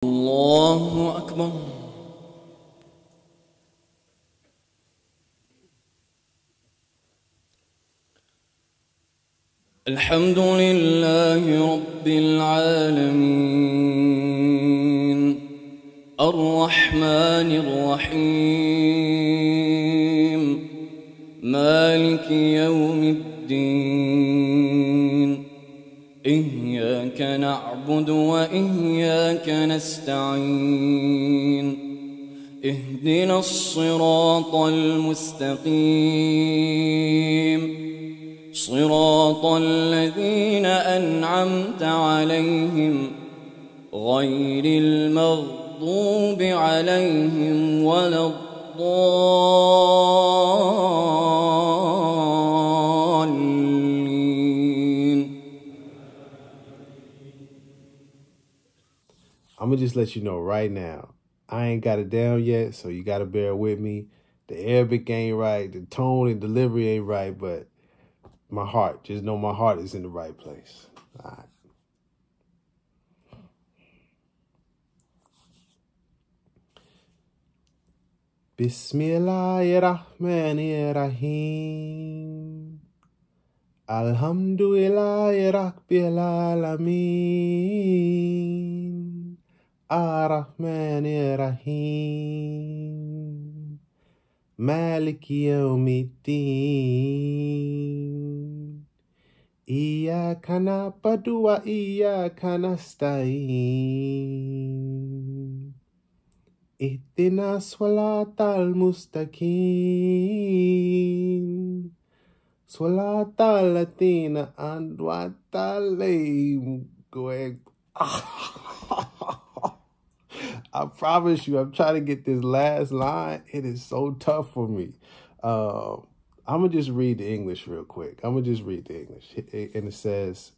الله أكبر. الحمد لله رب العالمين الرحمن الرحيم مالك يوم الدين إياك نعبد وإياك نستعين اهدنا الصراط المستقيم صراط الذين أنعمت عليهم غير المغضوب عليهم ولا الضالين. I'm gonna just let you know right now, I ain't got it down yet, so you gotta bear with me. The Arabic ain't right, the tone and delivery ain't right, but my heart, just know my heart is in the right place. All right. Bismillahirrahmanirrahim. Alhamdulillahi Rabbil Alameen. Ar-Rahmanir-Rahim. Maliki Yawmiddin. Iyyaka na'budu wa iyyaka nasta'in. Ihdinas siratal mustaqim. Siratal ladzina an'amta alaihim. Go ahead. I promise you, I'm trying to get this last line. It is so tough for me. I'm going to just read the English real quick. And it says,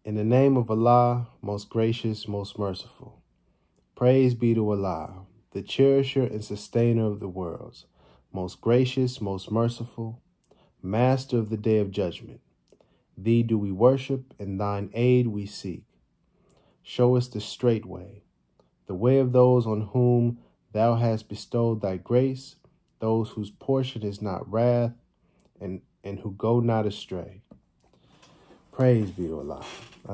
in the name of Allah, most gracious, most merciful. Praise be to Allah, the cherisher and sustainer of the worlds, most gracious, most merciful, master of the day of judgment. Thee do we worship, and thine aid we seek. Show us the straight way, the way of those on whom thou hast bestowed thy grace, those whose portion is not wrath, and who go not astray. Praise be to Allah.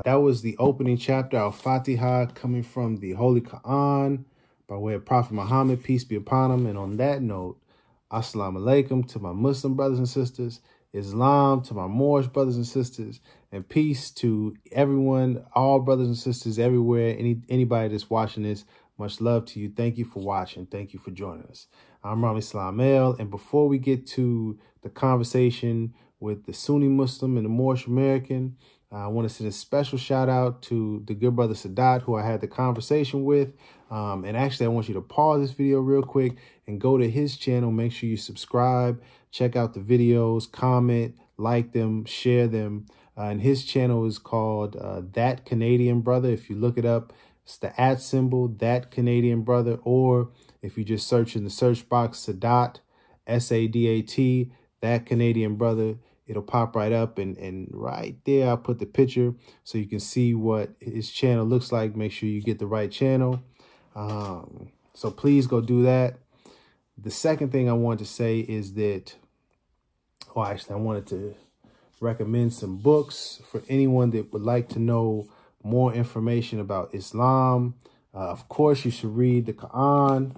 That was the opening chapter, Al-Fatiha, coming from the Holy Quran by way of Prophet Muhammad, peace be upon him. And on that note, Assalamu alaikum to my Muslim brothers and sisters, Islam to my Moorish brothers and sisters, and peace to everyone, all brothers and sisters everywhere, anybody that's watching this. Much love to you. Thank you for watching. Thank you for joining us. I'm Rami, and before we get to the conversation with the Sunni Muslim and the Moorish American, I want to send a special shout out to the good brother Sadat, who I had the conversation with. And actually, I want you to pause this video real quick and go to his channel. Make sure you subscribe, check out the videos, comment, like them, share them. And his channel is called That Canadian Brother. If you look it up, it's the @ symbol, That Canadian Brother. Or if you just search in the search box, Sadat, S-A-D-A-T, That Canadian Brother, it'll pop right up, and right there I'll put the picture so you can see what his channel looks like. Make sure you get the right channel. So please go do that. The second thing I want to say is that, I wanted to recommend some books for anyone that would like to know more information about Islam. Of course, you should read the Quran,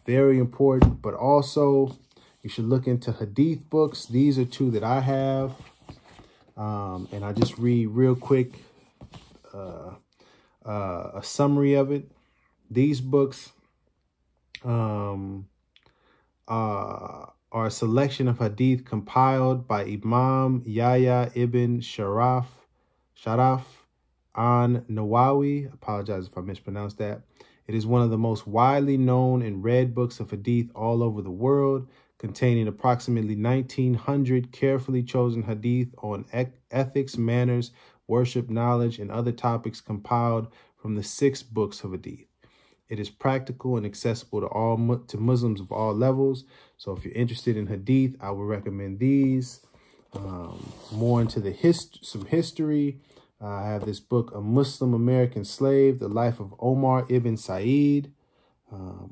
very important, but also you should look into Hadith books. These are two that I have. And I just read real quick a summary of it. These books are a selection of Hadith compiled by Imam Yahya ibn Sharaf an-Nawawi. Apologize if I mispronounced that. It is one of the most widely known and read books of Hadith all over the world, containing approximately 1,900 carefully chosen hadith on ethics, manners, worship, knowledge, and other topics compiled from the 6 books of hadith. It is practical and accessible to Muslims of all levels. So if you're interested in hadith, I would recommend these. More into the some history, I have this book, A Muslim American Slave, The Life of Omar Ibn Said.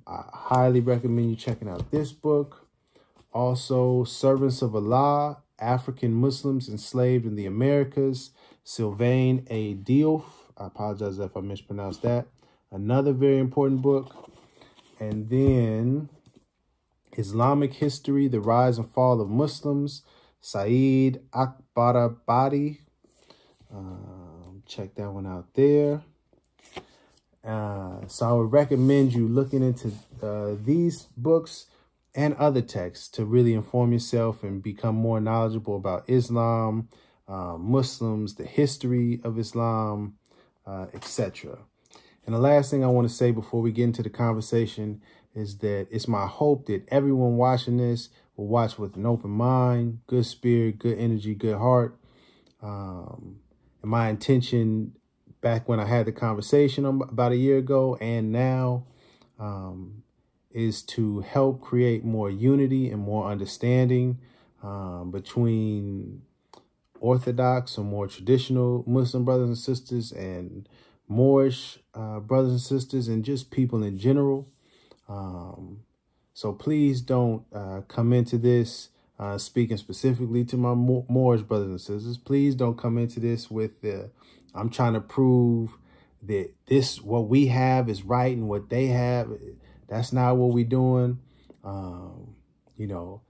I highly recommend you checking out this book. Also, Servants of Allah, African Muslims Enslaved in the Americas, Sylvain A. Diouf. I apologize if I mispronounced that. Another very important book. And then Islamic History, The Rise and Fall of Muslims, Saeed Akbarabadi. Check that one out there. So I would recommend you looking into these books and other texts to really inform yourself and become more knowledgeable about Islam, Muslims, the history of Islam, etc. And the last thing I want to say before we get into the conversation is that it's my hope that everyone watching this will watch with an open mind, good spirit, good energy, good heart. And my intention back when I had the conversation about a year ago and now is to help create more unity and more understanding between Orthodox or more traditional Muslim brothers and sisters and Moorish brothers and sisters and just people in general. So please don't come into this speaking specifically to my Moorish brothers and sisters. Please don't come into this with the I'm trying to prove that what we have is right and what they have. That's not what we're doing. You know,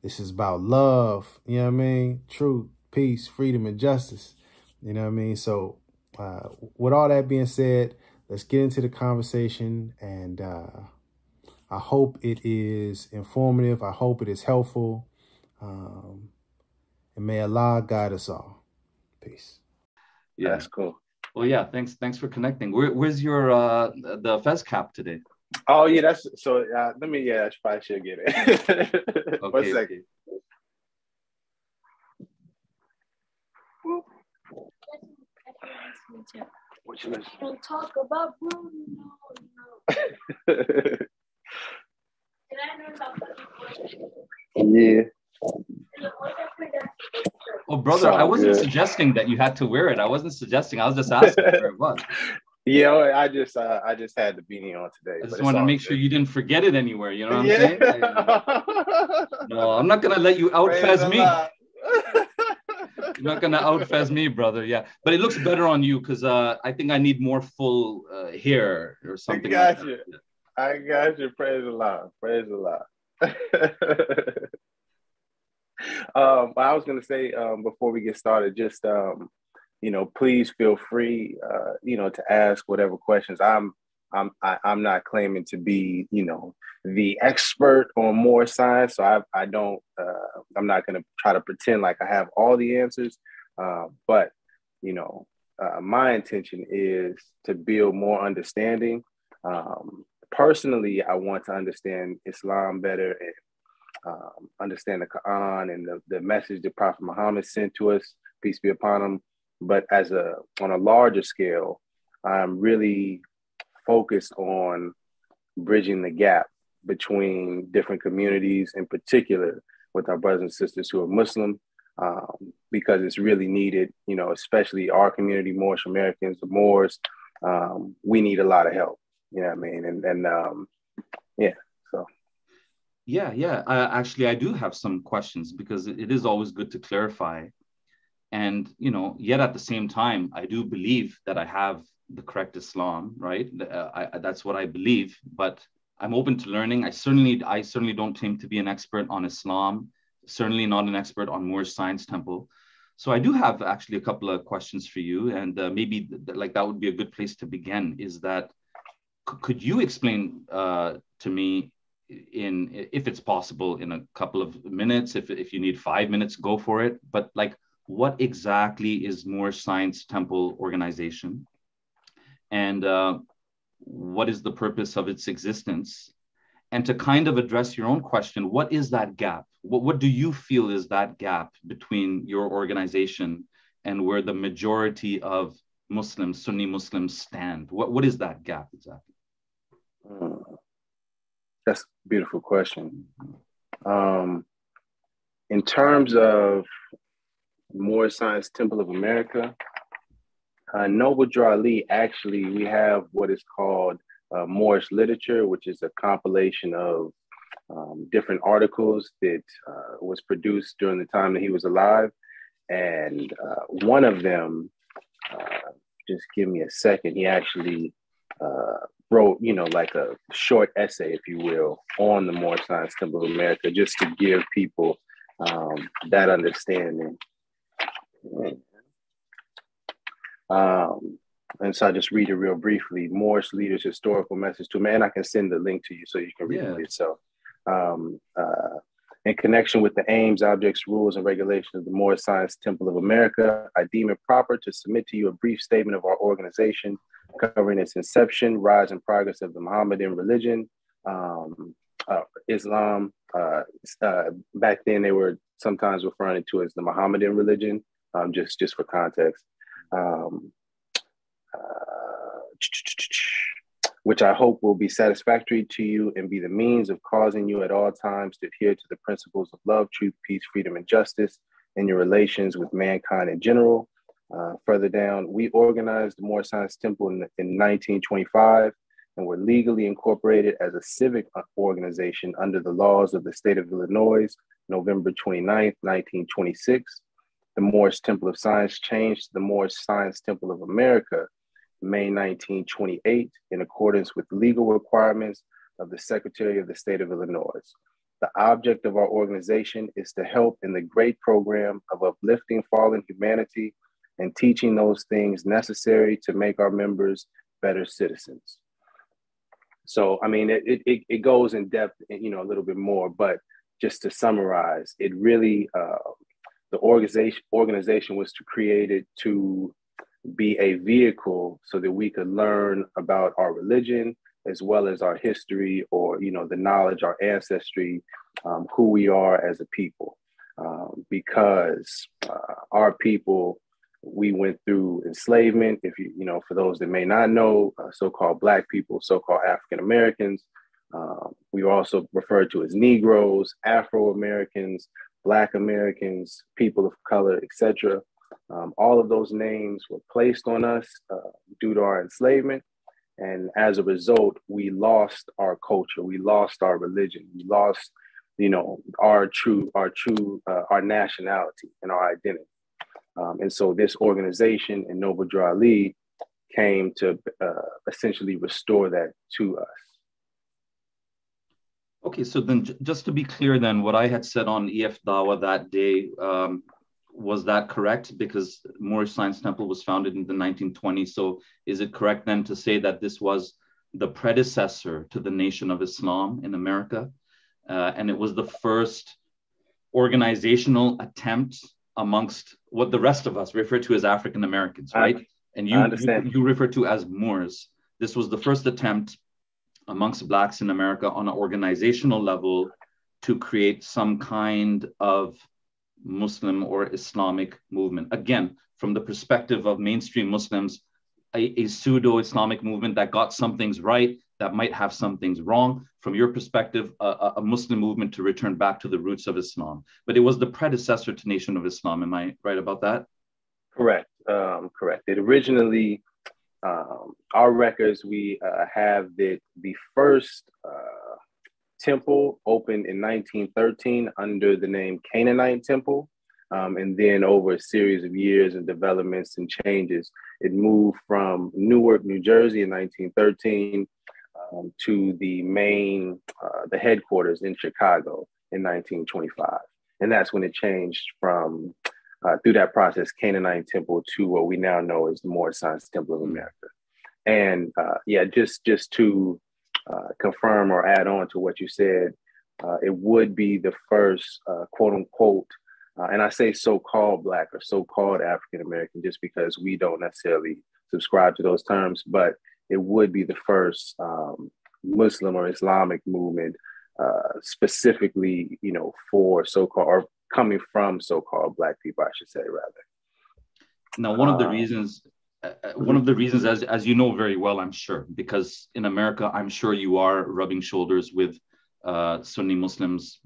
this is about love. You know what I mean? Truth, peace, freedom, and justice. You know what I mean? So with all that being said, let's get into the conversation. And I hope it is informative. I hope it is helpful. And may Allah guide us all. Peace. Yeah, that's cool. Well, yeah, thanks for connecting. Where's your the fez cap today? Oh yeah, that's so. Let me. I probably should get it. Okay. 1 second. What you listen? Don't talk about Bruno. No. Yeah. Oh, brother, I wasn't suggesting that you had to wear it. I wasn't suggesting. I was just asking where it was. Yeah, I just had the beanie on today. I just wanted to make sure you didn't forget it anywhere. You know what I'm saying? No, I'm not gonna let you out-fez me. You're not gonna out-fez me, brother. Yeah, but it looks better on you because I think I need more full hair or something. I got you. I got you. Praise Allah. Praise Allah. I was gonna say before we get started, just please feel free, to ask whatever questions. I'm not claiming to be, the expert on more science, so I don't. I'm not gonna try to pretend like I have all the answers. But my intention is to build more understanding. Personally, I want to understand Islam better and understand the Quran and the message that Prophet Muhammad sent to us, peace be upon him. But on a larger scale, I'm really focused on bridging the gap between different communities, in particular with our brothers and sisters who are Muslim, because it's really needed, especially our community, Moorish Americans, the Moors. We need a lot of help, you know what I mean? So. Yeah. Actually, I do have some questions because it is always good to clarify. And, yet at the same time, I do believe that I have the correct Islam, right? That's what I believe, but I'm open to learning. I certainly don't claim to be an expert on Islam, certainly not an expert on Moorish Science Temple. So I do have actually a couple of questions for you. And maybe that would be a good place to begin is that, could you explain to me if it's possible in a couple of minutes, if you need 5 minutes, go for it. But what exactly is Moorish Science Temple organization? And what is the purpose of its existence? And to kind of address your own question, what is that gap? What do you feel is that gap between your organization and where the majority of Muslims, Sunni Muslims stand? What is that gap exactly? That's a beautiful question. In terms of Moorish Science Temple of America, Noble Drew Ali, actually, we have what is called Moorish literature, which is a compilation of different articles that was produced during the time that he was alive. And one of them, just give me a second, he actually wrote, like a short essay, if you will, on the Moorish Science Temple of America, just to give people that understanding. And so I just read it real briefly. Moorish Leaders' Historical Message to Man. I can send the link to you so you can read it for yourself. In connection with the aims, objects, rules, and regulations of the Moorish Science Temple of America, I deem it proper to submit to you a brief statement of our organization covering its inception, rise, and progress of the Mohammedan religion, Islam. Back then, they were sometimes referring to it as the Mohammedan religion, just for context. Which I hope will be satisfactory to you and be the means of causing you at all times to adhere to the principles of love, truth, peace, freedom, and justice in your relations with mankind in general. Further down, we organized the Moorish Science Temple in 1925 and were legally incorporated as a civic organization under the laws of the state of Illinois, November 29th, 1926. The Moorish Temple of Science changed to the Moorish Science Temple of America, May 1928, in accordance with legal requirements of the Secretary of the State of Illinois. The object of our organization is to help in the great program of uplifting fallen humanity and teaching those things necessary to make our members better citizens. So, I mean, it goes in depth, a little bit more, but just to summarize, it really, the organization was created to be a vehicle so that we could learn about our religion as well as our history, or the knowledge, our ancestry, who we are as a people, because our people, we went through enslavement. If for those that may not know, so-called Black people, so-called African Americans, we were also referred to as Negroes, Afro Americans, Black Americans, people of color, etc. All of those names were placed on us due to our enslavement. And as a result, we lost our culture. We lost our religion. We lost, our nationality and our identity. And so this organization and Noble Drew Ali came to essentially restore that to us. Okay, so then just to be clear then, what I had said on EF Dawa that day, was that correct? Because Moorish Science Temple was founded in the 1920s. So is it correct then to say that this was the predecessor to the Nation of Islam in America? And it was the first organizational attempt amongst what the rest of us refer to as African Americans, right? And you refer to as Moors. This was the first attempt amongst Blacks in America on an organizational level to create some kind of Muslim or Islamic movement. Again, from the perspective of mainstream Muslims, a pseudo-Islamic movement that got some things right, that might have some things wrong. From your perspective, a Muslim movement to return back to the roots of Islam. But it was the predecessor to Nation of Islam. Am I right about that? Correct. Correct. It originally, our records, we have that the first temple opened in 1913 under the name Canaanite Temple. And then over a series of years and developments and changes, it moved from Newark, New Jersey in 1913 to the main, the headquarters in Chicago in 1925. And that's when it changed from, through that process, Canaanite Temple to what we now know as the Moorish Science Temple of America. And just to confirm or add on to what you said, it would be the first quote unquote, and I say so-called Black or so-called African American just because we don't necessarily subscribe to those terms, but it would be the first Muslim or Islamic movement specifically, for so-called, or coming from so-called Black people, I should say, rather. Now, one of the reasons, as you know very well, I'm sure, because in America, I'm sure you are rubbing shoulders with Sunni Muslims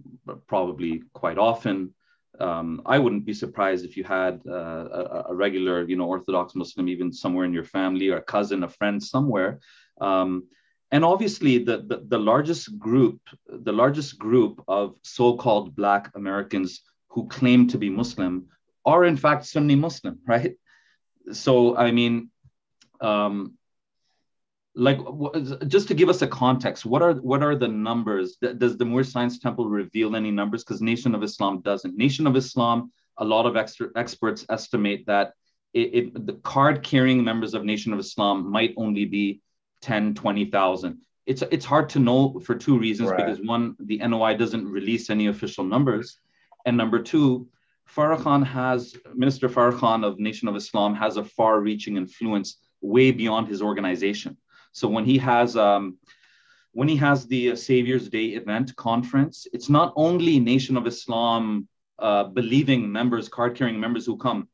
probably quite often. I wouldn't be surprised if you had a regular, Orthodox Muslim, even somewhere in your family, or a cousin, a friend somewhere. And obviously, the largest group of so-called Black Americans who claim to be Muslim are in fact Sunni Muslim, right? So, I mean, like, just to give us a context, what are the numbers? Does the Moorish Science Temple reveal any numbers? Because Nation of Islam doesn't. Nation of Islam, a lot of experts estimate that the card-carrying members of Nation of Islam might only be 10, 20,000. It's hard to know for two reasons, right? Because one, the NOI doesn't release any official numbers. And number two, Minister Farrakhan Khan of Nation of Islam has a far-reaching influence way beyond his organization. So when he has the Savior's Day event conference, it's not only Nation of Islam believing members, card-carrying members who come.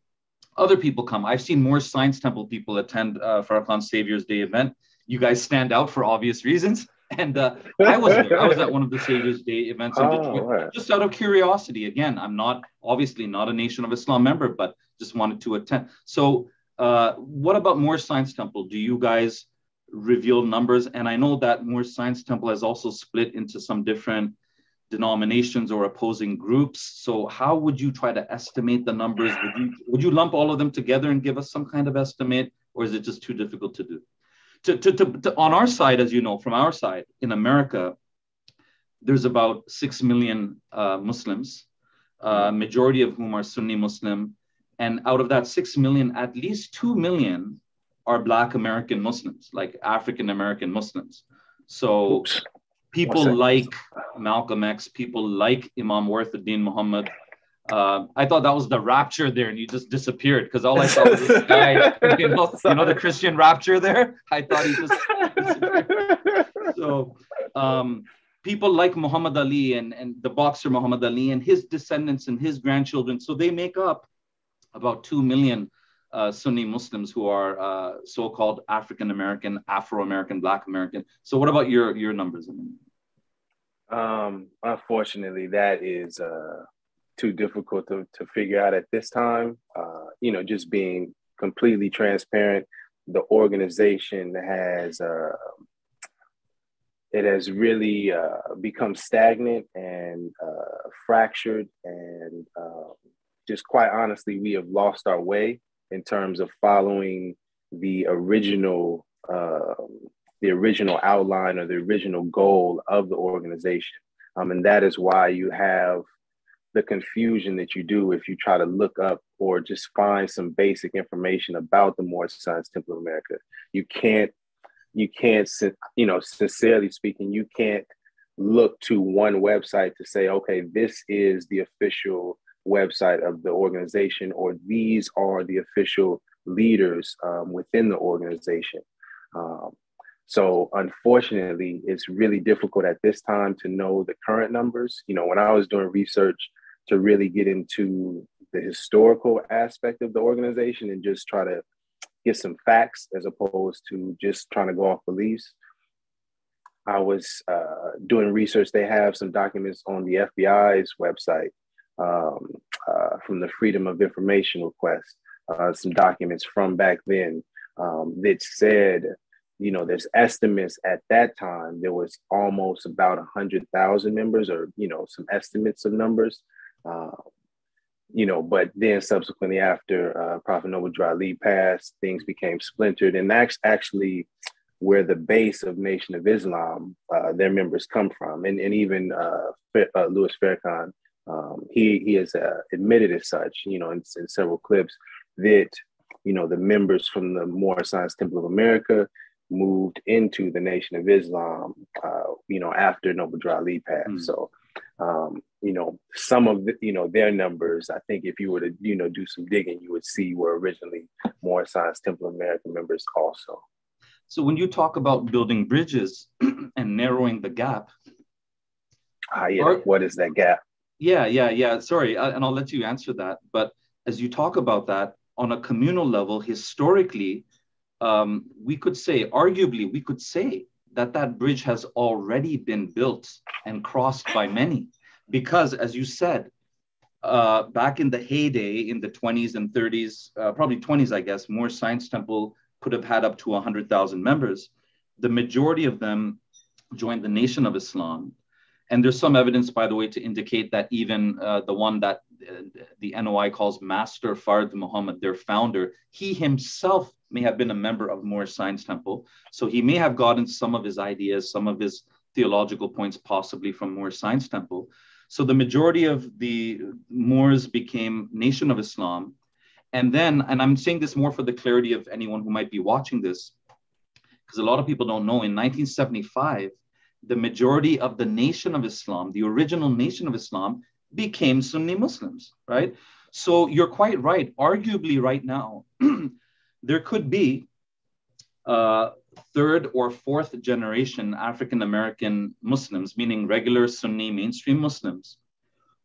Other people come. I've seen more Science Temple people attend Farrakhan Khan's Savior's Day event. You guys stand out for obvious reasons. And I was there. I was at one of the Savior's Day events in Detroit, right, just out of curiosity. Again, I'm obviously not a Nation of Islam member, but just wanted to attend. So what about Moorish Science Temple? Do you guys reveal numbers? And I know that Moorish Science Temple has also split into some different denominations or opposing groups. So how would you try to estimate the numbers? Would you lump all of them together and give us some kind of estimate, or is it just too difficult to do? On our side, as you know, from our side in America, there's about 6 million Muslims, majority of whom are Sunni Muslim. And out of that 6 million, at least 2 million are Black American Muslims, like African American Muslims. So people like Malcolm X, people like Imam Warthuddin Muhammad. I thought that was the rapture there, and you just disappeared, because all I saw was this guy, you know the Christian rapture there? I thought he just disappeared. So people like Muhammad Ali and the boxer Muhammad Ali and his descendants and his grandchildren. So they make up about 2 million Sunni Muslims who are so-called African American, Afro-American, Black American. So what about your numbers? Unfortunately, that is too difficult to figure out at this time. Just being completely transparent, the organization has really become stagnant and fractured, and just quite honestly, we have lost our way in terms of following the original outline or the original goal of the organization. And that is why you have the confusion that you do if you try to look up or just find some basic information about the Moorish Science Temple of America. You can't, sincerely speaking, you can't look to one website to say, okay, this is the official website of the organization, or these are the official leaders within the organization. So unfortunately, it's really difficult at this time to know the current numbers. When I was doing research to really get into the historical aspect of the organization and just try to get some facts as opposed to just trying to go off beliefs, I was doing research. They have some documents on the FBI's website from the Freedom of Information request, some documents from back then that said, there's estimates at that time, there was almost about 100,000 members, or, some estimates of numbers. But then subsequently after Prophet Noble Ali passed, things became splintered. And that's actually where the base of Nation of Islam, their members come from. And even Louis Farrakhan, he has admitted as such, in several clips, that, the members from the Moorish Science Temple of America moved into the Nation of Islam, after Noble Ali passed. So, some of their numbers, I think if you were to, do some digging, you would see were originally Moorish Science Temple of America members also. So when you talk about building bridges and narrowing the gap. What is that gap? Yeah. Sorry, and I'll let you answer that. But as you talk about that on a communal level, historically, arguably, we could say that bridge has already been built and crossed by many. Because, as you said, back in the heyday, in the 20s and 30s, probably 20s, I guess, Moorish Science Temple could have had up to 100,000 members. The majority of them joined the Nation of Islam. And there's some evidence, by the way, to indicate that even the one that the NOI calls Master Fard Muhammad, their founder, he himself may have been a member of Moorish Science Temple. So he may have gotten some of his ideas, some of his theological points, possibly from Moorish Science Temple. So the majority of the Moors became Nation of Islam. And then, and I'm saying this more for the clarity of anyone who might be watching this, because a lot of people don't know, in 1975, the majority of the Nation of Islam, the original Nation of Islam, became Sunni Muslims, right? So you're quite right. Arguably right now, there could be third or fourth generation African-American Muslims, meaning regular Sunni mainstream Muslims,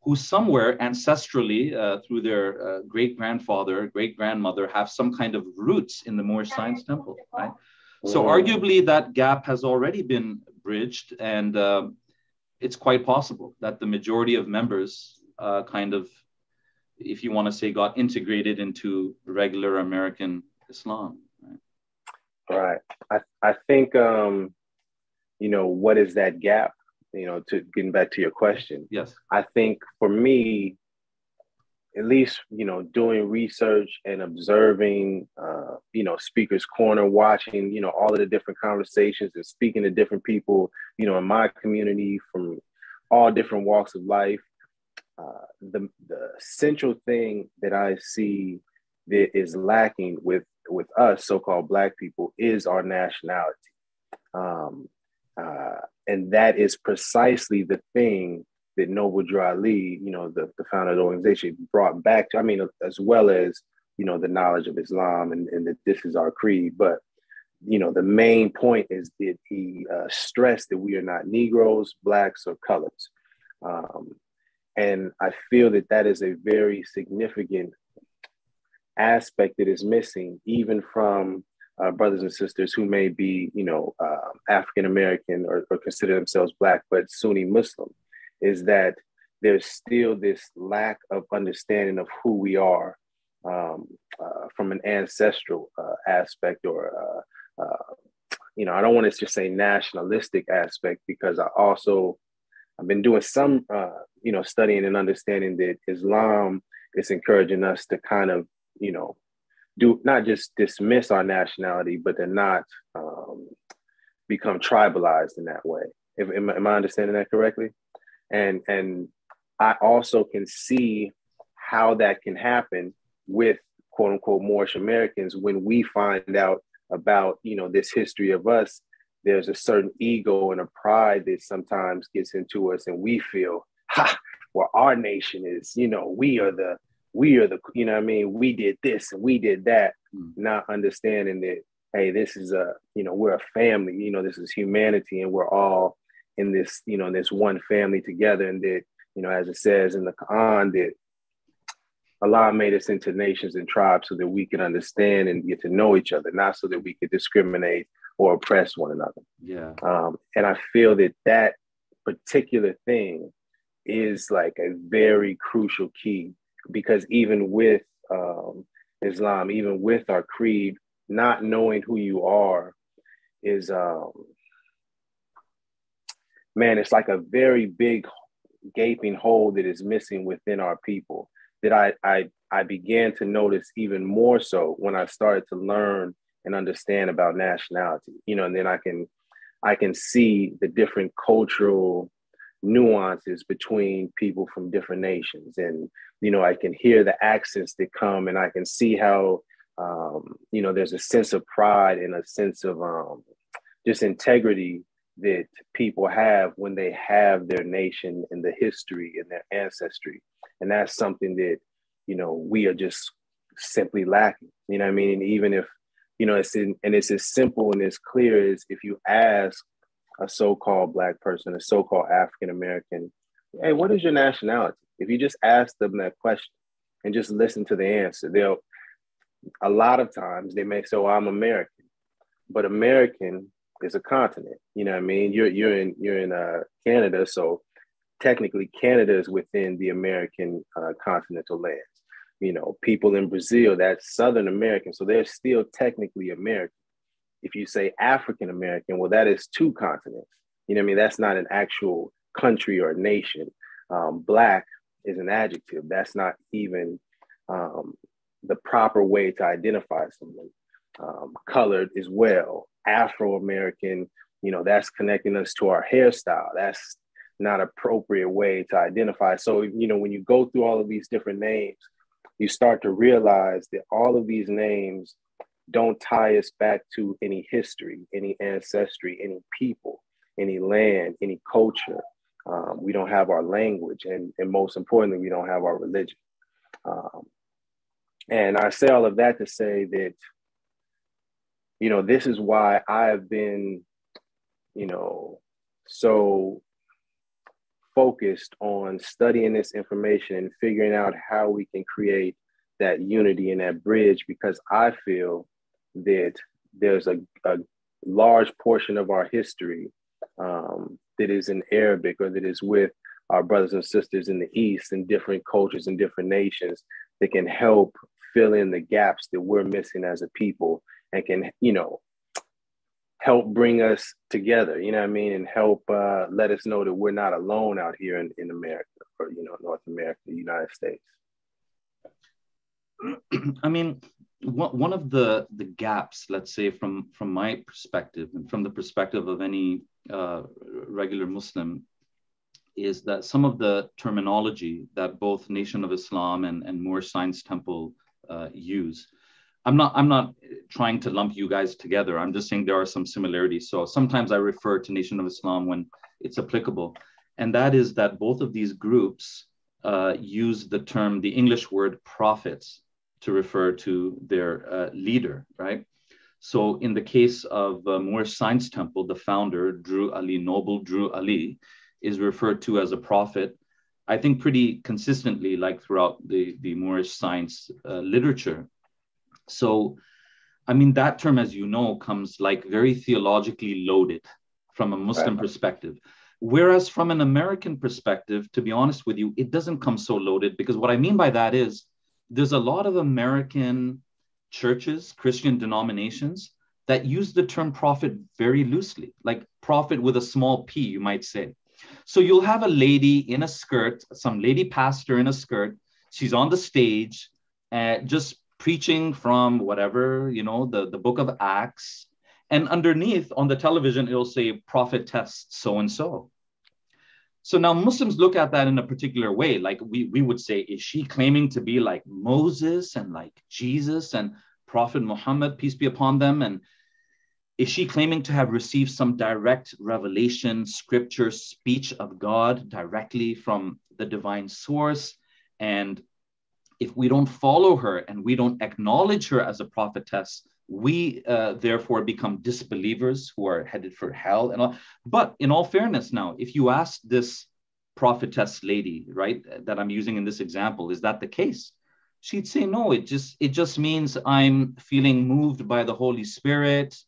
who somewhere ancestrally through their great-grandfather, great-grandmother have some kind of roots in the Moorish Science Temple, right? So arguably that gap has already been bridged, and it's quite possible that the majority of members kind of, if you want to say, got integrated into regular American Islam. Right. I think, what is that gap? To getting back to your question. Yes. I think for me, at least, doing research and observing, Speaker's Corner, watching, all of the different conversations and speaking to different people, in my community from all different walks of life. The central thing that I see that is lacking with us so-called Black people is our nationality. And that is precisely the thing that Noble Drew Ali, the founder of the organization, brought back to, as well as, the knowledge of Islam and that this is our creed. But, the main point is that he stressed that we are not Negroes, Blacks, or colors. And I feel that that is a very significant aspect that is missing, even from brothers and sisters who may be, African-American or consider themselves Black, but Sunni Muslim, is that there's still this lack of understanding of who we are from an ancestral aspect, or, I don't want to just say nationalistic aspect, because I've been doing some, studying and understanding that Islam is encouraging us to kind of, do not just dismiss our nationality, but to not become tribalized in that way. Am I understanding that correctly? And I also can see how that can happen with quote unquote Moorish Americans when we find out about, this history of us. There's a certain ego and a pride that sometimes gets into us, and we feel, well, our nation is, we are the, we did this and we did that, not understanding that, hey, this is we're a family, this is humanity, and we're all in this, this one family together. And that, as it says in the Quran, that Allah made us into nations and tribes so that we can understand and get to know each other, not so that we could discriminate or oppress one another. Yeah. And I feel that that particular thing is like a very crucial key, because even with Islam, even with our creed, not knowing who you are is, it's like a very big gaping hole that is missing within our people, that I began to notice even more so when I started to learn and understand about nationality, and then I can see the different cultural nuances between people from different nations. And, I can hear the accents that come, and I can see how, there's a sense of pride and a sense of just integrity that people have when they have their nation and the history and their ancestry. And that's something that, we are just simply lacking, And even if, it's as simple and as clear as if you ask a so-called Black person, a so-called African-American, hey, what is your nationality? If you just ask them that question and just listen to the answer, a lot of times they may say, well, I'm American, but American is a continent. You're in Canada. So technically Canada is within the American continental lands. You know, people in Brazil, that's Southern American, so they're still technically American. If you say African American, well, that is two continents. You know what I mean? That's not an actual country or nation. Black is an adjective. That's not even the proper way to identify someone. Colored as well. Afro-American, you know, that's connecting us to our hairstyle. That's not appropriate way to identify. So, you know, when you go through all of these different names, you start to realize that all of these names don't tie us back to any history, any ancestry, any people, any land, any culture. We don't have our language, and most importantly, we don't have our religion. And I say all of that to say that, you know, this is why I've been, you know, so focused on studying this information and figuring out how we can create that unity and that bridge, because I feel that there's a large portion of our history that is in Arabic, or that is with our brothers and sisters in the East and different cultures and different nations that can help fill in the gaps that we're missing as a people, and can, you know, help bring us together, you know what I mean? And help let us know that we're not alone out here in America, or, you know, North America, the United States. I mean, one of the gaps, let's say, from my perspective and from the perspective of any regular Muslim, is that some of the terminology that both Nation of Islam and Moorish Science Temple use, I'm not trying to lump you guys together. I'm just saying there are some similarities. So sometimes I refer to Nation of Islam when it's applicable. And that is that both of these groups use the term, the English word prophets, to refer to their leader, right? So in the case of Moorish Science Temple, the founder, Noble Drew Ali, is referred to as a prophet, I think pretty consistently, like throughout the Moorish science literature. So, I mean, that term, as you know, comes like very theologically loaded from a Muslim perspective. Whereas from an American perspective, to be honest with you, it doesn't come so loaded, because what I mean by that is there's a lot of American churches, Christian denominations, that use the term prophet very loosely, like prophet with a small p, you might say. So you'll have a lady in a skirt, some lady pastor in a skirt. She's on the stage, just preaching from whatever, you know, the book of Acts. And underneath on the television, it'll say prophetess so-and-so. So now Muslims look at that in a particular way. Like we would say, is she claiming to be like Moses and like Jesus and Prophet Muhammad, peace be upon them? And is she claiming to have received some direct revelation, scripture, speech of God directly from the divine source? And if we don't follow her and we don't acknowledge her as a prophetess, we therefore become disbelievers who are headed for hell and all. But in all fairness now, if you ask this prophetess lady, right, that I'm using in this example, is that the case? She'd say, no, it just means I'm feeling moved by the Holy Spirit,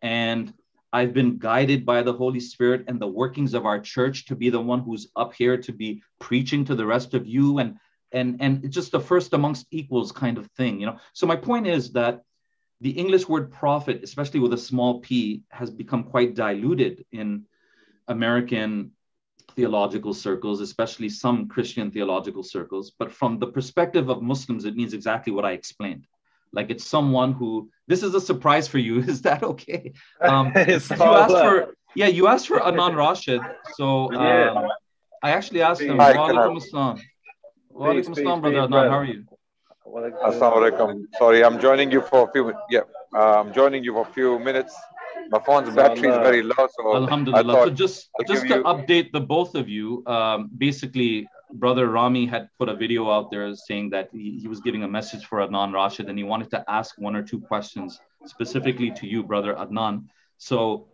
and I've been guided by the Holy Spirit and the workings of our church to be the one who's up here to be preaching to the rest of you, and it's just the first amongst equals kind of thing, you know. So my point is that the English word prophet, especially with a small p, has become quite diluted in American theological circles, especially some Christian theological circles. But from the perspective of Muslims, it means exactly what I explained. Like it's someone who, this is a surprise for you. Is that okay? You asked for Adnan Rashid. So I actually asked him, Hi, wa alaikum assalam. Wa alaikum assalam, brother Adnan, how are you? Assalamu alaikum. Sorry, I'm joining you for a few. I'm joining you for a few minutes. My phone's battery is very low, so Alhamdulillah. So just to update the both of you, basically, brother Rami had put a video out there saying that he was giving a message for Adnan Rashid, and he wanted to ask one or two questions specifically to you, brother Adnan. So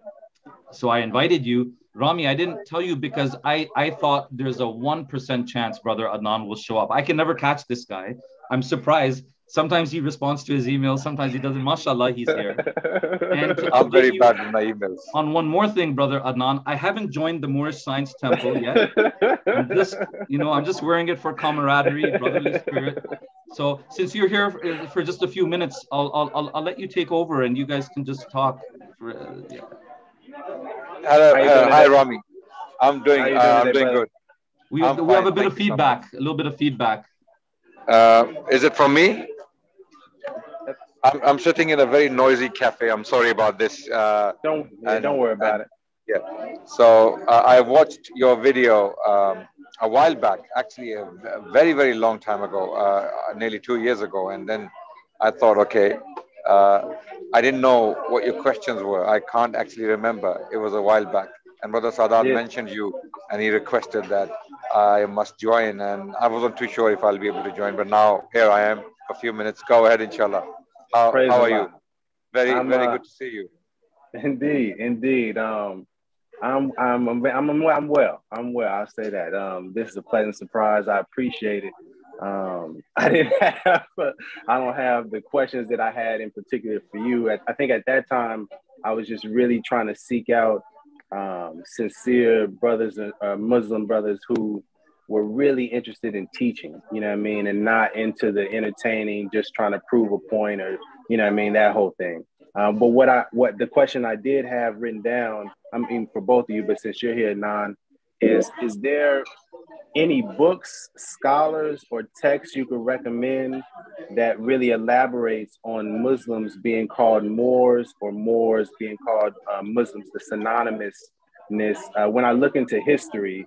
I invited you. Rami, I didn't tell you because I thought there's a 1% chance brother Adnan will show up. I can never catch this guy. I'm surprised. Sometimes he responds to his emails. Sometimes he doesn't. Mashallah, he's here. And to I'm very update you bad with my emails. on one more thing, brother Adnan, I haven't joined the Moorish Science Temple yet. I'm just wearing it for camaraderie, brotherly spirit. So since you're here for just a few minutes, I'll let you take over, and you guys can just talk. Yeah. Hello, How you doing hi today? Rami. I'm doing good. We I'm have fine. a bit Thank of you so feedback, a little bit of feedback. Is it from me? I'm sitting in a very noisy cafe. I'm sorry about this. Don't worry about it. Yeah. So I watched your video a while back, actually a very, very long time ago, nearly 2 years ago. And then I thought, okay, I didn't know what your questions were. I can't actually remember. It was a while back. And Brother Sadat mentioned you, and he requested that I must join. And I wasn't too sure if I'll be able to join, but now here I am for a few minutes. Go ahead, inshallah. How are you? Very good to see you. Indeed. I'm well. I'll say that. This is a pleasant surprise. I appreciate it. I don't have the questions that I had in particular for you. I think at that time I was just really trying to seek out sincere brothers, Muslim brothers who were really interested in teaching, you know what I mean, and not into the entertaining, just trying to prove a point, or you know what I mean, that whole thing. But what the question I did have written down, I mean, for both of you, but since you're here, Nan, is there any books, scholars, or texts you could recommend that really elaborates on Muslims being called Moors, or Moors being called Muslims, the synonymousness? When I look into history,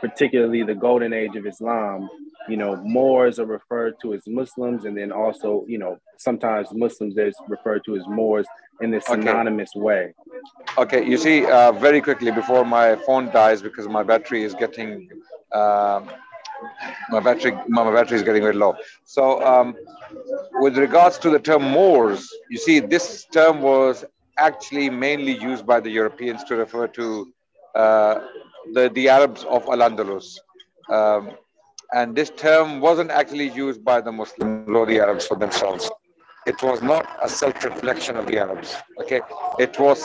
particularly the golden age of Islam, you know, Moors are referred to as Muslims, and then also, you know, sometimes Muslims is referred to as Moors in this synonymous way. Okay, you see, very quickly before my phone dies, because my battery is getting my battery is getting very low. So with regards to the term Moors, you see, this term was actually mainly used by the Europeans to refer to the Arabs of Al-Andalus. And this term wasn't actually used by the Muslims or the Arabs for themselves. It was not a self-reflection of the Arabs. Okay, it was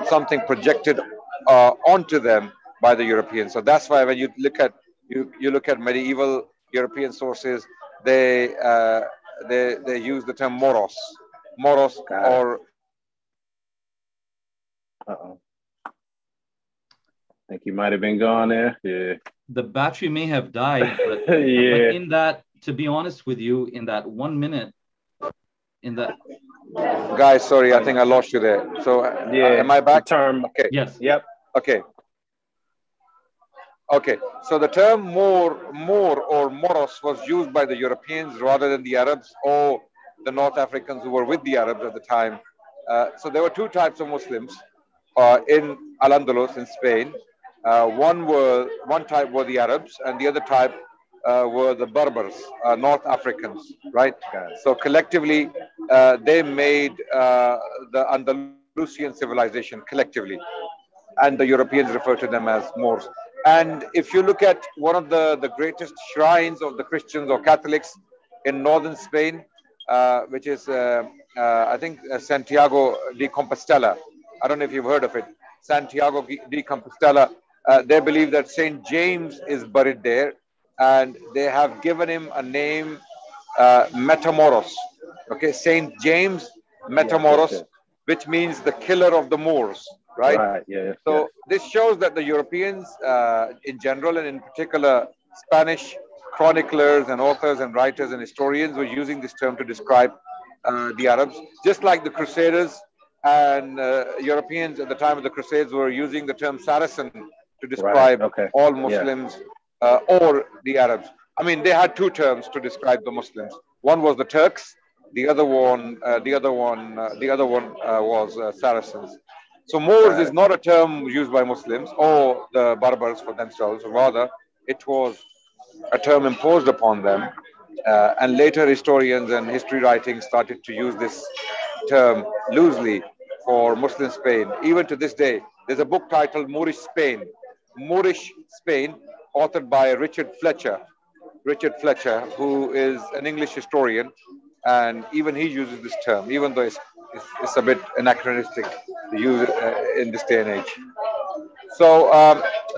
something projected onto them by the Europeans. So that's why when you look at medieval European sources, they use the term Moros, or. I think you might have been gone there. Yeah. The battery may have died, but, yeah. But in that, to be honest with you, in that 1 minute, in that. Guys, sorry, I think I lost you there. So am I back? Okay. Yes. Yep. Okay. So the term Moor or Moros was used by the Europeans rather than the Arabs or the North Africans who were with the Arabs at the time. So there were two types of Muslims in Al-Andalus in Spain. One type were the Arabs, and the other type were the Berbers, North Africans, right? So collectively, they made the Andalusian civilization collectively, and the Europeans refer to them as Moors. And if you look at one of the greatest shrines of the Christians or Catholics in northern Spain, which is, I think, Santiago de Compostela. I don't know if you've heard of it. Santiago de Compostela. They believe that Saint James is buried there, and they have given him a name, Metamoros. Okay, Saint James Metamoros, which means the killer of the Moors, right? Right. Yeah. So this shows that the Europeans, in general, and in particular Spanish chroniclers and authors and writers and historians, were using this term to describe the Arabs, just like the Crusaders and Europeans at the time of the Crusades were using the term Saracen to describe all Muslims or the Arabs. I mean, they had two terms to describe the Muslims. One was the Turks. The other one was Saracens. So Moors is not a term used by Muslims or the Berbers for themselves. Rather, it was a term imposed upon them. And later historians and history writing started to use this term loosely for Muslim Spain. Even to this day, there's a book titled Moorish Spain, authored by Richard Fletcher, who is an English historian. and even he uses this term, even though it's a bit anachronistic to use it in this day and age. So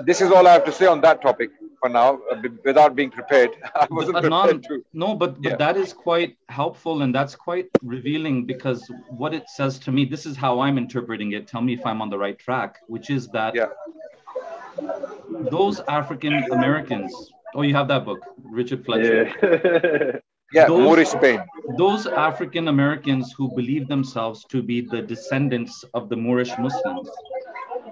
this is all I have to say on that topic for now, without being prepared. I wasn't prepared Adnan, to. no, but Yeah. that is quite helpful and that's quite revealing, because what it says to me, this is how I'm interpreting it. Tell me if I'm on the right track, which is that Yeah. those African Americans. Oh, you have that book, Richard Fletcher. Yeah. Yeah, Those Moorish Spain. those African Americans who believe themselves to be the descendants of the Moorish Muslims,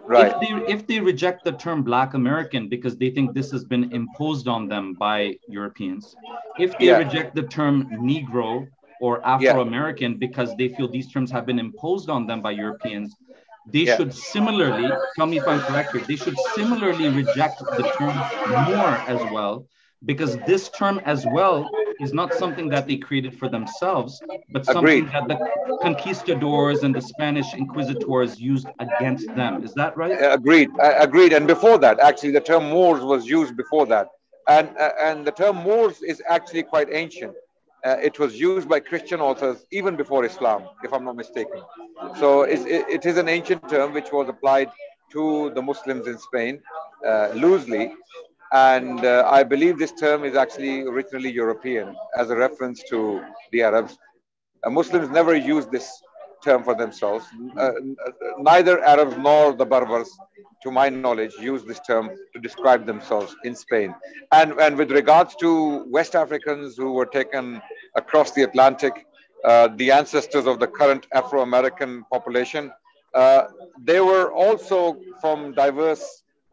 Right. if they reject the term Black American because they think this has been imposed on them by Europeans, if they Yeah. reject the term Negro or Afro American because they feel these terms have been imposed on them by Europeans, they Yeah. should similarly, tell me if I'm correct here, they should similarly reject the term Moor as well, because this term as well is not something that they created for themselves, but something Agreed. that the conquistadors and the Spanish inquisitors used against them. Is that right? Agreed. Agreed. And before that, actually, the term Moors was used before that, and the term Moors is actually quite ancient. It was used by Christian authors even before Islam, if I'm not mistaken. So it is an ancient term which was applied to the Muslims in Spain loosely. And I believe this term is actually originally European as a reference to the Arabs. Muslims never used this term for themselves. Neither Arabs nor the Berbers, to my knowledge, use this term to describe themselves in Spain. And with regards to West Africans who were taken across the Atlantic, the ancestors of the current Afro-American population, they were also from diverse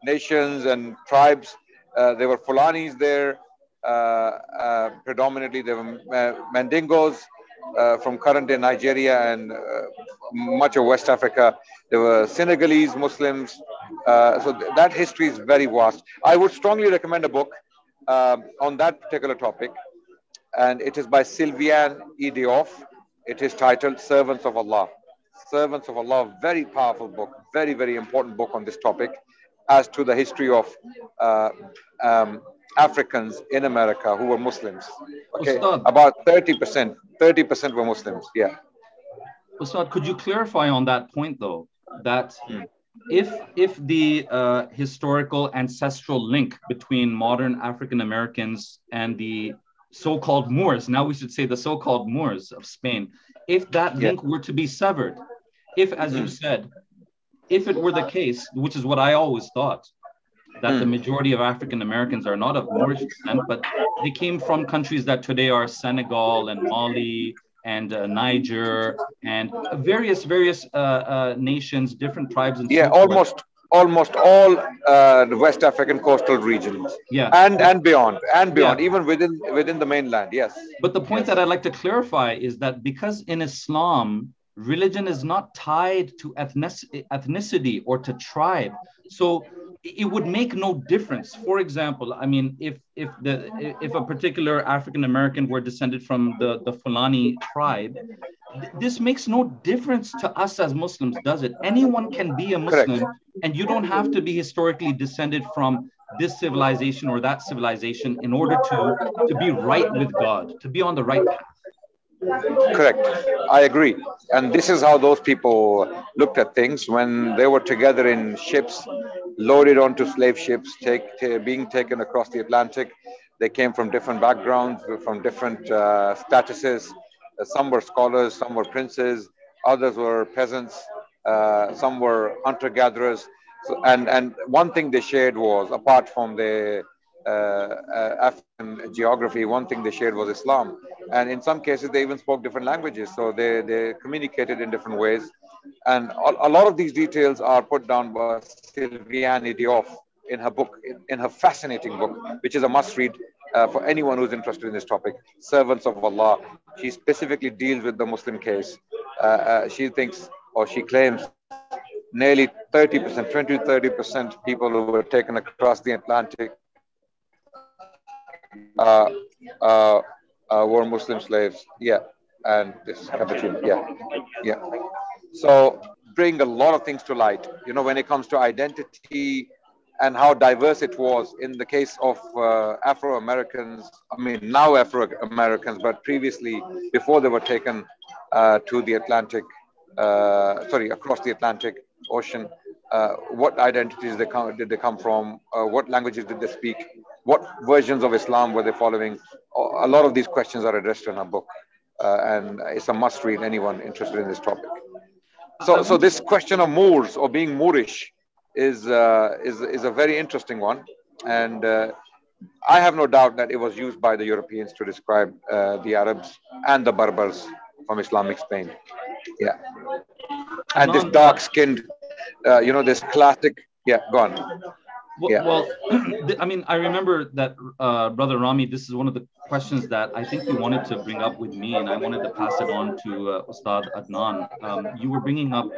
nations and tribes. There were Fulanis there, predominantly there were Mandingos from current-day Nigeria and much of West Africa. There were Senegalese Muslims. So that history is very vast. I would strongly recommend a book on that particular topic, and it is by Sylviane E. Diouf. It is titled Servants of Allah. Servants of Allah, very powerful book, very, very important book on this topic as to the history of Africans in America who were Muslims. Okay, Ustad, about 30% were Muslims. Yeah. Ustad, could you clarify on that point though, that if the historical ancestral link between modern African Americans and the so-called Moors, now we should say the so-called Moors of Spain, if that link were to be severed, if, as you said, if it were the case, which is what I always thought, that the majority of African Americans are not of Moorish descent, but they came from countries that today are Senegal and Mali and Niger and various nations, different tribes, and so forth. Almost all the West African coastal regions, and beyond, even within the mainland. Yes. But the point that I'd like to clarify is that because in Islam, religion is not tied to ethnicity or to tribe, so it would make no difference. For example, I mean, if a particular African American were descended from the Fulani tribe, this makes no difference to us as Muslims, does it? Anyone can be a Muslim, and you don't have to be historically descended from this civilization or that civilization in order to be right with God, to be on the right path. Correct. I agree. And this is how those people looked at things when they were together in ships, loaded onto slave ships, being taken across the Atlantic. They came from different backgrounds, from different statuses. Some were scholars, some were princes, others were peasants, some were hunter-gatherers. So, and one thing they shared was, apart from the African geography, one thing they shared was Islam. And in some cases, they even spoke different languages. So they communicated in different ways. And a lot of these details are put down by Sylviane Diouf in her book, in her fascinating book, which is a must-read for anyone who's interested in this topic, Servants of Allah. She specifically deals with the Muslim case. She thinks, or she claims, nearly 30%, 20 to 30% people who were taken across the Atlantic were Muslim slaves. Yeah. And this cappuccino. Yeah. So bring a lot of things to light, when it comes to identity and how diverse it was in the case of Afro-Americans. I mean, now Afro-Americans, but previously, before they were taken to the Atlantic, across the Atlantic Ocean, what identities did they come from? What languages did they speak? What versions of Islam were they following? A lot of these questions are addressed in our book, and it's a must read anyone interested in this topic. So this question of Moors or being Moorish is a very interesting one, and I have no doubt that it was used by the Europeans to describe the Arabs and the Berbers from Islamic Spain. Yeah, and this dark-skinned, this classic. Yeah, go on. Well, I mean, I remember that, Brother Rami, this is one of the questions that I think you wanted to bring up with me, and I wanted to pass it on to Ustad Adnan. You were bringing up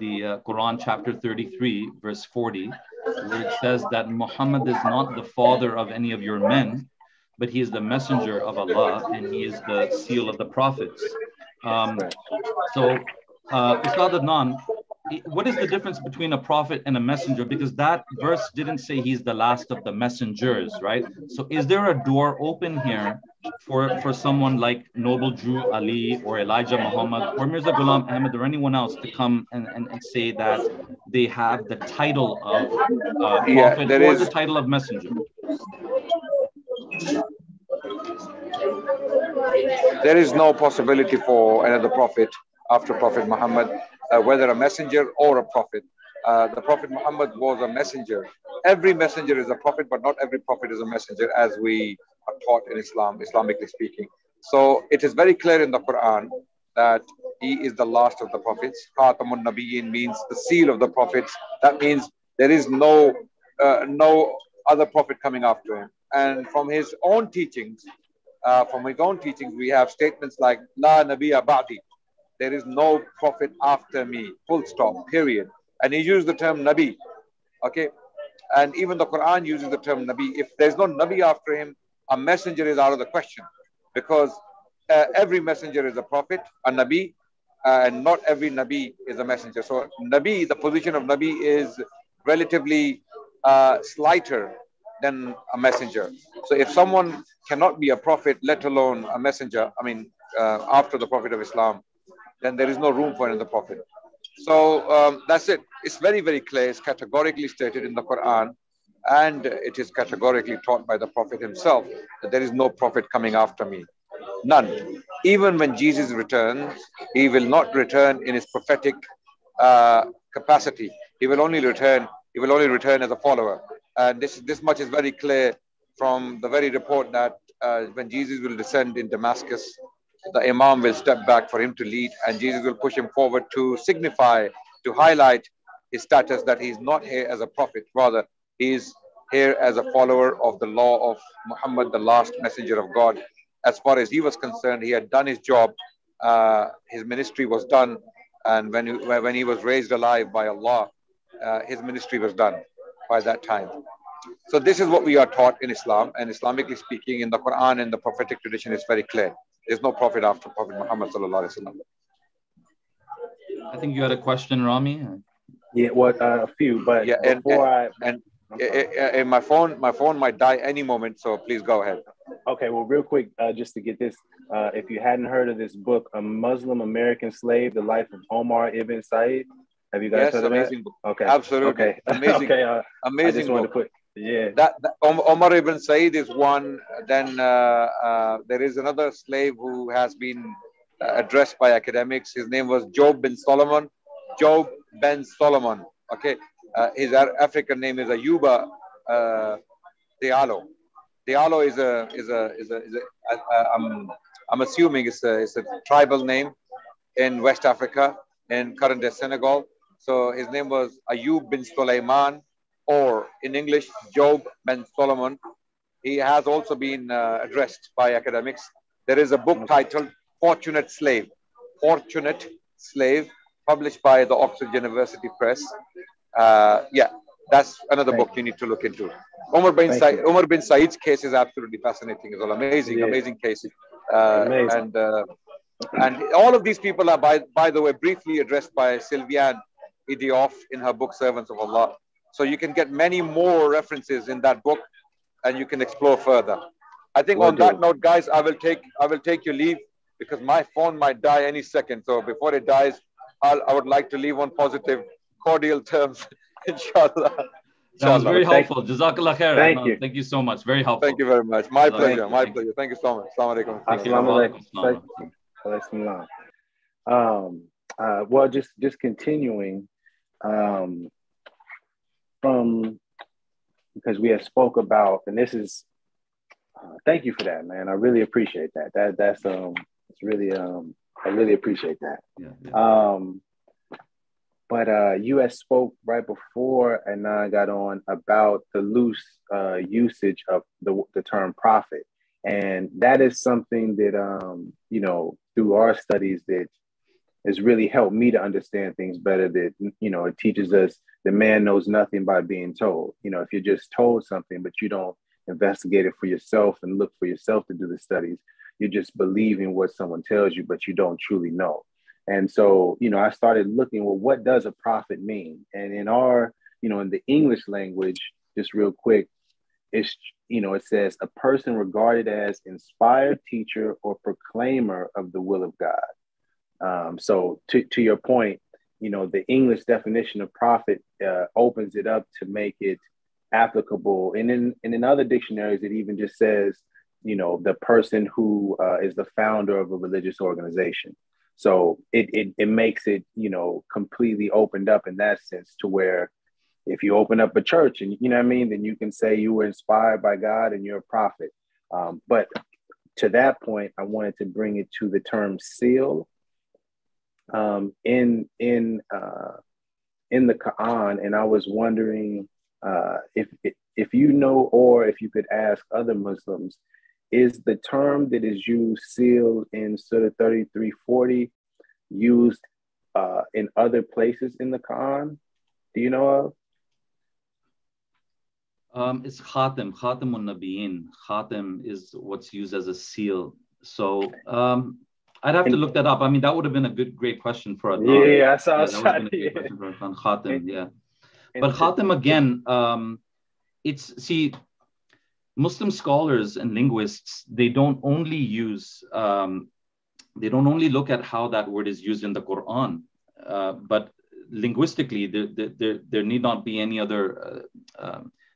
the Quran chapter 33, verse 40, where it says that Muhammad is not the father of any of your men, but he is the messenger of Allah, and he is the seal of the prophets. So, Ustad Adnan, what is the difference between a prophet and a messenger? Because that verse didn't say he's the last of the messengers, right? So is there a door open here for someone like Noble Drew Ali or Elijah Muhammad or Mirza Ghulam Ahmad or anyone else to come and say that they have the title of prophet or the title of messenger? There is no possibility for another prophet after Prophet Muhammad, whether a messenger or a prophet. The Prophet Muhammad was a messenger. Every messenger is a prophet, but not every prophet is a messenger, as we are taught in Islam, Islamically speaking. So it is very clear in the Quran that he is the last of the prophets. Khatamun Nabiyyin means the seal of the prophets. That means there is no other prophet coming after him. And from his own teachings, we have statements like La Nabiya Ba'di. There is no prophet after me, full stop, period. And he used the term Nabi, okay? And even the Quran uses the term Nabi. If there's no Nabi after him, a messenger is out of the question, because every messenger is a prophet, a Nabi, and not every Nabi is a messenger. So Nabi, the position of Nabi is relatively slighter than a messenger. So if someone cannot be a prophet, let alone a messenger, after the Prophet of Islam, then there is no room for another prophet. So that's it. It's very, very clear. It's categorically stated in the Quran, and it is categorically taught by the Prophet himself that there is no prophet coming after me. None. Even when Jesus returns, he will not return in his prophetic capacity. He will only return as a follower. And this much is very clear from the very report that when Jesus will descend in Damascus, the Imam will step back for him to lead, and Jesus will push him forward to signify, to highlight his status that he is not here as a prophet, rather he is here as a follower of the law of Muhammad, the last messenger of God. As far as he was concerned, he had done his job, his ministry was done, and when he was raised alive by Allah, his ministry was done by that time. So this is what we are taught in Islam, and Islamically speaking, in the Quran and the prophetic tradition, is very clear. There's no prophet after Prophet Muhammad sallallahu alaihi wasallam. I think you had a question, Rami. Yeah, a few, but yeah, and my phone might die any moment, so please go ahead. Okay, well, real quick, just to get this, if you hadn't heard of this book, A Muslim American Slave: The Life of Omar Ibn Said, have you guys heard of that? Book. Okay, absolutely, okay, amazing, okay, amazing book. Yeah, that Omar Ibn Said is one. Then there is another slave who has been addressed by academics. His name was Job bin Solomon. Job ben Solomon. Okay, his African name is Ayuba Diallo. Diallo I'm assuming it's a tribal name in West Africa, in current day Senegal. So his name was Ayub bin Sulaiman, or in English, Job ben Solomon. He has also been addressed by academics. There is a book titled Fortunate Slave, published by the Oxford University Press. Yeah, that's another book you need to look into. Omar bin Said's case is absolutely fascinating as well. Amazing case. And all of these people are, by the way, briefly addressed by Sylviane Idioff in her book Servants of Allah. So you can get many more references in that book, and you can explore further. I think on that note, guys, I will take your leave because my phone might die any second. So before it dies, I would like to leave on positive, cordial terms, inshallah. That was very helpful. Jazakallah khair. Thank you. Thank you so much. Very helpful. Thank you very much. My pleasure. My pleasure. Thank you so much. Assalamu alaikum. Well, just continuing from, because we have spoke about, and this is, thank you for that, man. I really appreciate that. That's it's really I really appreciate that. Yeah. But you had spoke right before and I got on about the loose usage of the term prophet. And that is something that, you know, through our studies that has really helped me to understand things better. That, you know, it teaches us the man knows nothing by being told. You know, if you're just told something, but you don't investigate it for yourself and look for yourself to do the studies, you're just believing what someone tells you, but you don't truly know. And so, you know, I started looking, well, what does a prophet mean? And in our, you know, in the English language, just real quick, it's, you know, it says a person regarded as inspired teacher or proclaimer of the will of God. So to your point, you know, the English definition of prophet opens it up to make it applicable. And in other dictionaries, it even just says, you know, the person who is the founder of a religious organization. So it makes it, you know, completely opened up in that sense to where if you open up a church and, you know what I mean, then you can say you were inspired by God and you're a prophet. But to that point, I wanted to bring it to the term seal in the Quran. And I was wondering if you know, or if you could ask other Muslims, is the term that is used, seal, in Surah 33:40 used in other places in the Quran? Do you know of? It's Khatim, Khatimun Nabiyyin. Khatim is what's used as a seal. So I'd have to look that up. I mean, that would have been a great question for Adnan. Yeah, I saw that would have been a great question for Adnan. Khatim, yeah. But Khatim again, see, Muslim scholars and linguists, they don't only look at how that word is used in the Quran, but linguistically, there need not be any other,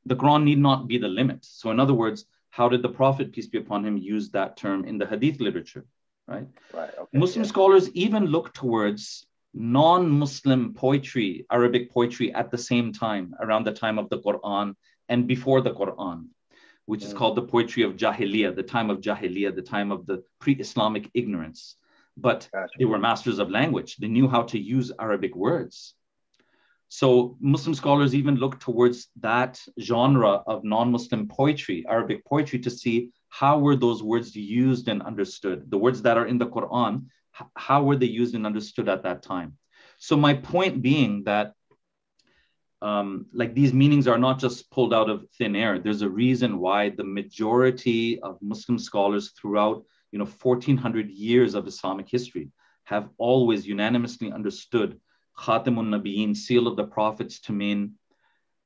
the Quran need not be the limit. So in other words, how did the Prophet, peace be upon him, use that term in the Hadith literature, right? Right. Okay, Muslim scholars even look towards non-Muslim poetry, Arabic poetry at the same time, around the time of the Quran and before the Quran, which is called the poetry of Jahiliyyah, the time of Jahiliyyah, the time of the pre-Islamic ignorance. But they were masters of language. They knew how to use Arabic words. So Muslim scholars even look towards that genre of non-Muslim poetry, Arabic poetry, to see how were those words used and understood. The words that are in the Quran, how were they used and understood at that time? So my point being that like these meanings are not just pulled out of thin air. There's a reason why the majority of Muslim scholars throughout, 1400 years of Islamic history have always unanimously understood Khatimun Nabiyyin, seal of the prophets, to mean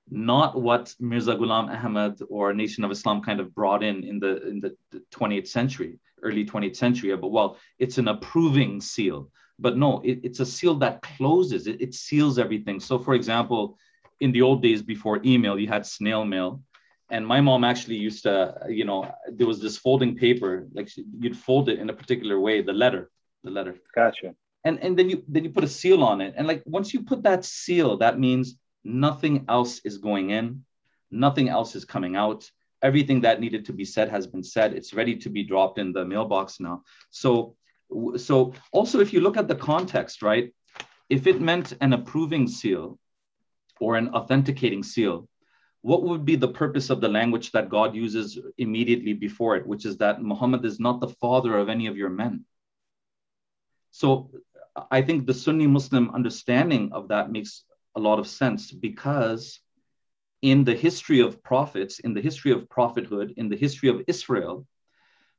not what Mirza Ghulam Ahmad or Nation of Islam kind of brought in the 20th century, early 20th century, but well, it's an approving seal. But no, it's a seal that closes, it seals everything. So for example, in the old days before email, you had snail mail. And my mom actually used to, there was this folding paper, like you'd fold it in a particular way, the letter. Gotcha. And then you put a seal on it. And like, once you put that seal, that means nothing else is going in, nothing else is coming out. Everything that needed to be said has been said. It's ready to be dropped in the mailbox now. So also, if you look at the context, right? If it meant an approving seal or an authenticating seal, what would be the purpose of the language that God uses immediately before it, which is that Muhammad is not the father of any of your men? So I think the Sunni Muslim understanding of that makes a lot of sense, because in the history of prophets, in the history of prophethood, in the history of Israel,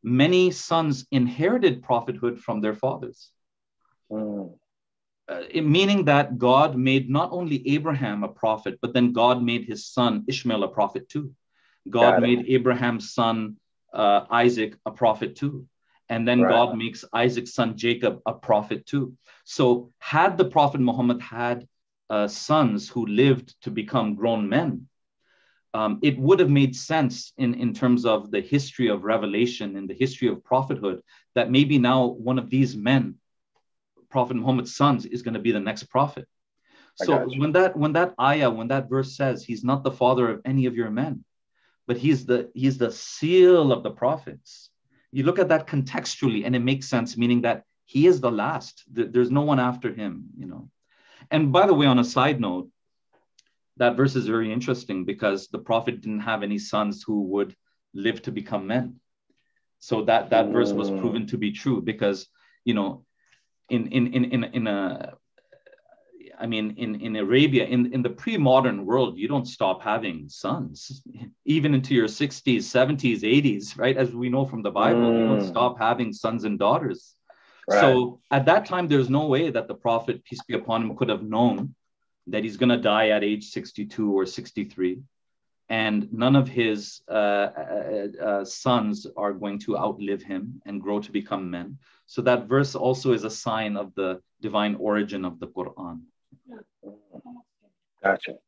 many sons inherited prophethood from their fathers. meaning that God made not only Abraham a prophet, but then God made his son Ishmael a prophet too. God made Abraham's son Isaac a prophet too. And then God makes Isaac's son Jacob a prophet too. So had the Prophet Muhammad had sons who lived to become grown men, it would have made sense in terms of the history of revelation and the history of prophethood that maybe now one of these men, Prophet Muhammad's sons, is going to be the next prophet. So when that verse says he's not the father of any of your men, but he's the seal of the prophets, you look at that contextually and it makes sense, meaning that he is the last. There's no one after him, you know. And by the way, on a side note, that verse is very interesting because the prophet didn't have any sons who would live to become men. So that verse was proven to be true because, you know, in Arabia, in the pre-modern world, you don't stop having sons, even into your 60s, 70s, 80s, right? As we know from the Bible, you don't stop having sons and daughters. Right. So at that time, there's no way that the prophet, peace be upon him, could have known that he's going to die at age 62 or 63. And none of his sons are going to outlive him and grow to become men. So that verse also is a sign of the divine origin of the Quran. Gotcha.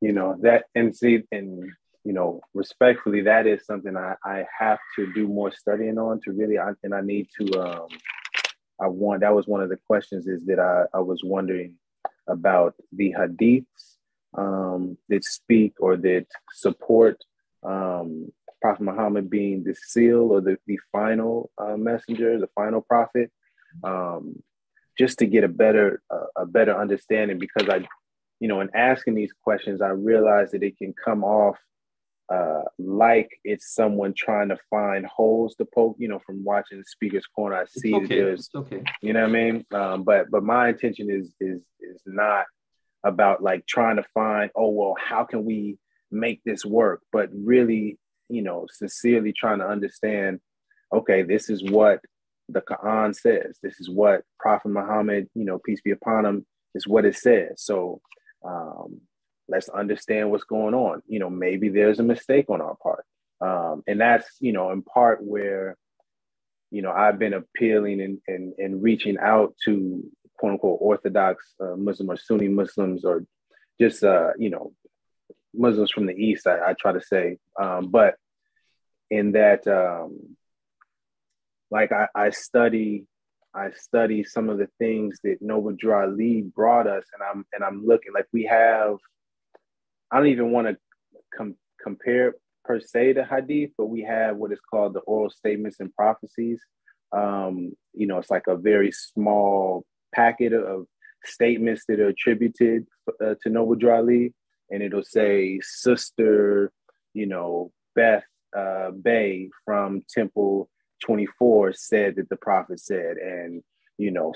You know, that, and see, and, you know, respectfully, that is something I have to do more studying on to really, and I need to, that was one of the questions is that I was wondering about the hadiths that speak or that support Prophet Muhammad being the seal or the final messenger, the final prophet, just to get a better understanding, because in asking these questions, I realize that it can come off like it's someone trying to find holes to poke, from watching the Speaker's Corner. I see that there's, you know what I mean? But my intention is not about like trying to find, oh, well, how can we make this work? But really, sincerely trying to understand, okay, this is what the Quran says. This is what Prophet Muhammad, peace be upon him, is what it says. So let's understand what's going on. Maybe there's a mistake on our part. And that's, in part where, I've been appealing and reaching out to quote unquote Orthodox Muslim or Sunni Muslims, or just, Muslims from the East, I try to say. But in that, like I study some of the things that Noble Drew Ali brought us, and I'm looking like we have. I don't even want to compare per se to Hadith, but we have what is called the oral statements and prophecies. It's like a very small packet of statements that are attributed to Noble Drew Ali, and it'll say Sister, Beth Bay from Temple 24 said that the prophet said, and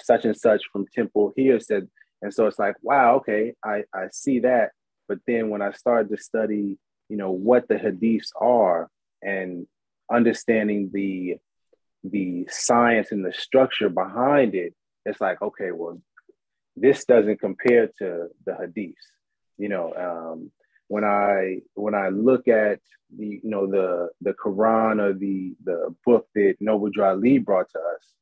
such and such from Temple here said. And so it's like, wow, okay, I see that. But then when I started to study, what the hadiths are and understanding the science and the structure behind it, it's like, okay, well, this doesn't compare to the hadiths. When I look at the Quran or the book that Noble Drew Ali brought to us,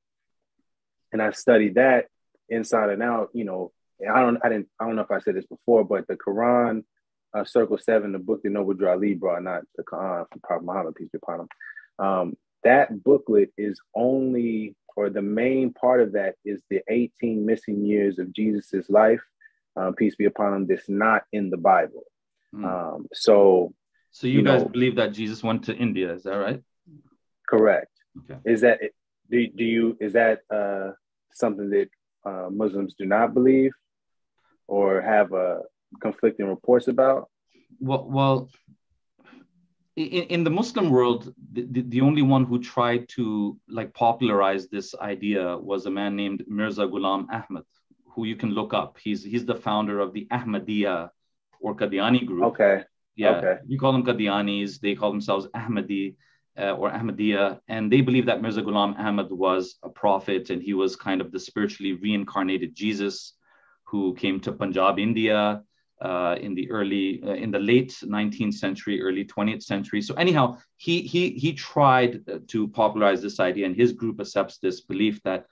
and I studied that inside and out, I don't know if I said this before, but the Quran, Circle 7, the book that Noble Drew Ali brought, not the Quran from Prophet Muhammad, peace be upon him. That booklet is only, or the main part of that is the 18 missing years of Jesus's life, peace be upon him, that's not in the Bible. So you guys believe that Jesus went to India, is that right? Correct. Okay. Is that is that something that Muslims do not believe or have conflicting reports about? Well, in the Muslim world, the only one who tried to popularize this idea was a man named Mirza Ghulam Ahmad, who you can look up. He's the founder of the Ahmadiyya or Qadiani group. Okay. Yeah. Okay. You call them Qadianis, they call themselves Ahmadi. or Ahmadiyya, and they believe that Mirza Ghulam Ahmad was a prophet, and he was kind of the spiritually reincarnated Jesus who came to Punjab, India, in the late 19th century, early 20th century. So anyhow, he tried to popularize this idea, and his group accepts this belief that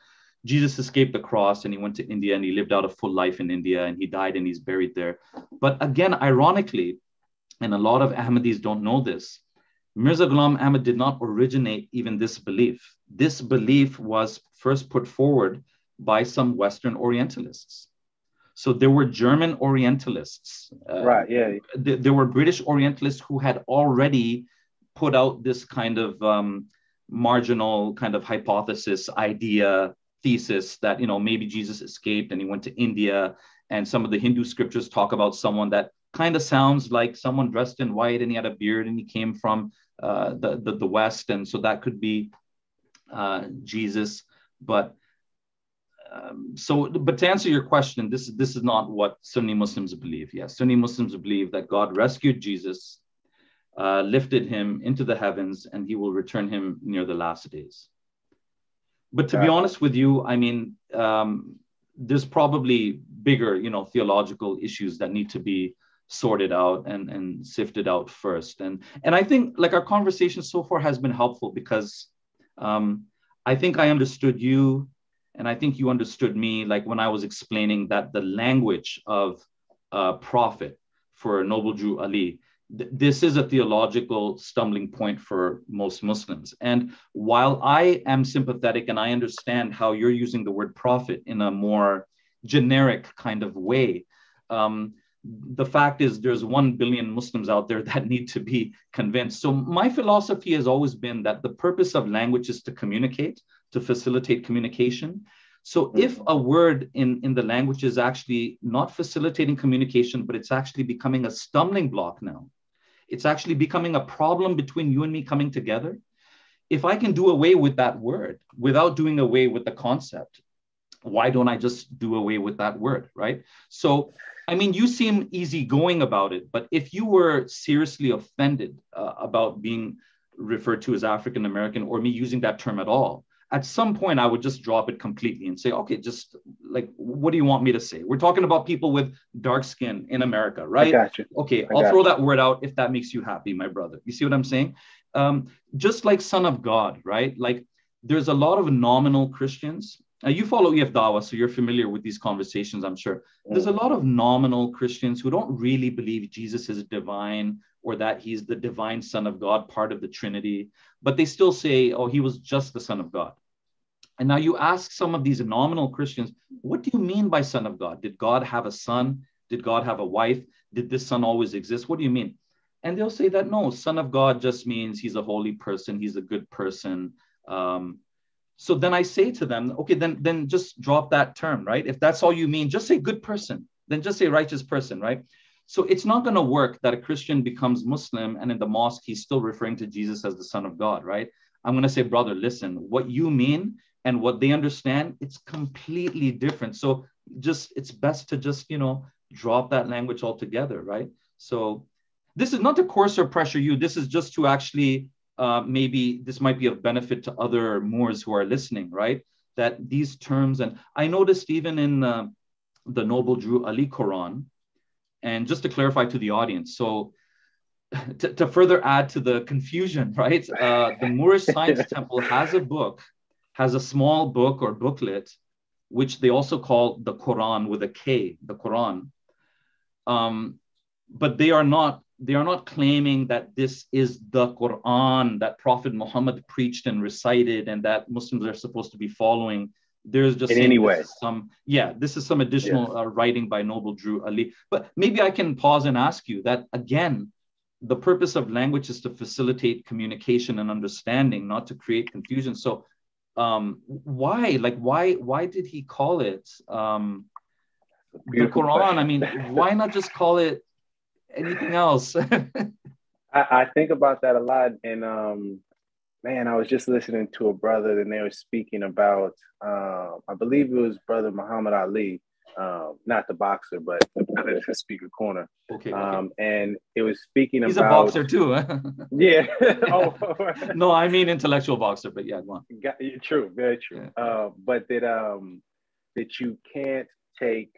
Jesus escaped the cross and he went to India and he lived out a full life in India and he died and he's buried there. But again, ironically, and a lot of Ahmadis don't know this, Mirza Ghulam Ahmad did not originate even this belief. This belief was first put forward by some Western Orientalists. So there were German Orientalists. Right, yeah. There were British Orientalists who had already put out this kind of marginal kind of hypothesis, idea, thesis that, maybe Jesus escaped and he went to India. And some of the Hindu scriptures talk about someone that kind of sounds like someone dressed in white and he had a beard and he came from the West. And so that could be Jesus. But to answer your question, this is not what Sunni Muslims believe. Yes, Sunni Muslims believe that God rescued Jesus, lifted him into the heavens, and he will return him near the last days. But to be honest with you, I mean, there's probably bigger, theological issues that need to be sorted out and sifted out first. And I think like our conversation so far has been helpful because I think I understood you. And I think you understood me, like when I was explaining that the language of prophet for Noble Jew Ali, this is a theological stumbling point for most Muslims. And while I am sympathetic and I understand how you're using the word prophet in a more generic kind of way, the fact is there's 1 billion Muslims out there that need to be convinced. So my philosophy has always been that the purpose of language is to communicate, to facilitate communication. So if a word in the language is actually not facilitating communication, but it's actually becoming a stumbling block now, it's actually becoming a problem between you and me coming together. If I can do away with that word without doing away with the concept, why don't I just do away with that word, right? So, I mean, you seem easygoing about it, but if you were seriously offended about being referred to as African American or me using that term at all, at some point I would just drop it completely and say, okay, just like, what do you want me to say? We're talking about people with dark skin in America, right? I got you. Okay, I'll throw that word out if that makes you happy, my brother. You see what I'm saying? Just like Son of God, right? Like there's a lot of nominal Christians. You follow EF Dawa, so you're familiar with these conversations, I'm sure. There's a lot of nominal Christians who don't really believe Jesus is divine or that he's the divine Son of God, part of the Trinity, but they still say, oh, he was just the Son of God. And now you ask some of these nominal Christians, what do you mean by Son of God? Did God have a son? Did God have a wife? Did this son always exist? What do you mean? And they'll say that, no, Son of God just means he's a holy person. He's a good person. So then I say to them, okay, then just drop that term, right? If that's all you mean, just say good person. Then just say righteous person, right? So it's not going to work that a Christian becomes Muslim and in the mosque, he's still referring to Jesus as the Son of God, right? I'm going to say, brother, listen, what you mean and what they understand, it's completely different. So it's best to just, drop that language altogether, right? So this is not to coerce or pressure you. This is just to actually, maybe this might be of benefit to other Moors who are listening, right? That these terms, and I noticed even in the Noble Drew Ali Quran, and just to clarify to the audience, so to further add to the confusion, right? The Moorish Science Temple has a small book or booklet, which they also call the Quran with a K, the Quran. But they are not claiming that this is the Quran that Prophet Muhammad preached and recited and that Muslims are supposed to be following. There's just in any way. This is some additional writing by Noble Drew Ali. But maybe I can pause and ask you that again, the purpose of language is to facilitate communication and understanding, not to create confusion. So why did he call it the Quran? I mean, why not just call it anything else? I think about that a lot. And man, I was just listening to a brother and they were speaking about, I believe it was Brother Muhammad Ali, not the boxer, but the speaker corner. Okay. And it was speaking He's about. a boxer too. Yeah. Oh. No, I mean intellectual boxer, but yeah, go on. True, very true. Yeah. But that you can't take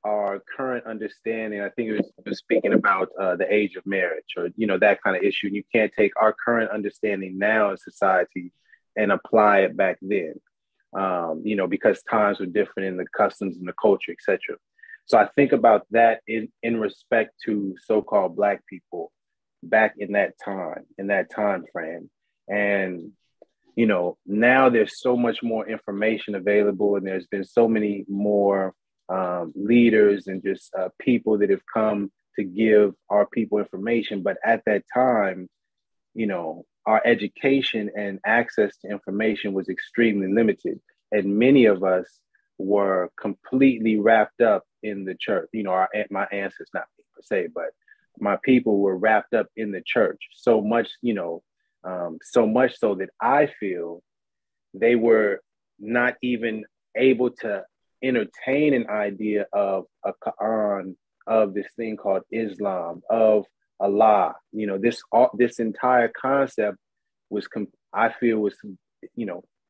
our current understanding. I think it was speaking about the age of marriage, or that kind of issue. And you can't take our current understanding now in society and apply it back then. Because times were different in the customs and the culture, etc. So I think about that in respect to so-called Black people back in that time frame. And, now there's so much more information available, and there's been so many more leaders and just people that have come to give our people information. But at that time, our education and access to information was extremely limited. And many of us were completely wrapped up in the church. My ancestors, not me per se, but my people were wrapped up in the church so much, so much so that I feel they were not even able to entertain an idea of a Quran, of this thing called Islam, of Allah. This entire concept was, I feel, was,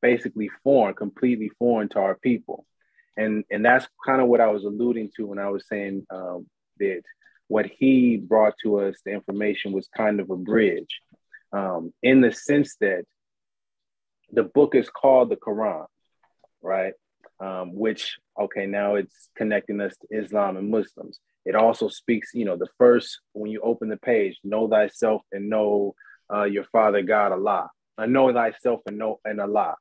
basically completely foreign to our people. And that's kind of what I was alluding to when I was saying that what he brought to us, the information, was kind of a bridge, in the sense that the book is called the Quran, right? Which, okay, now it's connecting us to Islam and Muslims. It also speaks, the first, when you open the page, know thyself and know your Father God, Allah. Know thyself and Allah.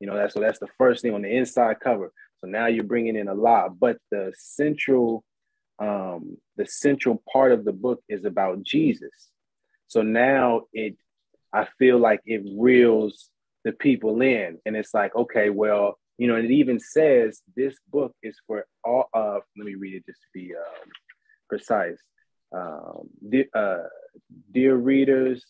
That's the first thing on the inside cover. So now you're bringing in Allah, but the central part of the book is about Jesus. So now I feel like it reels the people in, and it's like, okay, well, it even says this book is for all of. Let me read it just to be precise. Dear readers,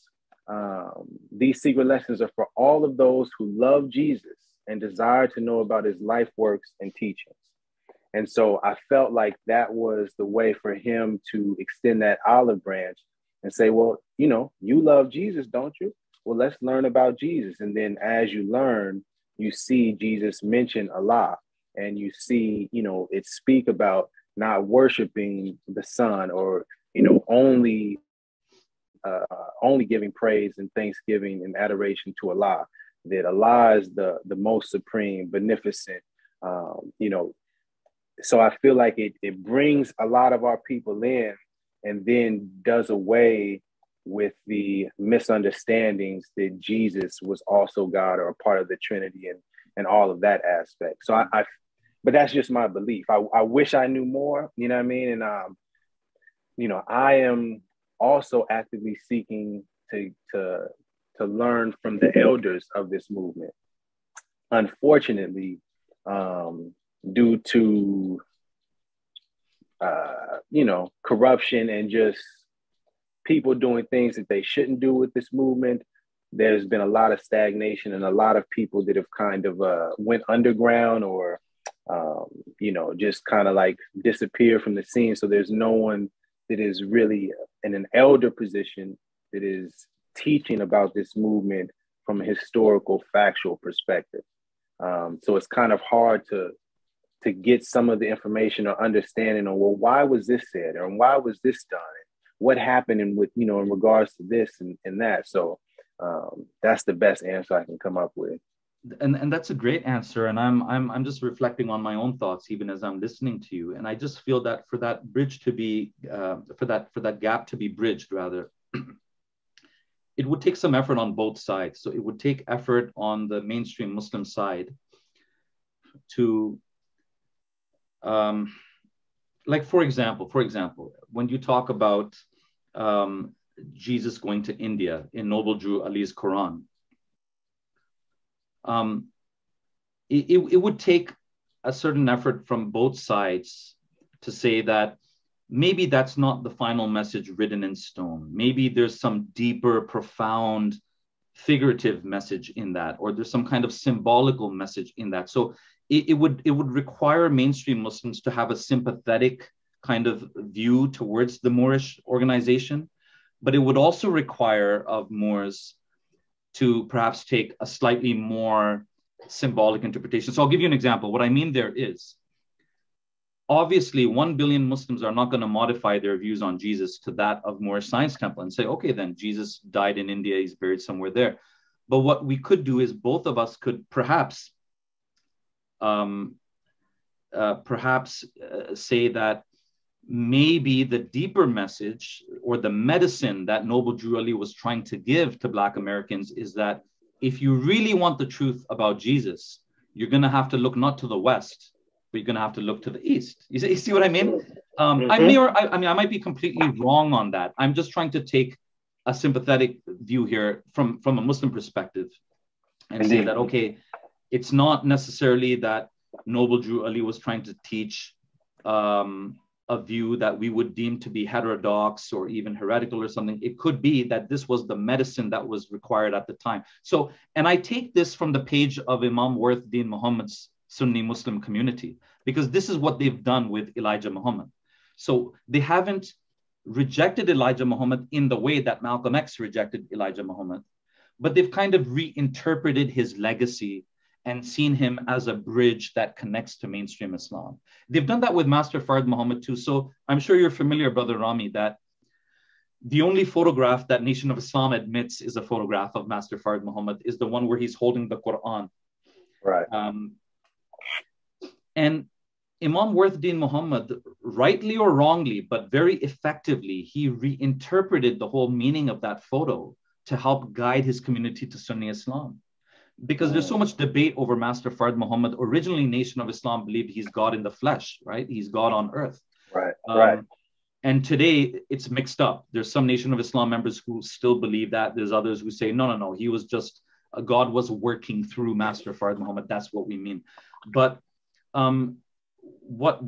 these secret lessons are for all of those who love Jesus and desire to know about his life works and teachings. And so I felt like that was the way for him to extend that olive branch and say, well, you love Jesus, don't you? Well, let's learn about Jesus. And then as you learn, you see Jesus mention Allah, and you see, it speak about not worshiping the Son, or, only giving praise and thanksgiving and adoration to Allah, that Allah is the most supreme, beneficent, So I feel like it brings a lot of our people in, and then does away with the misunderstandings that Jesus was also God, or a part of the Trinity, and all of that aspect. So but that's just my belief. I wish I knew more, you know what I mean? And, I am also actively seeking to learn from the elders of this movement. Unfortunately, due to, corruption and just people doing things that they shouldn't do with this movement, there's been a lot of stagnation, and a lot of people that have kind of went underground, or, just kind of like disappear from the scene. So there's no one that is really in an elder position that is teaching about this movement from a historical, factual perspective. So it's kind of hard to get some of the information or understanding on, well, why was this said, or why was this done? What happened in regards to this and that. So that's the best answer I can come up with. And that's a great answer. And I'm just reflecting on my own thoughts, even as I'm listening to you. And I just feel that for that bridge to be, for that gap to be bridged, rather, it would take some effort on both sides. So it would take effort on the mainstream Muslim side to, like, for example, when you talk about Jesus going to India in Noble Drew Ali's Quran, it would take a certain effort from both sides to say that maybe that's not the final message written in stone. Maybe there's some deeper, profound, figurative message in that, or there's some kind of symbolical message in that. So it would require mainstream Muslims to have a sympathetic kind of view towards the Moorish organization, but it would also require of Moors to perhaps take a slightly more symbolic interpretation. So I'll give you an example. What I mean there is, obviously 1 billion Muslims are not going to modify their views on Jesus to that of Moorish Science Temple and say, okay, then Jesus died in India, he's buried somewhere there. But what we could do is both of us could perhaps say that maybe the deeper message or the medicine that Noble Drew Ali was trying to give to Black Americans is that if you really want the truth about Jesus, you're going to have to look not to the West, but you're going to have to look to the East. You see what I mean? I might be completely wrong on that. I'm just trying to take a sympathetic view here from a Muslim perspective and say that, okay, it's not necessarily that Noble Drew Ali was trying to teach a view that we would deem to be heterodox or even heretical or something. It could be that this was the medicine that was required at the time. So, and I take this from the page of Imam Worth Deen Muhammad's Sunni Muslim community, because this is what they've done with Elijah Muhammad. So they haven't rejected Elijah Muhammad in the way that Malcolm X rejected Elijah Muhammad, but they've kind of reinterpreted his legacy and seen him as a bridge that connects to mainstream Islam. They've done that with Master Fard Muhammad too. So I'm sure you're familiar, Brother Rami, that the only photograph that Nation of Islam admits is a photograph of Master Fard Muhammad is the one where he's holding the Quran. Right. And Imam Worth Deen Muhammad, rightly or wrongly, but very effectively, he reinterpreted the whole meaning of that photo to help guide his community to Sunni Islam. Because there's so much debate over Master Fard Muhammad. Originally, Nation of Islam believed he's God in the flesh, right? He's God on earth. Right, right. And today, it's mixed up. There's some Nation of Islam members who still believe that. There's others who say, no, he was just, God was working through Master Fard Muhammad. That's what we mean. But what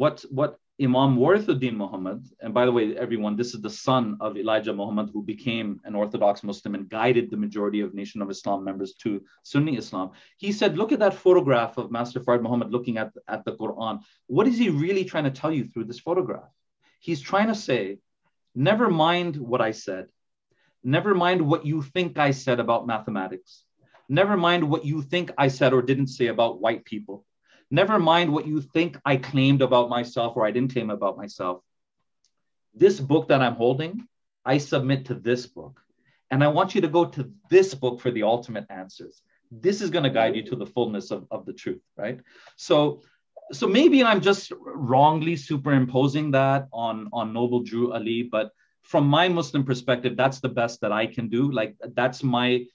Imam Warithuddin Muhammad, and by the way, everyone, this is the son of Elijah Muhammad, who became an Orthodox Muslim and guided the majority of Nation of Islam members to Sunni Islam. He said, look at that photograph of Master Fard Muhammad looking at the Quran. What is he really trying to tell you through this photograph? He's trying to say, never mind what I said. Never mind what you think I said about mathematics. Never mind what you think I said or didn't say about white people. Never mind what you think I claimed about myself or I didn't claim about myself. This book that I'm holding, I submit to this book. And I want you to go to this book for the ultimate answers. This is going to guide you to the fullness of the truth, right? So maybe I'm just wrongly superimposing that on Noble Drew Ali, but from my Muslim perspective, that's the best that I can do. Like, that's my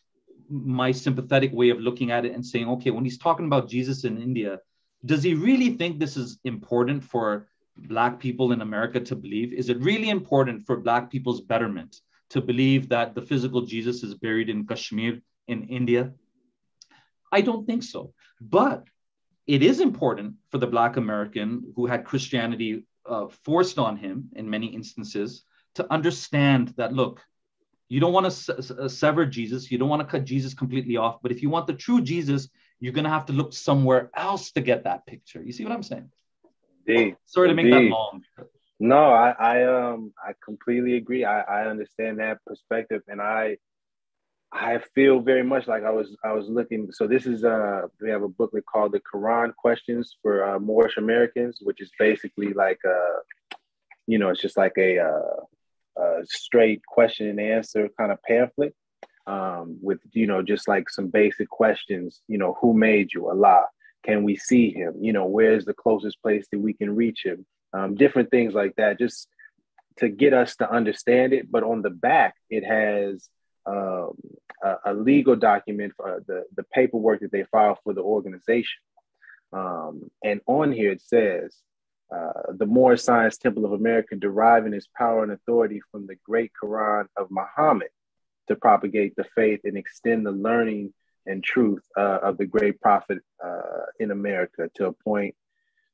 sympathetic way of looking at it and saying, okay, when he's talking about Jesus in India, does he really think this is important for Black people in America to believe? Is it really important for Black people's betterment to believe that the physical Jesus is buried in Kashmir in India? I don't think so. But it is important for the Black American who had Christianity forced on him in many instances to understand that, look, you don't want to sever Jesus. You don't want to cut Jesus completely off. But if you want the true Jesus, you're going to have to look somewhere else to get that picture. You see what I'm saying? Indeed. Sorry to make that long. No, I completely agree. I understand that perspective, and I feel very much like I was looking. So this is we have a booklet called The Quran Questions for Moorish Americans, which is basically like it's just like a straight question and answer kind of pamphlet. With, just like some basic questions, who made you? Allah. Can we see him? Where's the closest place that we can reach him? Different things like that, just to get us to understand it. But on the back, it has a legal document for the paperwork that they filed for the organization. And on here, it says, the Moorish Science Temple of America deriving its power and authority from the great Quran of Muhammad to propagate the faith and extend the learning and truth of the great prophet in America, to appoint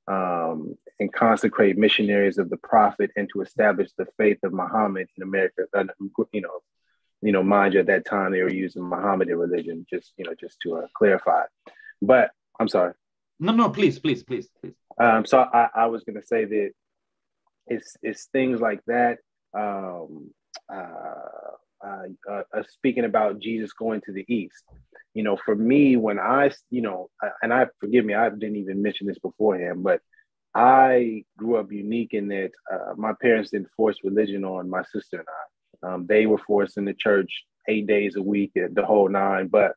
and consecrate missionaries of the prophet, and to establish the faith of Muhammad in America. Mind you, at that time they were using Mohammedan religion, just to clarify. But I'm sorry. No, please, please, please, please. So I was going to say that it's things like that. Speaking about Jesus going to the east, for me, when and I forgive me, I didn't even mention this beforehand, but I grew up unique in that my parents didn't force religion on my sister and I. They were forced in the church 8 days a week, the whole nine, but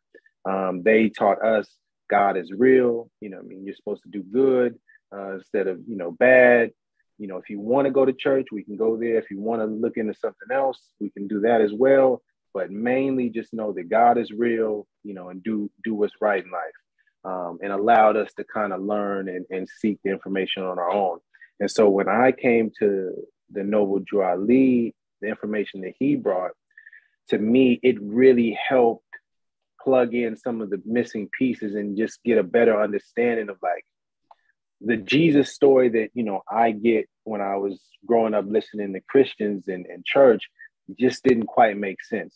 they taught us God is real. You're supposed to do good instead of, bad. If you want to go to church, we can go there. If you want to look into something else, we can do that as well. But mainly just know that God is real, and do what's right in life. And allowed us to kind of learn and seek the information on our own. And so when I came to the Noble Drew Ali, the information that he brought, to me, it really helped plug in some of the missing pieces and just get a better understanding of like the Jesus story that, I get when I was growing up listening to Christians and church just didn't quite make sense.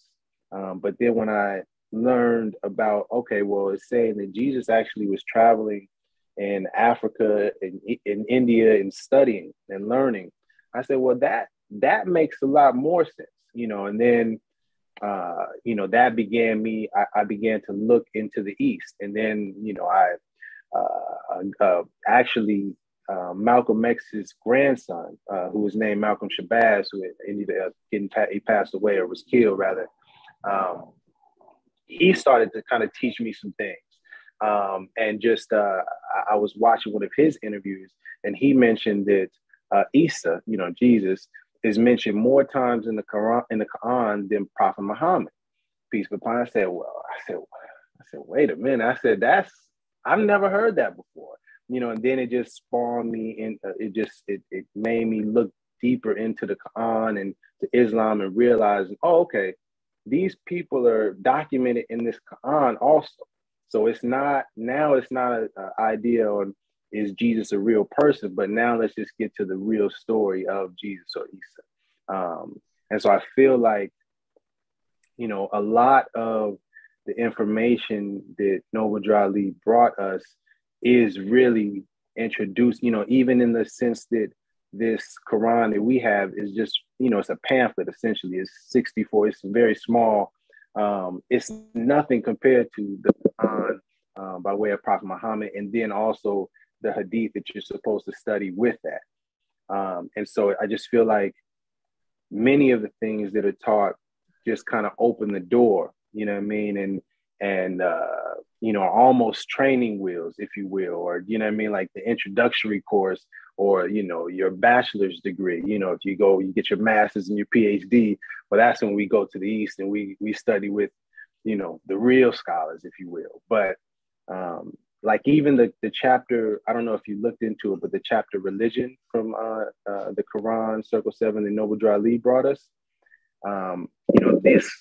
But then when I learned about, okay, well, it's saying that Jesus actually was traveling in Africa and in India and studying and learning. I said, well, that makes a lot more sense, and then, that began I began to look into the East. And then, actually, Malcolm X's grandson, who was named Malcolm Shabazz, who ended up he passed away or was killed rather. He started to kind of teach me some things. And just, I was watching one of his interviews and he mentioned that Isa, Jesus, is mentioned more times in the Quran than Prophet Muhammad, peace be upon him. I said, wait a minute. I said, I've never heard that before, and then it just spawned me in. It made me look deeper into the Quran and to Islam and realizing, oh, okay, these people are documented in this Quran also. So it's not an idea on is Jesus a real person, but now let's just get to the real story of Jesus or Isa. And so I feel like, a lot of the information that Noble Drew Ali brought us is really introduced, even in the sense that this Quran that we have is just, it's a pamphlet essentially. It's 64, it's very small. It's nothing compared to the Quran by way of Prophet Muhammad, and then also the Hadith that you're supposed to study with that. And so I just feel like many of the things that are taught just kind of open the door, you know what I mean? And almost training wheels, if you will, or, like the introductory course or, your bachelor's degree, if you get your master's and your PhD, well, that's when we go to the East and we study with, the real scholars, if you will. But like even the chapter, I don't know if you looked into it, but the chapter religion from the Quran, Circle 7, that Noble Drew Ali brought us, this,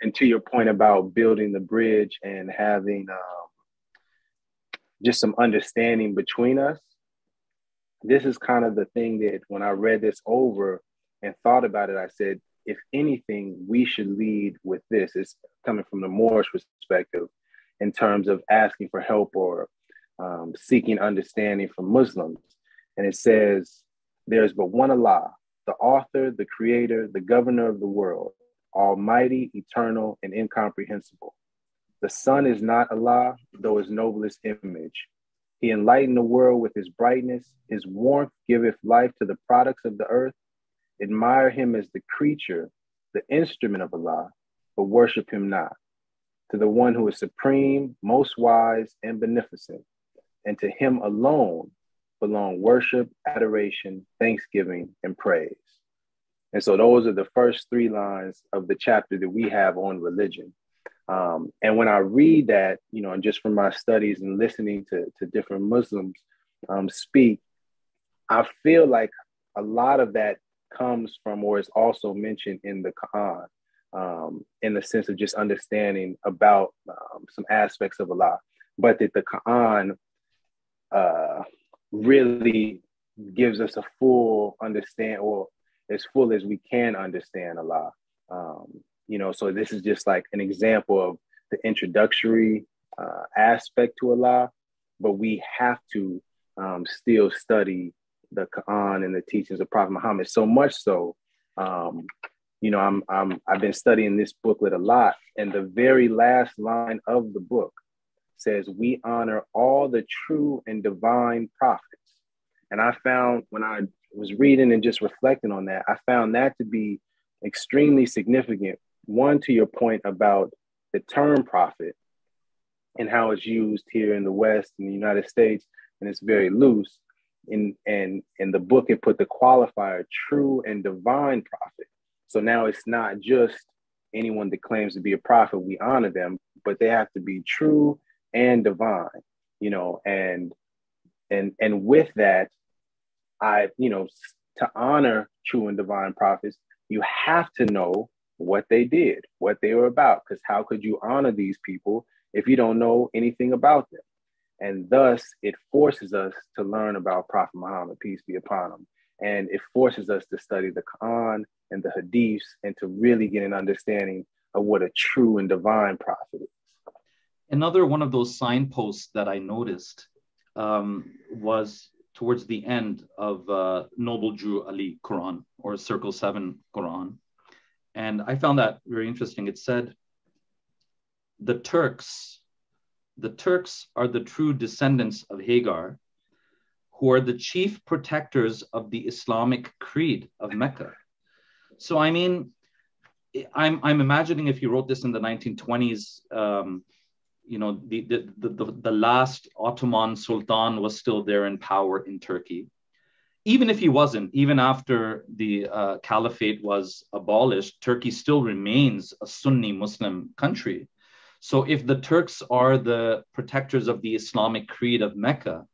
and to your point about building the bridge and having just some understanding between us, this is kind of the thing that when I read this over and thought about it, I said, if anything, we should lead with this. It's coming from the Moorish perspective in terms of asking for help or seeking understanding from Muslims. And it says, there's but one Allah, the author, the creator, the governor of the world, almighty, eternal, and incomprehensible. The sun is not Allah, though his noblest image. He enlightened the world with his brightness. His warmth giveth life to the products of the earth. Admire him as the creature, the instrument of Allah, but worship him not. To the one who is supreme, most wise, and beneficent, and to him alone belong worship, adoration, thanksgiving, and praise. And so those are the first 3 lines of the chapter that we have on religion. And when I read that, and just from my studies and listening to different Muslims speak, I feel like a lot of that comes from or is also mentioned in the Quran, in the sense of just understanding about some aspects of Allah, but that the Quran really gives us a full understand, or as full as we can understand Allah. So this is just like an example of the introductory aspect to Allah. but we have to still study the Quran and the teachings of Prophet Muhammad. So much so, I've been studying this booklet a lot, and the very last line of the book says, "We honor all the true and divine prophets." And I found, when I was reading and just reflecting on that, I found that to be extremely significant. One, to your point about the term prophet and how it's used here in the West, in the United States, and it's very loose. In the book, it put the qualifier true and divine prophet. So now it's not just anyone that claims to be a prophet, we honor them, but they have to be true and divine, and with that, to honor true and divine prophets, you have to know what they did, what they were about, because how could you honor these people if you don't know anything about them? And thus, it forces us to learn about Prophet Muhammad, peace be upon him. And it forces us to study the Quran and the Hadiths and to really get an understanding of what a true and divine prophet is. Another one of those signposts that I noticed was towards the end of Noble Drew Ali Quran, or Circle 7 Quran. And I found that very interesting. It said, the Turks are the true descendants of Hagar, who are the chief protectors of the Islamic creed of Mecca. So, I mean, I'm imagining if he wrote this in the 1920s, the last Ottoman Sultan was still there in power in Turkey. Even if he wasn't, even after the caliphate was abolished, Turkey still remains a Sunni Muslim country. So if the Turks are the protectors of the Islamic creed of Mecca,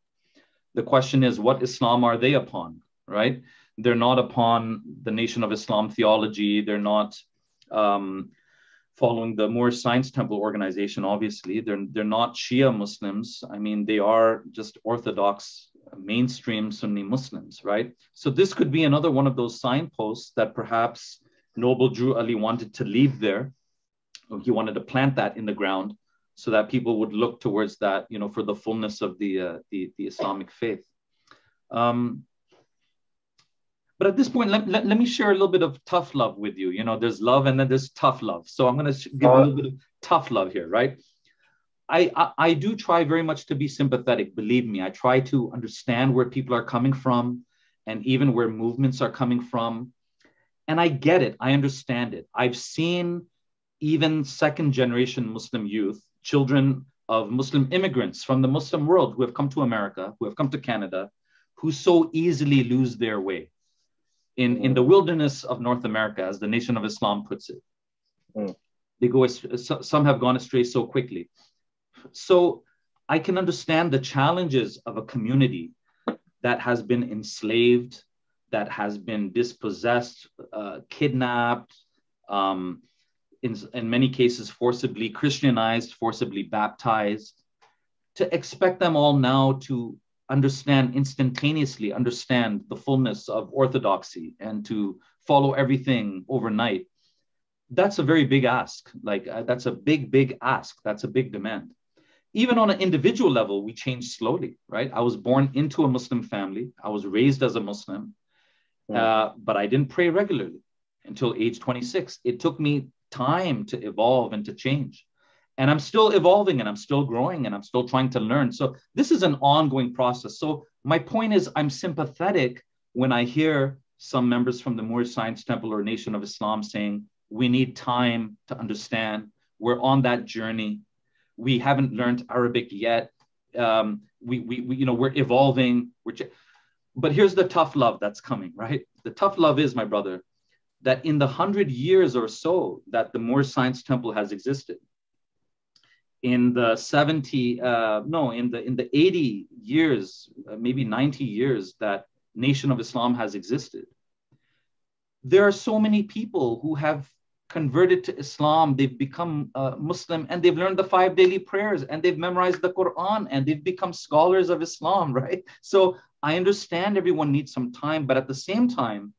the question is, what Islam are they upon, right? They're not upon the Nation of Islam theology. They're not following the Moorish Science Temple organization, obviously. They're not Shia Muslims. I mean, they are just Orthodox, mainstream Sunni Muslims, right? So this could be another one of those signposts that perhaps Noble Drew Ali wanted to leave there. He wanted to plant that in the ground so that people would look towards that, for the fullness of the Islamic faith. But at this point, let me share a little bit of tough love with you. There's love and then there's tough love. So I'm going to give a little bit of tough love here, right? I do try very much to be sympathetic. Believe me, I try to understand where people are coming from and even where movements are coming from. And I get it. I understand it. I've seen even second generation Muslim youth, children of Muslim immigrants from the Muslim world who have come to America, who have come to Canada, who so easily lose their way in the wilderness of North America, as the Nation of Islam puts it. They go, some have gone astray so quickly. So I can understand the challenges of a community that has been enslaved, that has been dispossessed, kidnapped, in many cases forcibly Christianized, forcibly baptized, to expect them all now to instantaneously understand the fullness of orthodoxy and to follow everything overnight. That's a very big ask. That's a big ask. That's a big demand. Even on an individual level, we change slowly, right? I was born into a Muslim family. I was raised as a Muslim, but I didn't pray regularly until age 26. It took me time to evolve and to change. And I'm still evolving and I'm still growing and I'm still trying to learn. So this is an ongoing process. So my point is, I'm sympathetic when I hear some members from the Moorish Science Temple or Nation of Islam saying, we need time to understand. We're on that journey. We haven't learned Arabic yet. We're evolving. But here's the tough love that's coming, right? The tough love is, my brother, that in the 100 years or so that the Moorish Science Temple has existed, in the 80 years, maybe 90 years that Nation of Islam has existed, there are so many people who have converted to Islam. They've become Muslim and they've learned the 5 daily prayers and they've memorized the Quran and they've become scholars of Islam, right? So I understand everyone needs some time, but at the same time,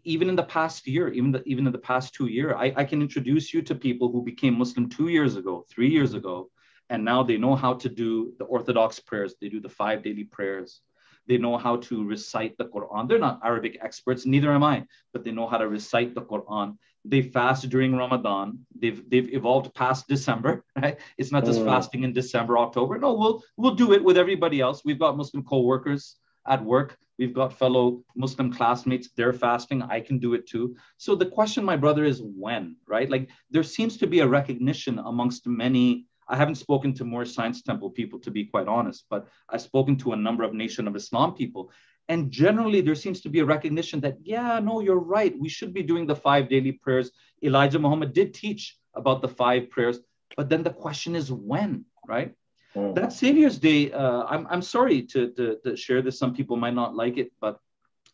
even in the past year, even in the past 2 years, I can introduce you to people who became Muslim 2 years ago, 3 years ago, And now they know how to do the Orthodox prayers. They do the 5 daily prayers. They know how to recite the Quran. They're not Arabic experts, neither am I, but they know how to recite the Quran. They fast during Ramadan. They've evolved past December, right? It's not just fasting in December, October. No, we'll do it with everybody else. We've got Muslim co-workers at work. We've got fellow Muslim classmates. They're fasting. I can do it too. So the question, my brother, is when, right? Like there seems to be a recognition amongst many. I haven't spoken to Moorish Science Temple people, to be quite honest, but I've spoken to a number of Nation of Islam people. And generally, there seems to be a recognition that, yeah, no, you're right. We should be doing the 5 daily prayers. Elijah Muhammad did teach about the 5 prayers. But then the question is when, right? That Savior's Day, I'm sorry to share this. Some people might not like it, but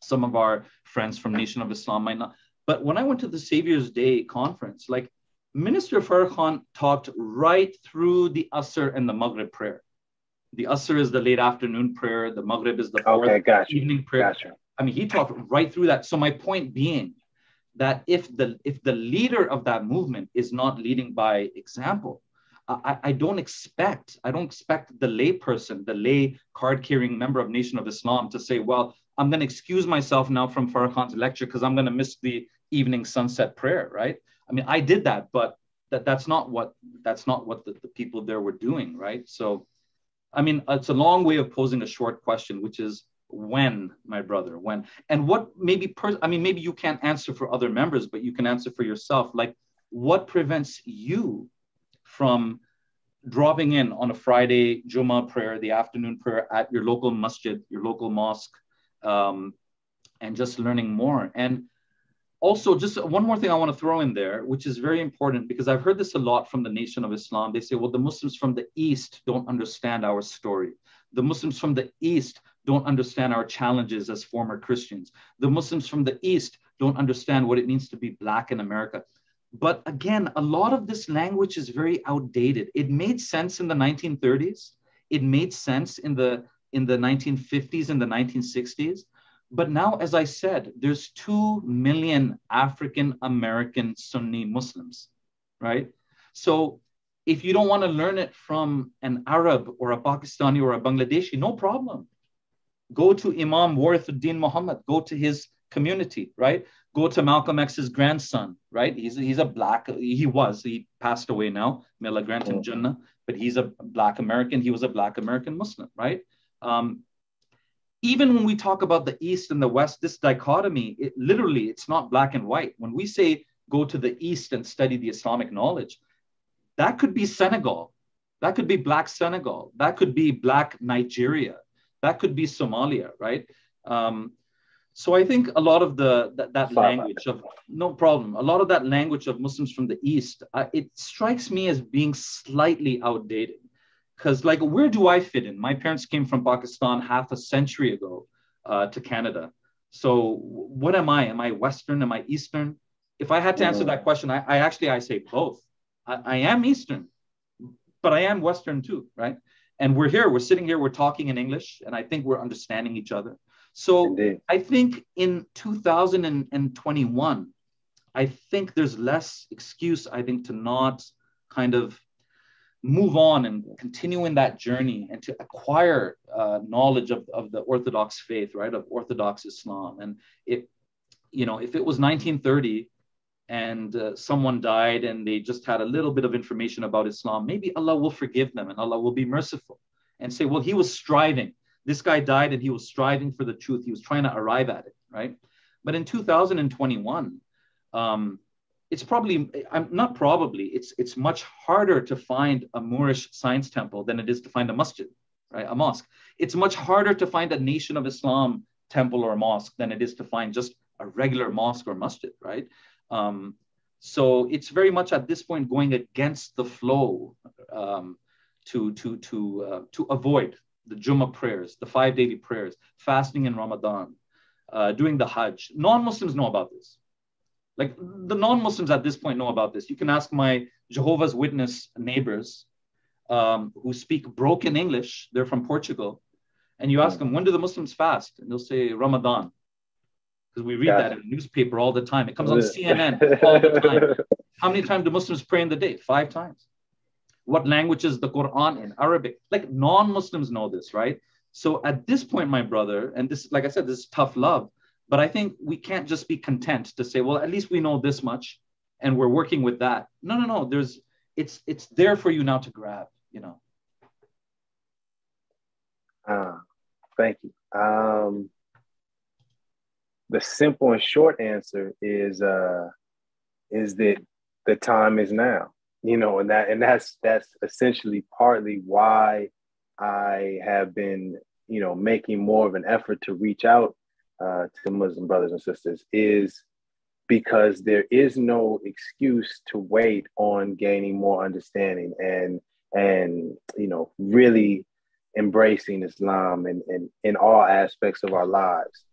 some of our friends from Nation of Islam might not. But when I went to the Savior's Day conference, like, Minister Farrakhan Khan talked right through the Asr and the Maghrib prayer. The Asr is the late afternoon prayer. The Maghrib is the fourth evening prayer. Gotcha. I mean, he talked right through that. So my point being that if the leader of that movement is not leading by example, I don't expect the lay person, the lay card-carrying member of Nation of Islam to say, well, I'm going to excuse myself now from Farrakhan Khan's lecture because I'm going to miss the evening sunset prayer, right? I mean, I did that, but that's not what the people there were doing, right? So, I mean, it's a long way of posing a short question, which is when, my brother, when, and what maybe maybe you can't answer for other members, but you can answer for yourself. Like, what prevents you from dropping in on a Friday Jummah prayer, the afternoon prayer at your local masjid, your local mosque, and just learning more? And also, just one more thing I want to throw in there, which is very important, because I've heard this a lot from the Nation of Islam. They say, well, the Muslims from the East don't understand our story. The Muslims from the East don't understand our challenges as former Christians. The Muslims from the East don't understand what it means to be Black in America. But again, a lot of this language is very outdated. It made sense in the 1930s. It made sense in the 1950s and the 1960s. But now, as I said, there's 2 million African American Sunni Muslims, right? So if you don't want to learn it from an Arab or a Pakistani or a Bangladeshi, no problem. Go to Imam Warithuddin Muhammad, go to his community, right? Go to Malcolm X's grandson, right? He's a Black, he passed away now, may Allah grant him Jannah, but he's a Black American, he was a Black American Muslim, right? Even when we talk about the East and the West, this dichotomy, it's not black and white. When we say go to the East and study the Islamic knowledge, that could be Senegal. That could be Black Senegal. That could be Black Nigeria. That could be Somalia, right? So I think a lot of that language of, no problem, a lot of that language of Muslims from the East, it strikes me as being slightly outdated. Because, like, where do I fit in? My parents came from Pakistan half a century ago to Canada. So what am I? Am I Western? Am I Eastern? If I had to answer that question, I say both. I am Eastern, but I am Western too, right? And we're sitting here, we're talking in English, and I think we're understanding each other. So indeed. I think in 2021, I think there's less excuse, I think, to not kind of move on and continue in that journey and to acquire knowledge of the Orthodox faith, right, of Orthodox Islam. And if it was 1930 and someone died and they just had a little bit of information about Islam, maybe Allah will forgive them and Allah will be merciful and say, well, he was striving. This guy died and he was striving for the truth. He was trying to arrive at it, right? But in 2021, it's much harder to find a Moorish science temple than it is to find a masjid, right? A mosque. It's much harder to find a Nation of Islam temple or mosque than it is to find just a regular mosque or masjid, right? So it's very much at this point going against the flow to avoid the Jummah prayers, the 5 daily prayers, fasting in Ramadan, doing the Hajj. Non-Muslims know about this. Like, the non-Muslims at this point know about this. You can ask my Jehovah's Witness neighbors who speak broken English. They're from Portugal. And you ask them, when do the Muslims fast? And they'll say Ramadan. Because we read that in the newspaper all the time. It comes on CNN all the time. How many times do Muslims pray in the day? 5 times. What language is the Quran in? Arabic. Like non-Muslims know this, right? So at this point, my brother, and this, like I said, this is tough love, but I think we can't just be content to say, well, at least we know this much and we're working with that. No, no, no. It's there for you now to grab, you know. Thank you. The simple and short answer is that the time is now, you know, and that's essentially partly why I have been, you know, making more of an effort to reach out to Muslim brothers and sisters, is because there is no excuse to wait on gaining more understanding and you know, really embracing Islam in all aspects of our lives.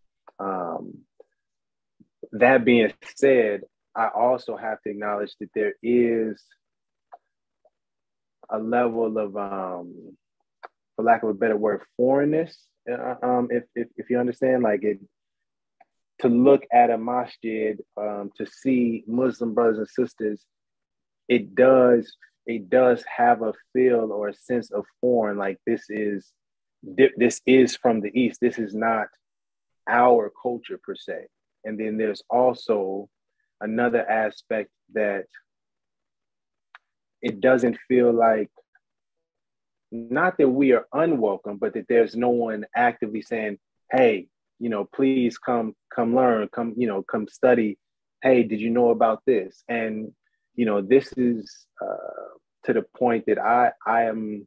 That being said, I also have to acknowledge that there is a level of, for lack of a better word, foreignness, if you understand, like it, to look at a masjid, to see Muslim brothers and sisters, it does have a feel or a sense of foreign, like this is from the East. This is not our culture per se. And then there's also another aspect that it doesn't feel like, not that we are unwelcome, but that there's no one actively saying, hey, you know, please come learn, come study. Hey, did you know about this? And, you know, this is to the point that I am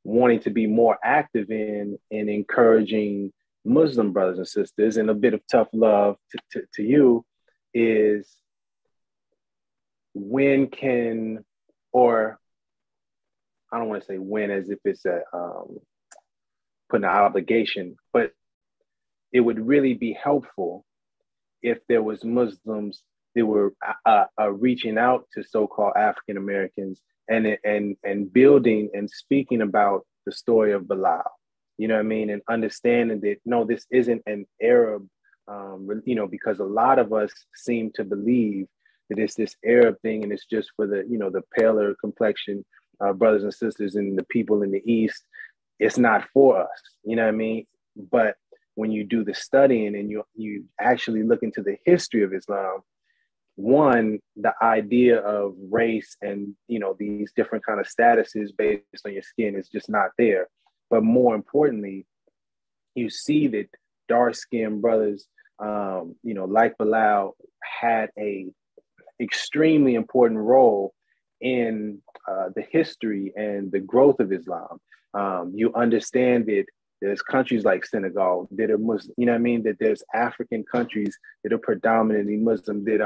wanting to be more active in encouraging Muslim brothers and sisters. And a bit of tough love to you is, when can, or I don't want to say when as if it's a putting an obligation, but it would really be helpful if there was Muslims that were reaching out to so-called African Americans and building and speaking about the story of Bilal. You know what I mean? And understanding that, no, this isn't an Arab, you know, because a lot of us seem to believe that it's this Arab thing and it's just for the, you know, the paler complexion brothers and sisters and the people in the East. It's not for us, you know what I mean? But when you do the studying and you actually look into the history of Islam, one, the idea of race and, you know, these different kind of statuses based on your skin is just not there. But more importantly, you see that dark-skinned brothers, you know, like Bilal, had a extremely important role in the history and the growth of Islam. You understand that there's countries like Senegal that are Muslim, you know what I mean? That there's African countries that are predominantly Muslim that,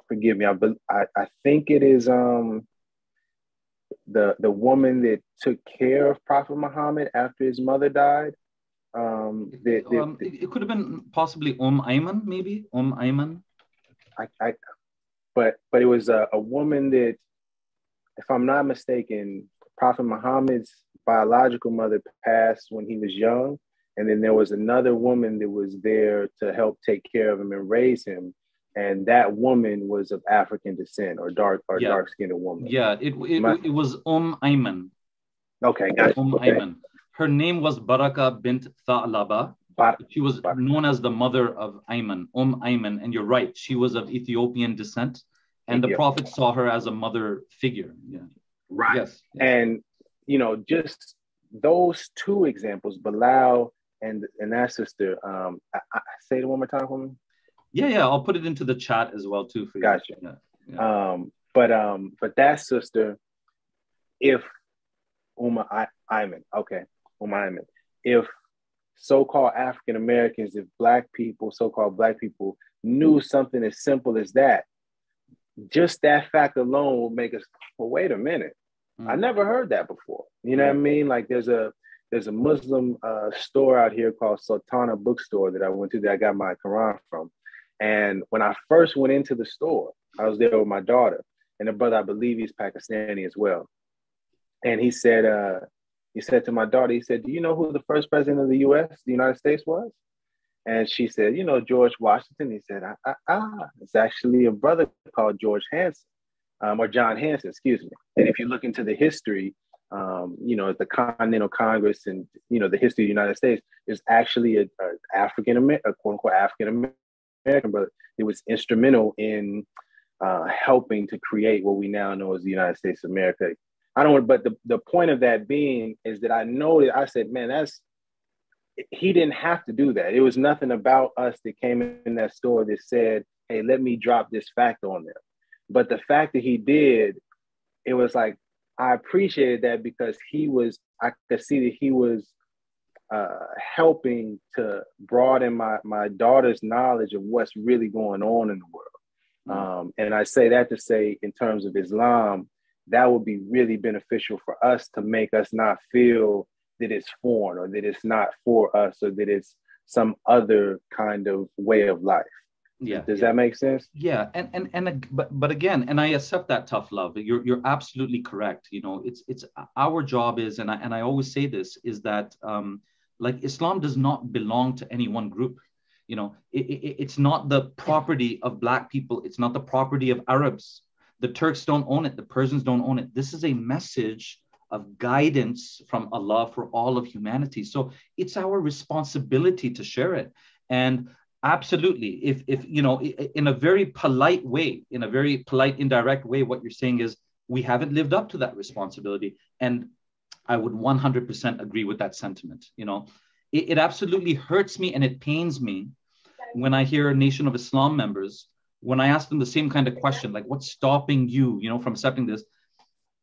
forgive me, I think it is the woman that took care of Prophet Muhammad after his mother died. It could have been possibly Ayman, maybe Ayman. But it was a woman that, if I'm not mistaken, Prophet Muhammad's biological mother passed when he was young, and then there was another woman that was there to help take care of him and raise him, and that woman was of African descent or dark-skinned woman. Yeah, it was Ayman. Okay, gotcha. Ayman. Her name was Baraka bint Tha'laba. She was known as the mother of Ayman, Ayman, and you're right, she was of Ethiopian descent, and the Prophet saw her as a mother figure. Yeah. Right. Yes. And, you know, just those two examples, Bilal and that sister, I say it one more time for me. Yeah, I'll put it into the chat as well too for you. Gotcha. Yeah. But that sister, if Ayman, if so-called African Americans, if so-called black people knew something as simple as that, just that fact alone will make us, well, wait a minute. I never heard that before. You know what I mean? Like there's a Muslim store out here called Sultana Bookstore that I went to, that I got my Quran from. And when I first went into the store, I was there with my daughter and a brother, I believe he's Pakistani as well. And he said to my daughter, he said, do you know who the first president of the US, the United States was? And she said, you know, George Washington. He said, it's actually a brother called George Hanson. or John Hanson, excuse me. And if you look into the history, the Continental Congress and, the history of the United States, is actually a quote unquote African American brother. It was instrumental in helping to create what we now know as the United States of America. But the point of that being is that I said, man, he didn't have to do that. It was nothing about us that came in that store that said, hey, let me drop this fact on them. But the fact that he did, it was like, I appreciated that because I could see that he was helping to broaden my daughter's knowledge of what's really going on in the world. And I say that to say, in terms of Islam, that would be really beneficial for us to make us not feel that it's foreign or that it's not for us or that it's some other kind of way of life. Yeah. Does that make sense? Yeah. But again, and I accept that tough love. You're absolutely correct. It's our job is, and I always say this, is that like Islam does not belong to any one group. It's not the property of Black people. It's not the property of Arabs. The Turks don't own it. The Persians don't own it. This is a message of guidance from Allah for all of humanity. So it's our responsibility to share it. And absolutely, if in a very polite way, in a very polite, indirect way, what you're saying is we haven't lived up to that responsibility. And I would 100% agree with that sentiment. It absolutely hurts me and it pains me when I hear Nation of Islam members, when I ask them the same kind of question, like, what's stopping you, from accepting this?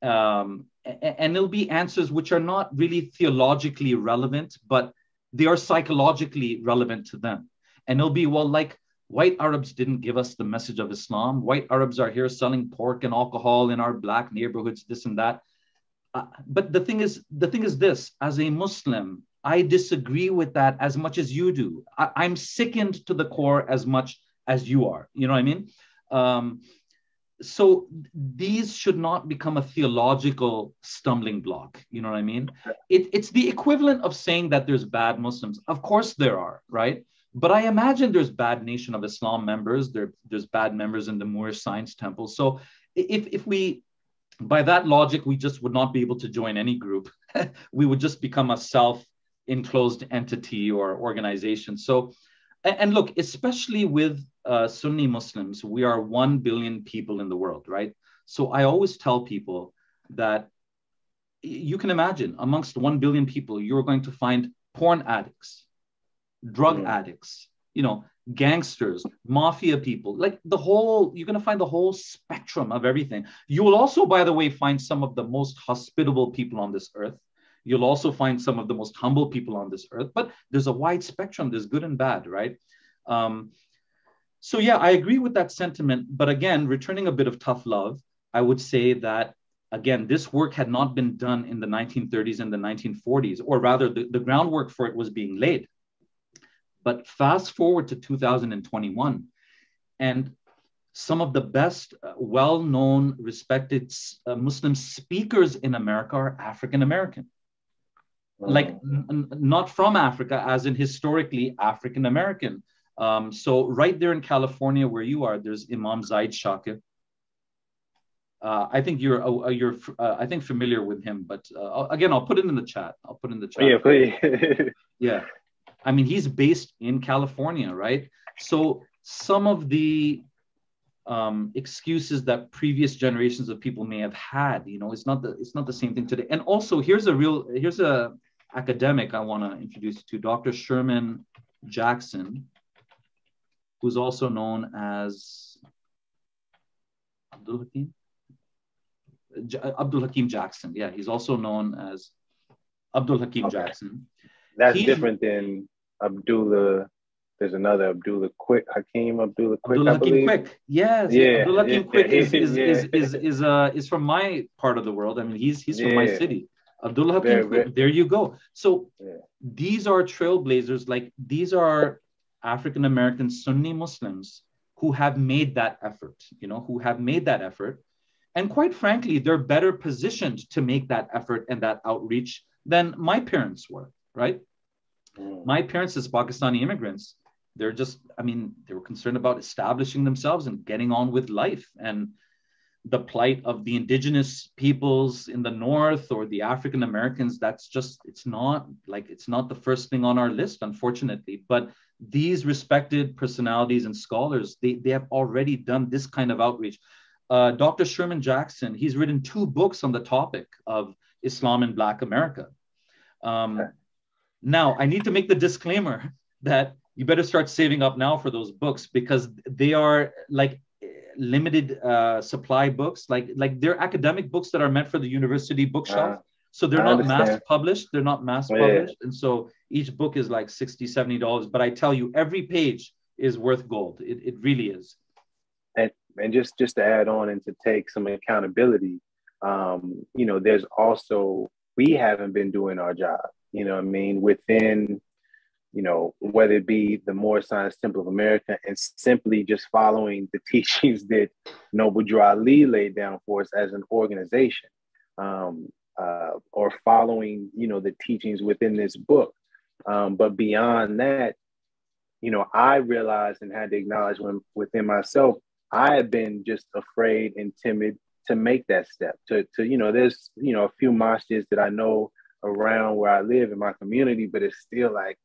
And it'll be answers which are not really theologically relevant, but they are psychologically relevant to them. And it'll be, well, like, white Arabs didn't give us the message of Islam. White Arabs are here selling pork and alcohol in our Black neighborhoods, this and that. But the thing is this, as a Muslim, I disagree with that as much as you do. I'm sickened to the core as much as you are. You know what I mean? So these should not become a theological stumbling block. You know what I mean? It's the equivalent of saying that there's bad Muslims. Of course there are, right? But I imagine there's bad Nation of Islam members. There's bad members in the Moorish Science Temple. So if we, by that logic, we just would not be able to join any group. We would just become a self-enclosed entity or organization. So, and look, especially with Sunni Muslims, we are 1 billion people in the world, right? So I always tell people that you can imagine amongst 1 billion people, you're going to find porn addicts, drug addicts, gangsters, mafia people, like you're going to find the whole spectrum of everything. You will also, by the way, find some of the most hospitable people on this earth. You'll also find some of the most humble people on this earth, but there's a wide spectrum. There's good and bad, right? So yeah, I agree with that sentiment. But again, returning a bit of tough love, I would say that, again, this work had not been done in the 1930s and the 1940s, or rather the groundwork for it was being laid. But fast forward to 2021, and some of the best, well-known, respected Muslim speakers in America are African-American. Like not from Africa, as in historically African-American. So right there in California where you are, there's Imam Zaid Shakir. I think you're I think familiar with him, but again, I'll put it in the chat. Yeah, please. Yeah. I mean, he's based in California, right? So some of the excuses that previous generations of people may have had, it's not the same thing today. And also, here's a academic I want to introduce you to, Dr. Sherman Jackson, who's also known as Abdul Hakim Jackson. Yeah, he's also known as Abdul Hakim Jackson. That's different than Abdullah. There's another Abdullah Quick, Abdullah Hakim Quick. Yes, yeah, Abdullah Hakim Quick is from my part of the world. I mean, he's from my city. Abdullah Hakim Quick, there you go. So these are trailblazers. Like, these are African American Sunni Muslims who have made that effort. And quite frankly, they're better positioned to make that effort and that outreach than my parents were. Right? My parents, as Pakistani immigrants, they were concerned about establishing themselves and getting on with life. And the plight of the indigenous peoples in the North or the African Americans, that's just, it's not the first thing on our list, unfortunately. But these respected personalities and scholars, they have already done this kind of outreach. Dr. Sherman Jackson, he's written 2 books on the topic of Islam in Black America. Now, I need to make the disclaimer that you better start saving up now for those books, because they are like limited supply books, like they're academic books that are meant for the university bookshelf. So they're not mass published. They're not mass published. And so each book is like $60, $70. But I tell you, every page is worth gold. It really is. And just to add on and to take some accountability, you know, there's also, we haven't been doing our job, you know what I mean, within, you know, whether it be the Moorish Science Temple of America and simply just following the teachings that Noble Drew Ali laid down for us as an organization, or following, you know, the teachings within this book. But beyond that, you know, I realized and had to acknowledge within myself, I had been just afraid and timid to make that step. To you know, there's, you know, a few masjids that I know around where I live in my community, but it's still like,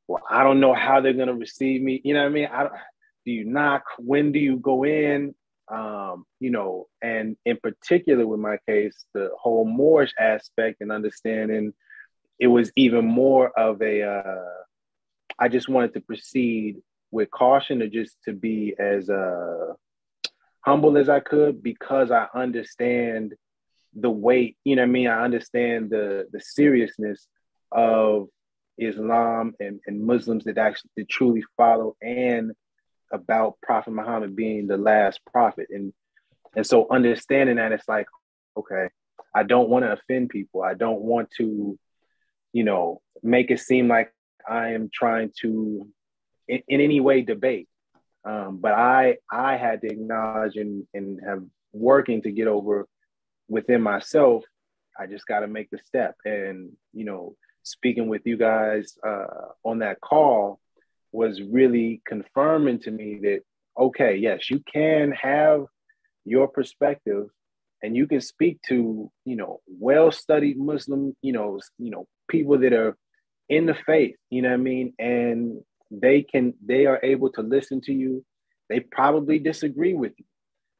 well, I don't know how they're gonna receive me. You know what I mean? Do you knock? When do you go in? You know, and in particular with my case, the whole Moorish aspect and understanding, it was even more of a, I just wanted to proceed with caution, or just to be as humble as I could, because I understand the weight, you know what I mean? I understand the seriousness of Islam and Muslims that actually truly follow, and about Prophet Muhammad being the last prophet. And so understanding that, it's like, okay, I don't want to offend people. I don't want to, you know, make it seem like I am trying to in any way debate. But I had to acknowledge and have working to get over within myself. I just got to make the step. And, you know, speaking with you guys on that call was really confirming to me that, okay, yes, you can have your perspective and you can speak to, you know, well-studied Muslim, you know, people that are in the faith, you know what I mean? And they are able to listen to you. They probably disagree with you,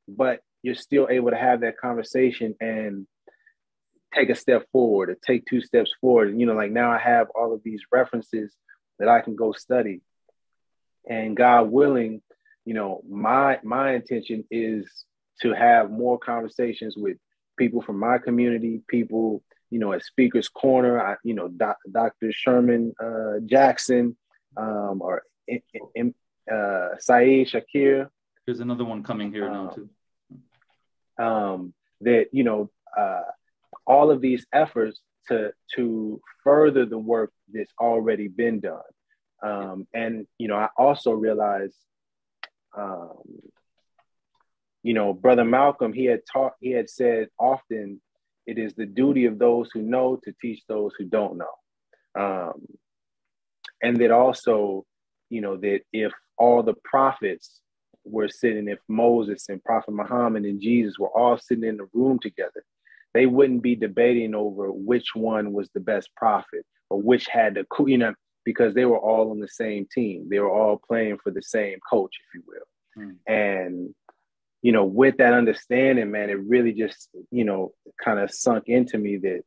but you're still able to have that conversation and take a step forward, or take 2 steps forward. And, you know, like now I have all of these references that I can go study. And God willing, you know, my intention is to have more conversations with people from my community, people, you know, at Speaker's Corner, you know, Dr. Sherman Jackson, or Saeed Shakir. There's another one coming here now too. That, you know, all of these efforts to further the work that's already been done. And, you know, I also realized, you know, Brother Malcolm, he had said often, it is the duty of those who know to teach those who don't know. And that also, you know, that if all the prophets were sitting, if Moses and Prophet Muhammad and Jesus were all sitting in the room together, they wouldn't be debating over which one was the best prophet or which had the, you know, because they were all on the same team. They were all playing for the same coach, if you will. And, you know, with that understanding, man, it really just, you know, kind of sunk into me that,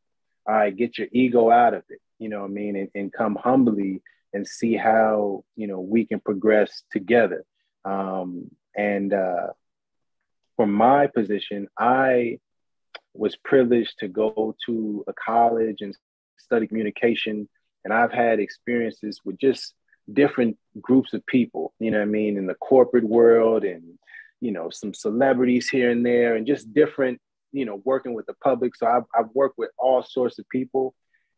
all right, get your ego out of it, you know what I mean? And come humbly and see how, you know, we can progress together. And from my position, I was privileged to go to a college and study communication. And I've had experiences with just different groups of people, you know what I mean, in the corporate world, and, you know, some celebrities here and there, and just different, you know, working with the public. So I've worked with all sorts of people.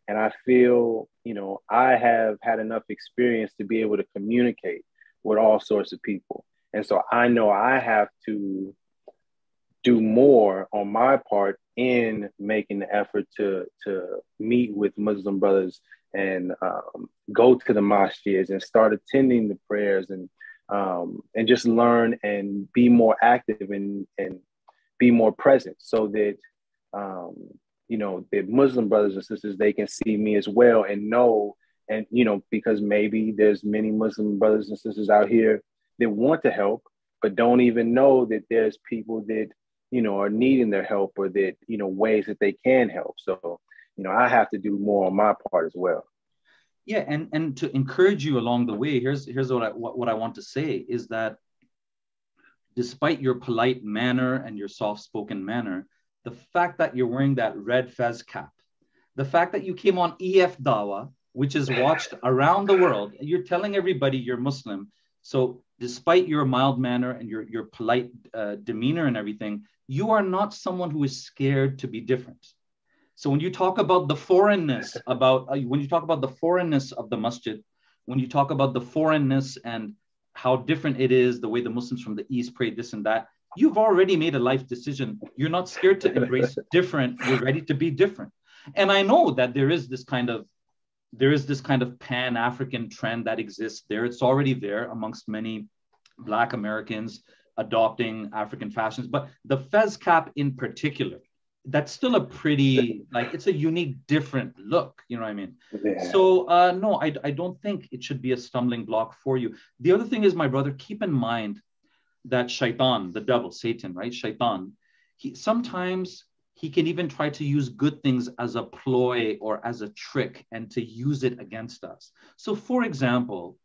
And I feel, you know, I have had enough experience to be able to communicate with all sorts of people. And so I know I have to do more on my part in making the effort to meet with Muslim brothers and go to the masjids and start attending the prayers, and just learn and be more active and be more present so that, you know, the Muslim brothers and sisters, they can see me as well and know, and, you know, because maybe there's many Muslim brothers and sisters out here that want to help, but don't even know that there's people that, you know, are needing their help, or that, you know, ways that they can help. So, you know, I have to do more on my part as well. Yeah, and to encourage you along the way, here's what I want to say is that despite your polite manner and your soft-spoken manner, the fact that you're wearing that red fez cap, the fact that you came on EF Dawa, which is watched around the world, you're telling everybody you're Muslim. So despite your mild manner and your polite demeanor and everything, you are not someone who is scared to be different. So when you talk about the foreignness, when you talk about the foreignness of the masjid, when you talk about the foreignness and how different it is, the way the Muslims from the East pray this and that, you've already made a life decision. You're not scared to embrace different. You're ready to be different. And I know that there is this kind of Pan-African trend that exists there. It's already there amongst many Black Americans adopting African fashions. But the fez cap in particular, that's still a pretty, like, it's a unique, different look. You know what I mean? Yeah. So no, I don't think it should be a stumbling block for you. The other thing is, my brother, keep in mind that shaitan, the devil, Satan, right? Shaitan, sometimes he can even try to use good things as a ploy or as a trick and to use it against us. So for example,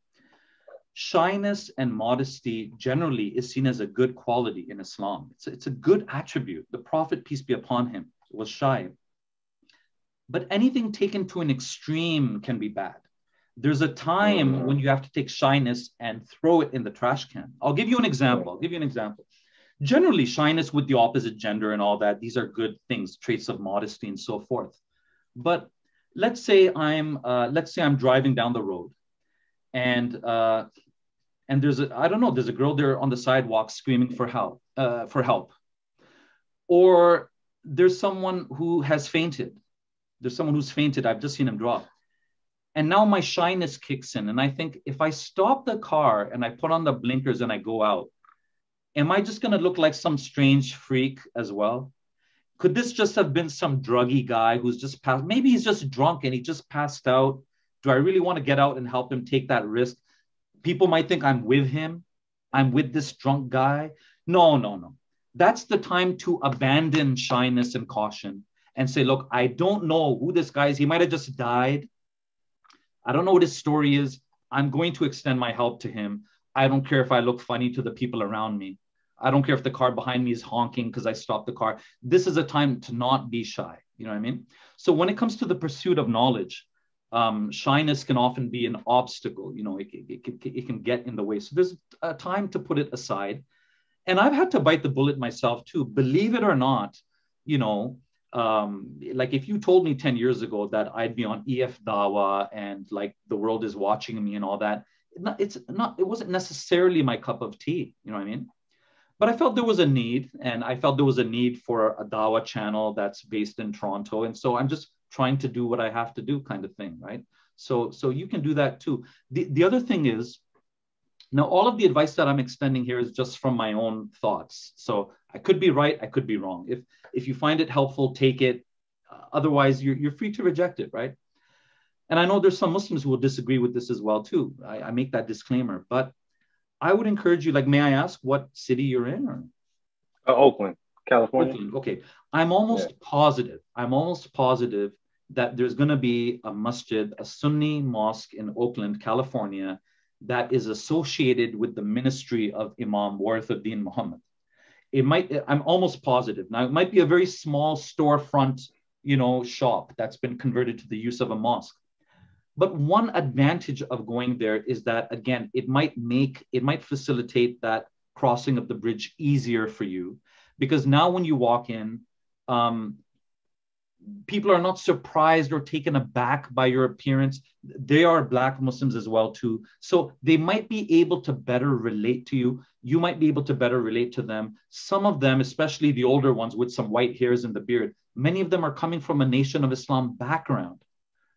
shyness and modesty generally is seen as a good quality in Islam. It's a good attribute. The Prophet, peace be upon him, was shy. But anything taken to an extreme can be bad. There's a time when you have to take shyness and throw it in the trash can. I'll give you an example. Generally, shyness with the opposite gender and all that, these are good things, traits of modesty and so forth. But let's say I'm driving down the road, and there's a girl there on the sidewalk screaming for help, or there's someone who has fainted. I've just seen him drop. And now my shyness kicks in. And I think, if I stop the car and I put on the blinkers and I go out, am I just going to look like some strange freak as well? Could this just have been some druggy guy who's just passed? Maybe he's just drunk and he just passed out. Do I really want to get out and help him take that risk? People might think I'm with him. I'm with this drunk guy. No. That's the time to abandon shyness and caution and say, look, I don't know who this guy is. He might have just died. I don't know what his story is. I'm going to extend my help to him. I don't care if I look funny to the people around me. I don't care if the car behind me is honking because I stopped the car. This is a time to not be shy. You know what I mean? So when it comes to the pursuit of knowledge, shyness can often be an obstacle. You know, it can get in the way. So there's a time to put it aside. And I've had to bite the bullet myself too. Believe it or not, you know, like if you told me 10 years ago that I'd be on EF Dawa and like the world is watching me and all that, it wasn't necessarily my cup of tea. You know what I mean? But I felt there was a need, and I felt there was a need for a Dawa channel that's based in Toronto. And so I'm just trying to do what I have to do, kind of thing, right? So you can do that too. The other thing is, now all of the advice that I'm extending here is just from my own thoughts. So I could be right, I could be wrong. If you find it helpful, take it. Otherwise, you're free to reject it, right? And I know there's some Muslims who will disagree with this as well too. I make that disclaimer, but I would encourage you, like, may I ask what city you're in? Or? Oakland, California. Oakland, okay. I'm almost positive that there's going to be a masjid, a Sunni mosque in Oakland, California, that is associated with the ministry of Imam Warithuddin Muhammad. I'm almost positive. Now, it might be a very small storefront, you know, shop that's been converted to the use of a mosque. But one advantage of going there is that, again, it might facilitate that crossing of the bridge easier for you, because now when you walk in, people are not surprised or taken aback by your appearance. They are Black Muslims as well too. So they might be able to better relate to you. You might be able to better relate to them. Some of them, especially the older ones with some white hairs in the beard, many of them are coming from a Nation of Islam background.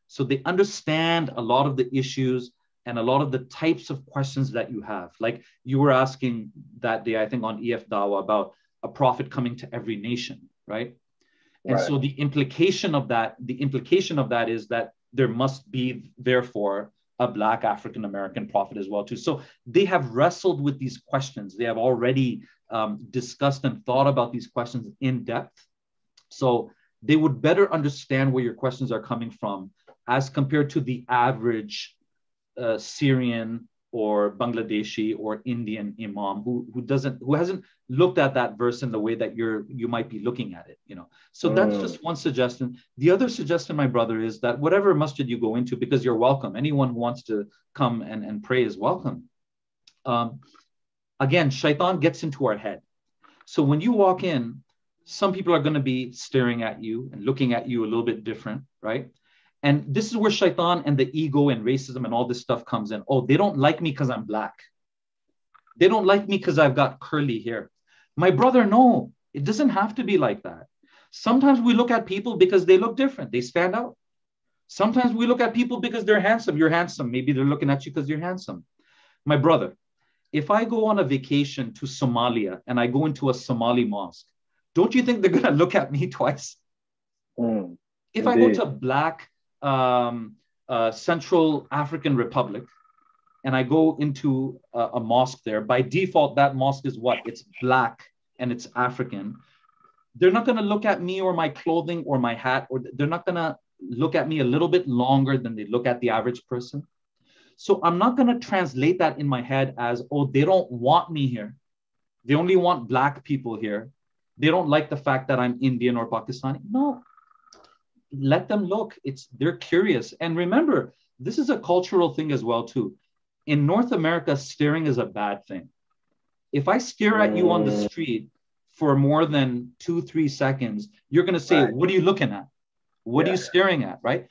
So they understand a lot of the issues and a lot of the types of questions that you have. Like you were asking that day, I think on EF Dawa, about a prophet coming to every nation, right? And Right. so the implication of that is that there must be, therefore, a Black African American prophet as well too. So they have wrestled with these questions. They have already discussed and thought about these questions in depth. So they would better understand where your questions are coming from as compared to the average Syrian or Bangladeshi or Indian imam who hasn't looked at that verse in the way that you might be looking at it, you know. So that's just one suggestion. The other suggestion, my brother, is that whatever masjid you go into, because you're welcome, anyone who wants to come and pray is welcome. Again, shaitan gets into our head. So when you walk in, some people are going to be staring at you and looking at you a little bit different, right? And this is where shaitan and the ego and racism and all this stuff comes in. Oh, they don't like me because I'm Black. They don't like me because I've got curly hair. My brother, no, it doesn't have to be like that. Sometimes we look at people because they look different. They stand out. Sometimes we look at people because they're handsome. You're handsome. Maybe they're looking at you because you're handsome. My brother, if I go on a vacation to Somalia and I go into a Somali mosque, don't you think they're going to look at me twice? If I go to Black Central African Republic and I go into a mosque there, by default, that mosque is what? It's Black and it's African. They're not going to look at me or my clothing or my hat, or they're not going to look at me a little bit longer than they look at the average person. So I'm not going to translate that in my head as, oh, they don't want me here. They only want Black people here. They don't like the fact that I'm Indian or Pakistani. No, let them look. They're curious. And remember, this is a cultural thing as well too. In North America, staring is a bad thing. If I stare at you on the street for more than 2-3 seconds, you're going to say, right, what are you looking at? What are you staring at, right?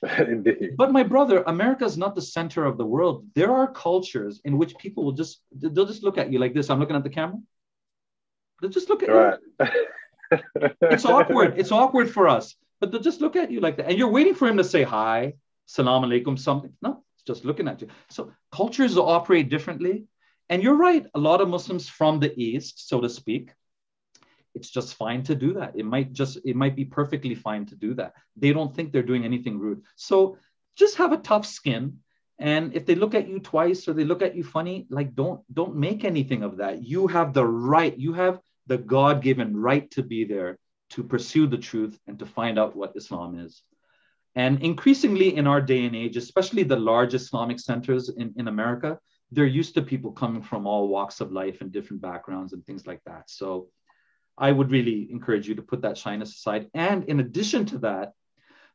But my brother, America is not the center of the world. There are cultures in which people they'll just look at you like this. I'm looking at the camera. They'll just look at you. It's awkward. It's awkward for us, but they'll just look at you like that. And you're waiting for him to say hi, salam alaikum, something. No, it's just looking at you. So cultures operate differently. And you're right. A lot of Muslims from the East, so to speak, it's just fine to do that. It might be perfectly fine to do that. They don't think they're doing anything rude. So just have a tough skin. And if they look at you twice or they look at you funny, like don't make anything of that. You have the right, you have the God-given right to be there, to pursue the truth and to find out what Islam is. And increasingly in our day and age, especially the large Islamic centers in America, they're used to people coming from all walks of life and different backgrounds and things like that. So I would really encourage you to put that shyness aside. And in addition to that,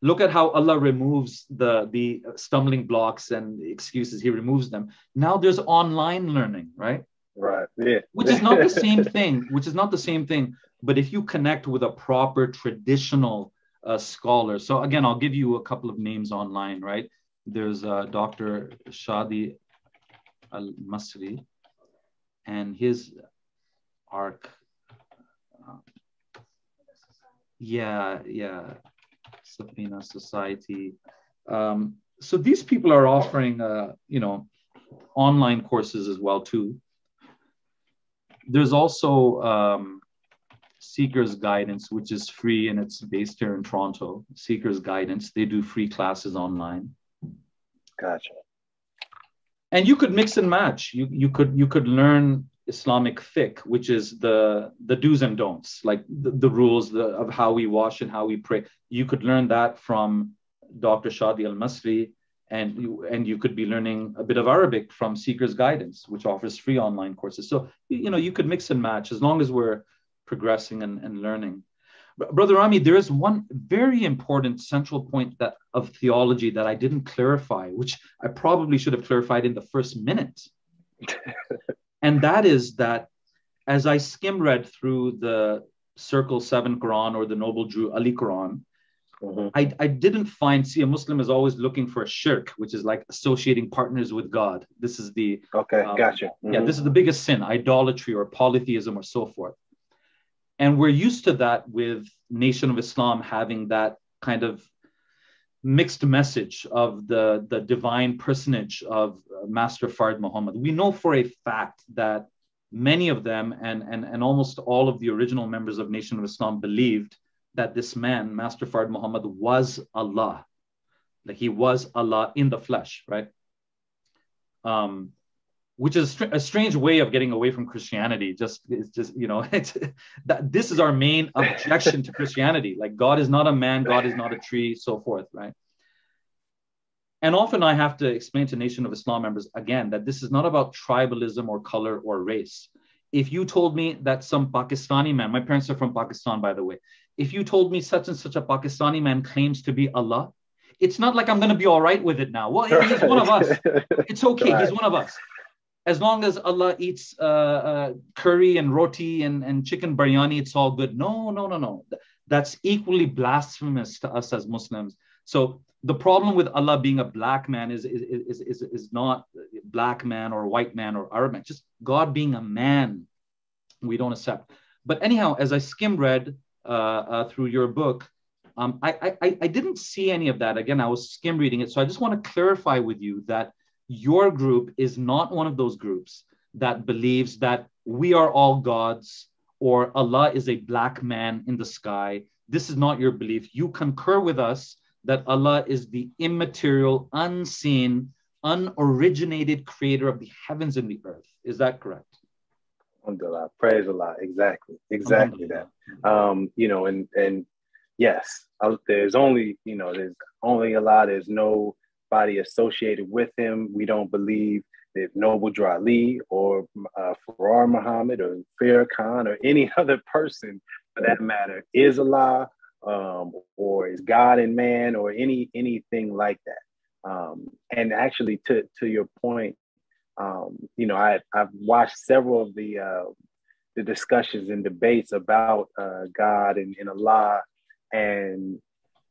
look at how Allah removes the stumbling blocks and excuses. He removes them. Now there's online learning, right? Right. Yeah. Which is not the same thing. But if you connect with a proper traditional scholar. So again, I'll give you a couple of names online, right? There's Dr. Shadi Al-Masri and his arc. Safina Society. So these people are offering, online courses as well too. There's also Seeker's Guidance, which is free and it's based here in Toronto. Seeker's Guidance, they do free classes online. Gotcha. And you could mix and match. You could learn Islamic fiqh, which is the do's and don'ts, like the rules of how we wash and how we pray. You could learn that from Dr. Shadi Al-Masri, and you could be learning a bit of Arabic from Seeker's Guidance, which offers free online courses. So, you could mix and match as long as we're progressing and learning. Brother Rami, there is one very important central point of theology that I didn't clarify, which I probably should have clarified in the first minute. And that is that as I skim read through the Circle 7 Quran or the Noble Drew Ali Quran, I didn't a Muslim is always looking for a shirk, which is like associating partners with God. This is the... Okay, gotcha. Yeah, this is the biggest sin, idolatry or polytheism or so forth. And we're used to that with Nation of Islam having that kind of mixed message of the divine personage of Master Fard Muhammad. We know for a fact that many of them and almost all of the original members of Nation of Islam believed that this man, Master Fard Muhammad, was Allah. Like he was Allah in the flesh, right? Which is a strange way of getting away from Christianity. It's just, you know, this is our main objection to Christianity. Like God is not a man, God is not a tree, so forth, right? And often I have to explain to Nation of Islam members again that this is not about tribalism or color or race. If you told me that some Pakistani man, my parents are from Pakistan, by the way, if you told me such and such a Pakistani man claims to be Allah, it's not like I'm going to be all right with it now. Well, he's one of us. It's okay. Right. He's one of us. As long as Allah eats curry and roti and chicken biryani, it's all good. No. That's equally blasphemous to us as Muslims. So the problem with Allah being a black man is not black man or white man or Arab man. Just God being a man, we don't accept. But anyhow, as I skim read through your book, I didn't see any of that. Again, I was skim reading it. So I just want to clarify with you that your group is not one of those groups that believes that we are all gods or Allah is a black man in the sky. This is not your belief. You concur with us that Allah is the immaterial, unseen, unoriginated creator of the heavens and the earth. Is that correct? Alhamdulillah. Praise Allah. Exactly that. You know, and yes, there's only Allah. There's nobody associated with him. We don't believe that Noble Drew Ali or Farrar Muhammad or Farrakhan Khan or any other person for that matter is Allah or is God and man or anything like that. And actually, to your point, you know, I've watched several of the discussions and debates about God and Allah. And,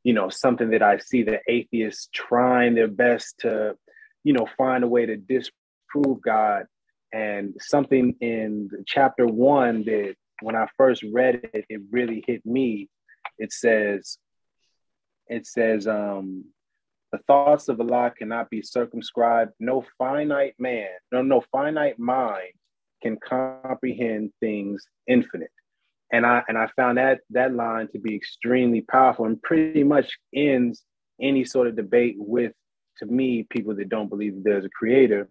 you know, something that I see the atheists trying their best to, you know, find a way to disprove God. And something in chapter 1 that when I first read it, it really hit me. It says, the thoughts of Allah cannot be circumscribed. No finite mind can comprehend things infinite. And I found that line to be extremely powerful and pretty much ends any sort of debate with, to me, people that don't believe that there's a creator,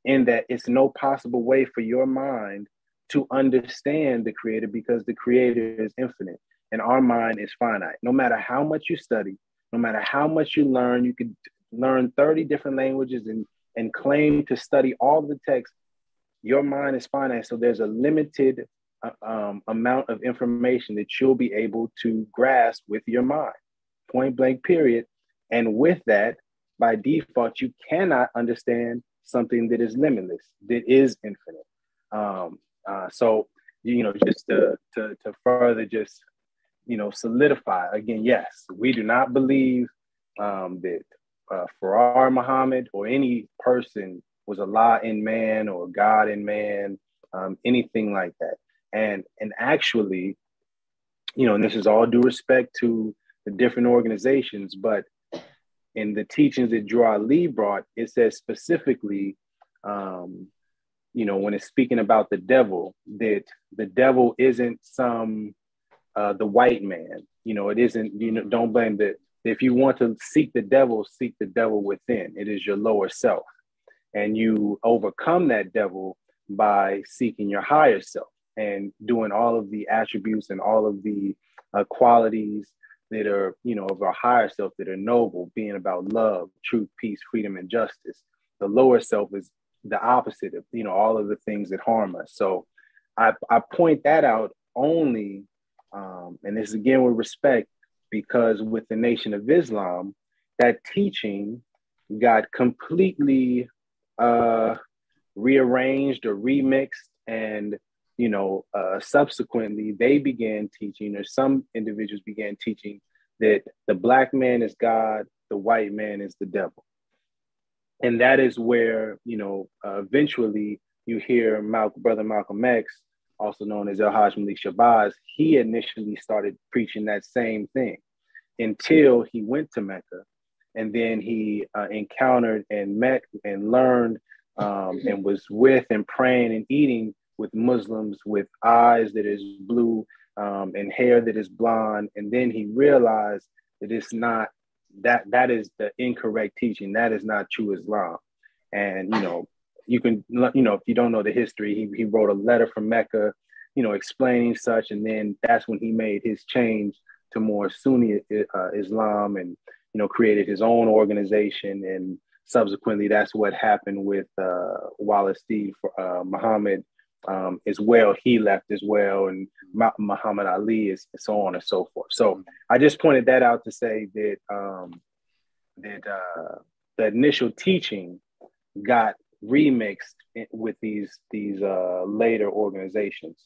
in that it's no possible way for your mind to understand the creator because the creator is infinite and our mind is finite. No matter how much you study, no matter how much you learn, you could learn 30 different languages and claim to study all of the text. Your mind is finite. So there's a limited amount of information that you'll be able to grasp with your mind, point blank, period. And with that, by default, you cannot understand something that is limitless, that is infinite. So, you know, just to further just, you know, solidify again, yes, we do not believe that Farrar Muhammad or any person was Allah in man or God in man, anything like that. And actually, you know, and this is all due respect to the different organizations, but in the teachings that Drew Ali brought, it says specifically, you know, when it's speaking about the devil, that the devil isn't the white man. You know, it isn't, you know, don't blame that. If you want to seek the devil within. It is your lower self. And you overcome that devil by seeking your higher self and doing all of the attributes and all of the qualities that are, you know, of our higher self that are noble, being about love, truth, peace, freedom, and justice. The lower self is the opposite of, you know, all of the things that harm us. So I point that out only, and this again with respect, because with the Nation of Islam, that teaching got completely rearranged or remixed, and you know, subsequently they began teaching, or some individuals began teaching, that the black man is God, the white man is the devil. And that is where, you know, eventually you hear Brother Malcolm X, also known as El Hajj Malik Shabazz, he initially started preaching that same thing until he went to Mecca. And then he encountered and met and learned and was with and praying and eating with Muslims with eyes that is blue and hair that is blonde. And then he realized that it's not, that is the incorrect teaching. That is not true Islam. And, you can, if you don't know the history, he wrote a letter from Mecca, explaining such. And then that's when he made his change to more Sunni Islam and, created his own organization. And subsequently, that's what happened with Walid Muhammad as well. He left as well, and Muhammad Ali is so on and so forth. So I just pointed that out to say that the initial teaching got remixed with these later organizations.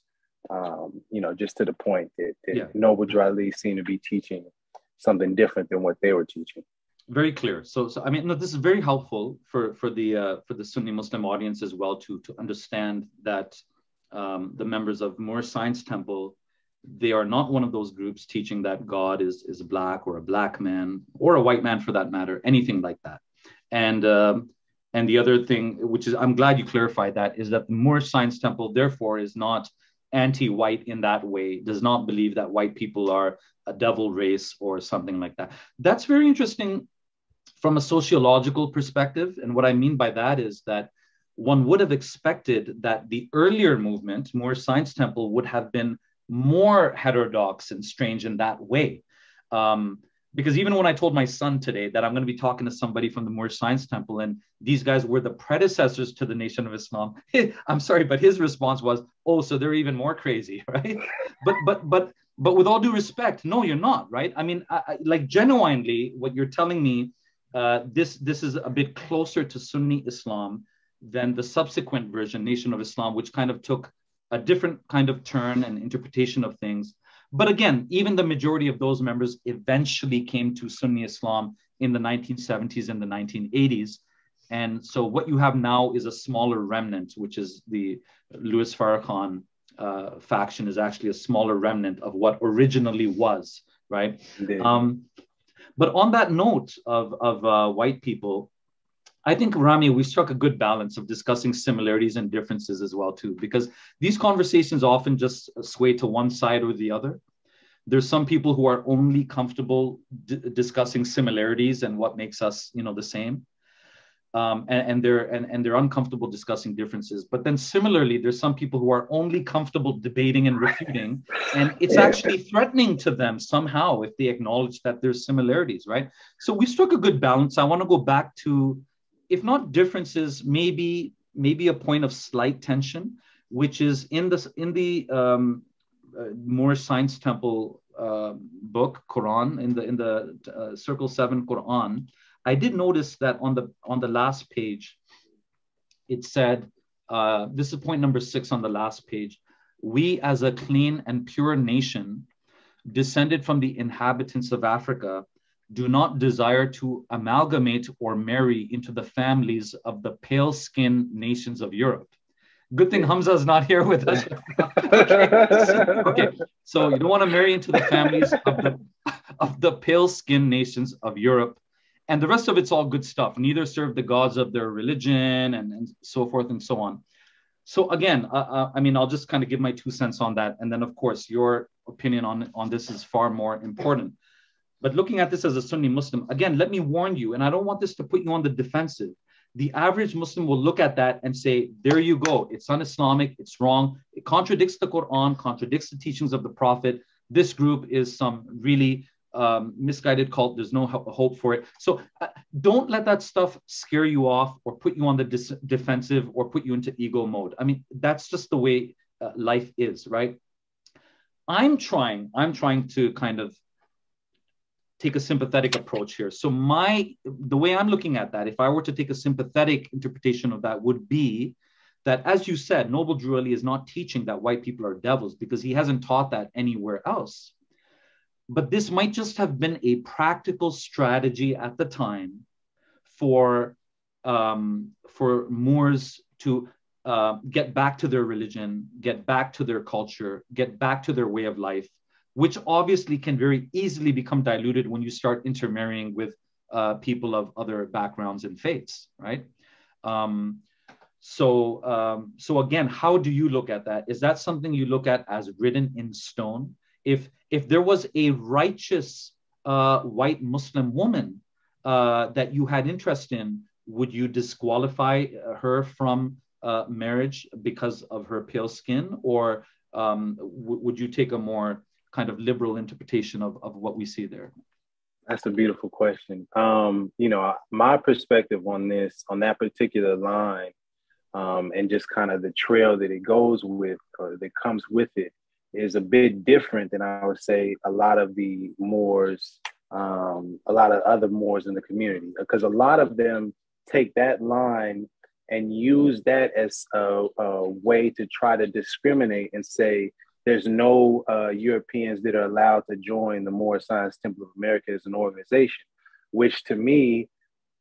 Just to the point that Noble Drew Ali seemed to be teaching something different than what they were teaching. Very clear. So I mean, no, this is very helpful for the Sunni Muslim audience as well to understand that the members of Moorish Science Temple, they are not one of those groups teaching that God is black or a black man or a white man for that matter, anything like that. And the other thing, which is I'm glad you clarified that, is that the Moorish Science Temple therefore is not anti-white in that way, does not believe that white people are a devil race or something like that. That's very interesting from a sociological perspective. And what I mean by that is that one would have expected that the earlier movement, Moorish Science Temple, would have been more heterodox and strange in that way. Because even when I told my son today that I'm going to be talking to somebody from the Moorish Science Temple, and these guys were the predecessors to the Nation of Islam, I'm sorry, but his response was, "Oh, so they're even more crazy," right? But with all due respect, no, you're not, right? I mean, like genuinely, what you're telling me, this is a bit closer to Sunni Islam than the subsequent version, Nation of Islam, which kind of took a different kind of turn and interpretation of things. But again, even the majority of those members eventually came to Sunni Islam in the 1970s and the 1980s. And so what you have now is a smaller remnant, which is the Louis Farrakhan faction is actually a smaller remnant of what originally was, right? But on that note of white people, I think, Rami, we struck a good balance of discussing similarities and differences as well, too, because these conversations often just sway to one side or the other. There's some people who are only comfortable discussing similarities and what makes us, the same. And they're uncomfortable discussing differences. But then similarly, there's some people who are only comfortable debating and refuting, and it's actually threatening to them somehow if they acknowledge that there's similarities, right? So we struck a good balance. I want to go back to, if not differences, maybe a point of slight tension, which is in the Moorish Science Temple book, Quran, in the Circle 7 Quran. I did notice that on the last page, it said, this is point number 6 on the last page, "We as a clean and pure nation, descended from the inhabitants of Africa, do not desire to amalgamate or marry into the families of the pale-skinned nations of Europe." Good thing Hamza is not here with us. Okay. So you don't want to marry into the families of the pale-skinned nations of Europe. And the rest of it's all good stuff. Neither serve the gods of their religion and so forth and so on. So again, I mean, I'll just kind of give my 2 cents on that. And then, of course, your opinion on this is far more important. But looking at this as a Sunni Muslim, again, let me warn you, and I don't want this to put you on the defensive. The average Muslim will look at that and say, there you go. It's un-Islamic. It's wrong. It contradicts the Quran, contradicts the teachings of the Prophet. This group is some really misguided cult. There's no hope for it. So don't let that stuff scare you off or put you on the defensive or put you into ego mode. I mean, that's just the way life is, right? I'm trying to kind of take a sympathetic approach here. So the way I'm looking at that, if I were to take a sympathetic interpretation of that, would be that, as you said, Noble Drew Ali is not teaching that white people are devils because he hasn't taught that anywhere else. But this might just have been a practical strategy at the time for Moors to get back to their religion, get back to their culture, get back to their way of life, which obviously can very easily become diluted when you start intermarrying with people of other backgrounds and faiths, right? So again, how do you look at that? Is that something you look at as written in stone? If there was a righteous white Muslim woman that you had interest in, would you disqualify her from marriage because of her pale skin, or would you take a more kind of liberal interpretation of what we see there? That's a beautiful question. My perspective on this, on that particular line, and just kind of the trail that it goes with, or that comes with it, is a bit different than I would say a lot of the Moors, a lot of other Moors in the community, because a lot of them take that line and use that as a way to try to discriminate and say there's no Europeans that are allowed to join the Moorish Science Temple of America as an organization, which to me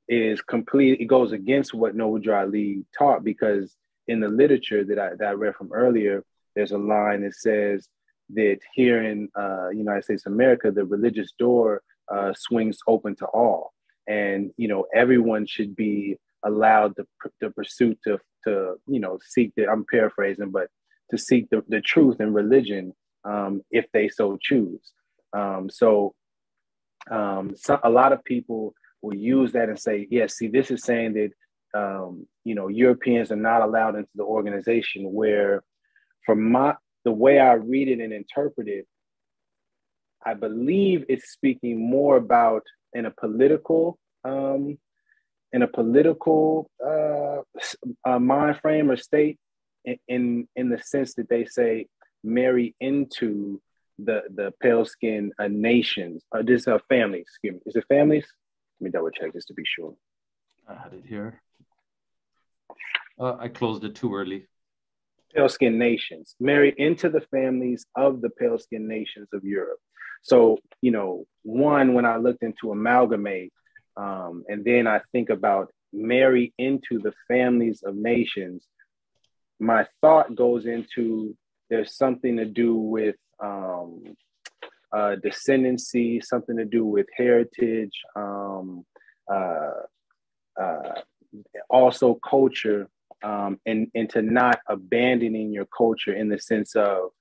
is complete. It goes against what Noble Ali taught, because in the literature that I read from earlier, there's a line that says that here in United States of America, the religious door swings open to all. And, everyone should be allowed the pursuit to seek the, I'm paraphrasing, but to seek the truth in religion if they so choose. So a lot of people will use that and say, yes, see, this is saying that, Europeans are not allowed into the organization, where from the way I read it and interpret it, I believe it's speaking more about in a political mind frame or state, in the sense that they say marry into the pale skin nations. This families. Excuse me. Is it families? Let me double check just to be sure. I had it here. I closed it too early. Pale skin nations, marry into the families of the pale skin nations of Europe. So, when I looked into amalgamate, and then I think about marry into the families of nations, my thought goes into there's something to do with descendancy, something to do with heritage, also culture, and to not abandoning your culture in the sense of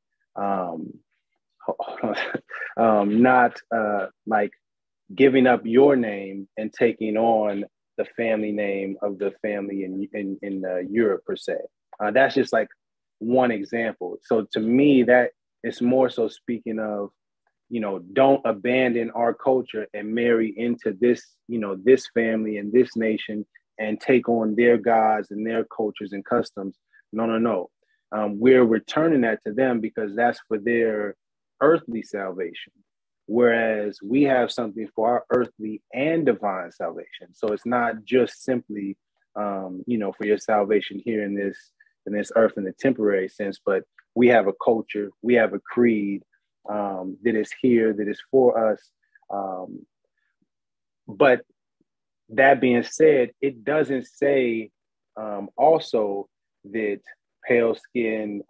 not like giving up your name and taking on the family name of the family in Europe per se. That's just like one example. So to me, that is more so speaking of, don't abandon our culture and marry into this, this family and this nation and take on their gods and their cultures and customs. No. We're returning that to them because that's for their earthly salvation. Whereas we have something for our earthly and divine salvation. So it's not just simply, for your salvation here in this earth in the temporary sense, but we have a culture, we have a creed that is here, that is for us. But that being said, it doesn't say also that pale skin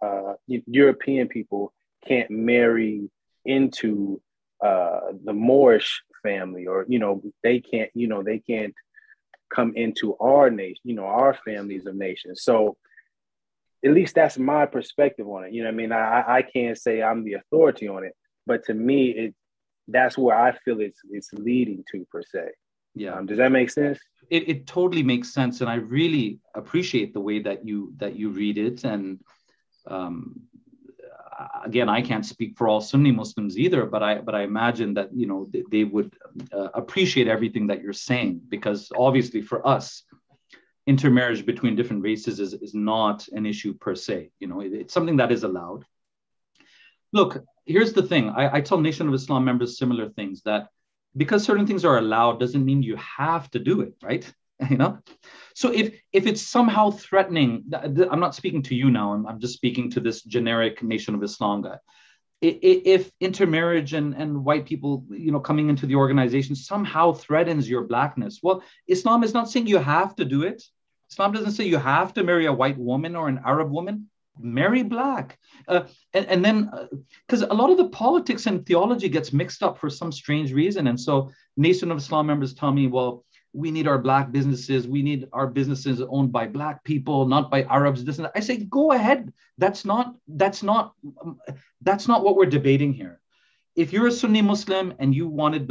European people can't marry into the Moorish family, or they can't come into our nation, our families of nations. So at least that's my perspective on it. I can't say I'm the authority on it, but to me, that's where I feel it's leading to per se. Yeah. Does that make sense? It totally makes sense, and I really appreciate the way that you read it. And again, I can't speak for all Sunni Muslims either, but I imagine that they would appreciate everything that you're saying, because obviously for us, intermarriage between different races is not an issue per se. It's something that is allowed. Look, here's the thing. I tell Nation of Islam members similar things, that because certain things are allowed doesn't mean you have to do it, right? So if it's somehow threatening, I'm not speaking to you now, I'm just speaking to this generic Nation of Islam guy. If intermarriage and white people, coming into the organization somehow threatens your blackness, well, Islam is not saying you have to do it. Islam doesn't say you have to marry a white woman or an Arab woman. Marry black. And then, because a lot of the politics and theology gets mixed up for some strange reason. And so Nation of Islam members tell me, well, we need our black businesses. We need our businesses owned by black people, not by Arabs. This and that. I say, go ahead. That's not what we're debating here. If you're a Sunni Muslim and you wanted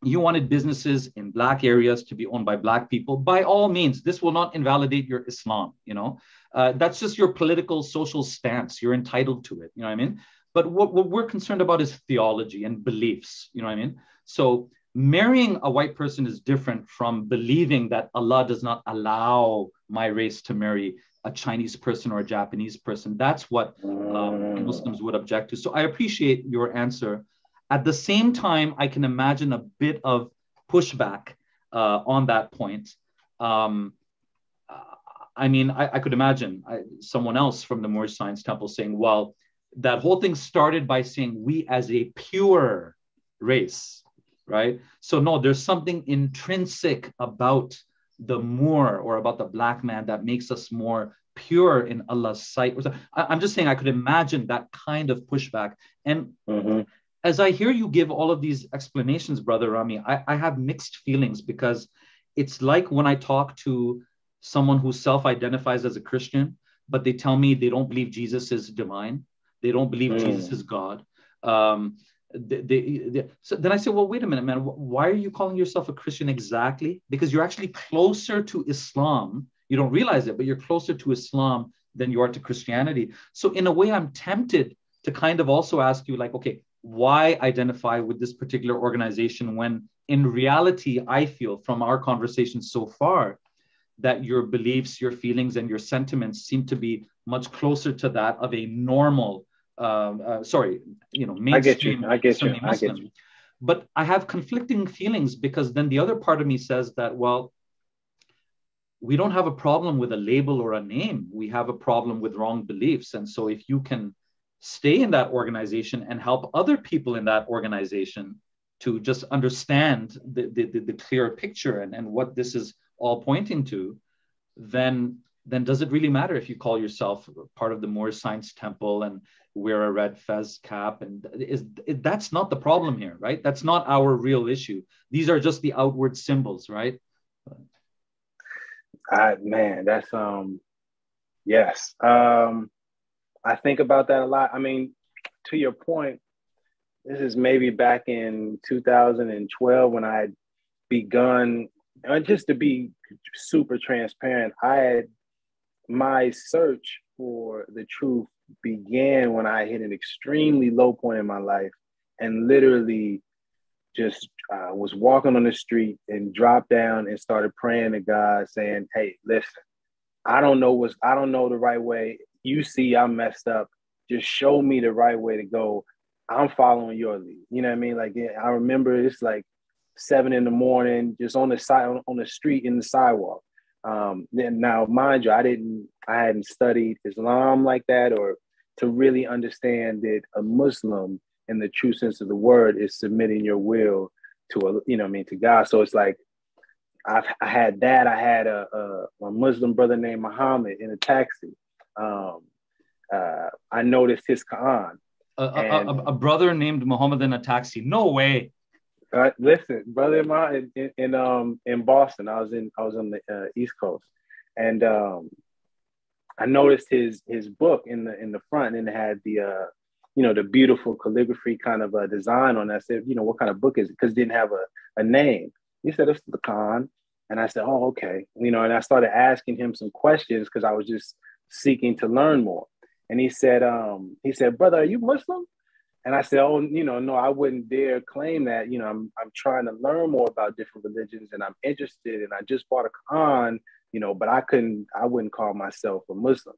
you wanted businesses in black areas to be owned by black people, by all means, this will not invalidate your Islam. That's just your political, social stance. You're entitled to it. You know what I mean? But what we're concerned about is theology and beliefs. You know what I mean? So marrying a white person is different from believing that Allah does not allow my race to marry a Chinese person or a Japanese person. That's what Muslims would object to. So I appreciate your answer. At the same time, I can imagine a bit of pushback on that point. I mean, I could imagine someone else from the Moorish Science Temple saying, well, that whole thing started by saying we as a pure race, right? So no, there's something intrinsic about the Moor or about the black man that makes us more pure in Allah's sight. I'm just saying I could imagine that kind of pushback. And as I hear you give all of these explanations, Brother Rami, I have mixed feelings, because it's like when I talk to someone who self-identifies as a Christian, but they tell me they don't believe Jesus is divine. They don't believe Jesus is God. So then I say, well, wait a minute, man. Why are you calling yourself a Christian exactly? Because you're actually closer to Islam. You don't realize it, but you're closer to Islam than you are to Christianity. So in a way, I'm tempted to kind of also ask you, like, okay, why identify with this particular organization when in reality, I feel from our conversation so far that your beliefs, your feelings, and your sentiments seem to be much closer to that of a normal, mainstream Sunni Muslim. But I have conflicting feelings, because then the other part of me says that, well, we don't have a problem with a label or a name. We have a problem with wrong beliefs. And so if you can stay in that organization and help other people in that organization to just understand the clear picture and what this is all pointing to, then does it really matter if you call yourself part of the Moorish Science Temple and wear a red fez cap? And that's not the problem here, right? That's not our real issue. These are just the outward symbols, right? Man, that's yes. I think about that a lot. I mean, to your point, this is maybe back in 2012 when I had begun, just to be super transparent, my search for the truth began when I hit an extremely low point in my life, and literally just was walking on the street and dropped down and started praying to God, saying, hey, listen, I don't know the right way. You see I'm messed up. Just show me the right way to go. I'm following your lead. You know what I mean? Like, I remember it's like 7 a.m, just on the street in the sidewalk. Then now, mind you, I hadn't studied Islam like that, or to really understand that a Muslim, in the true sense of the word, is submitting your will to to God. So it's like I had that. I had a Muslim brother named Muhammad in a taxi. I noticed his Quran. A brother named Muhammad in a taxi? No way. Listen, brother of mine in Boston. I was on the East Coast, and I noticed his book in the front, and it had the beautiful calligraphy kind of design on it. I said, what kind of book is it? Because it didn't have a name. He said, it's the Quran. And I said, oh, okay. And I started asking him some questions because I was just seeking to learn more. And he said, brother, are you Muslim? And I said, oh, no, I wouldn't dare claim that. I'm trying to learn more about different religions, and I'm interested, and I just bought a Quran, but I wouldn't call myself a Muslim.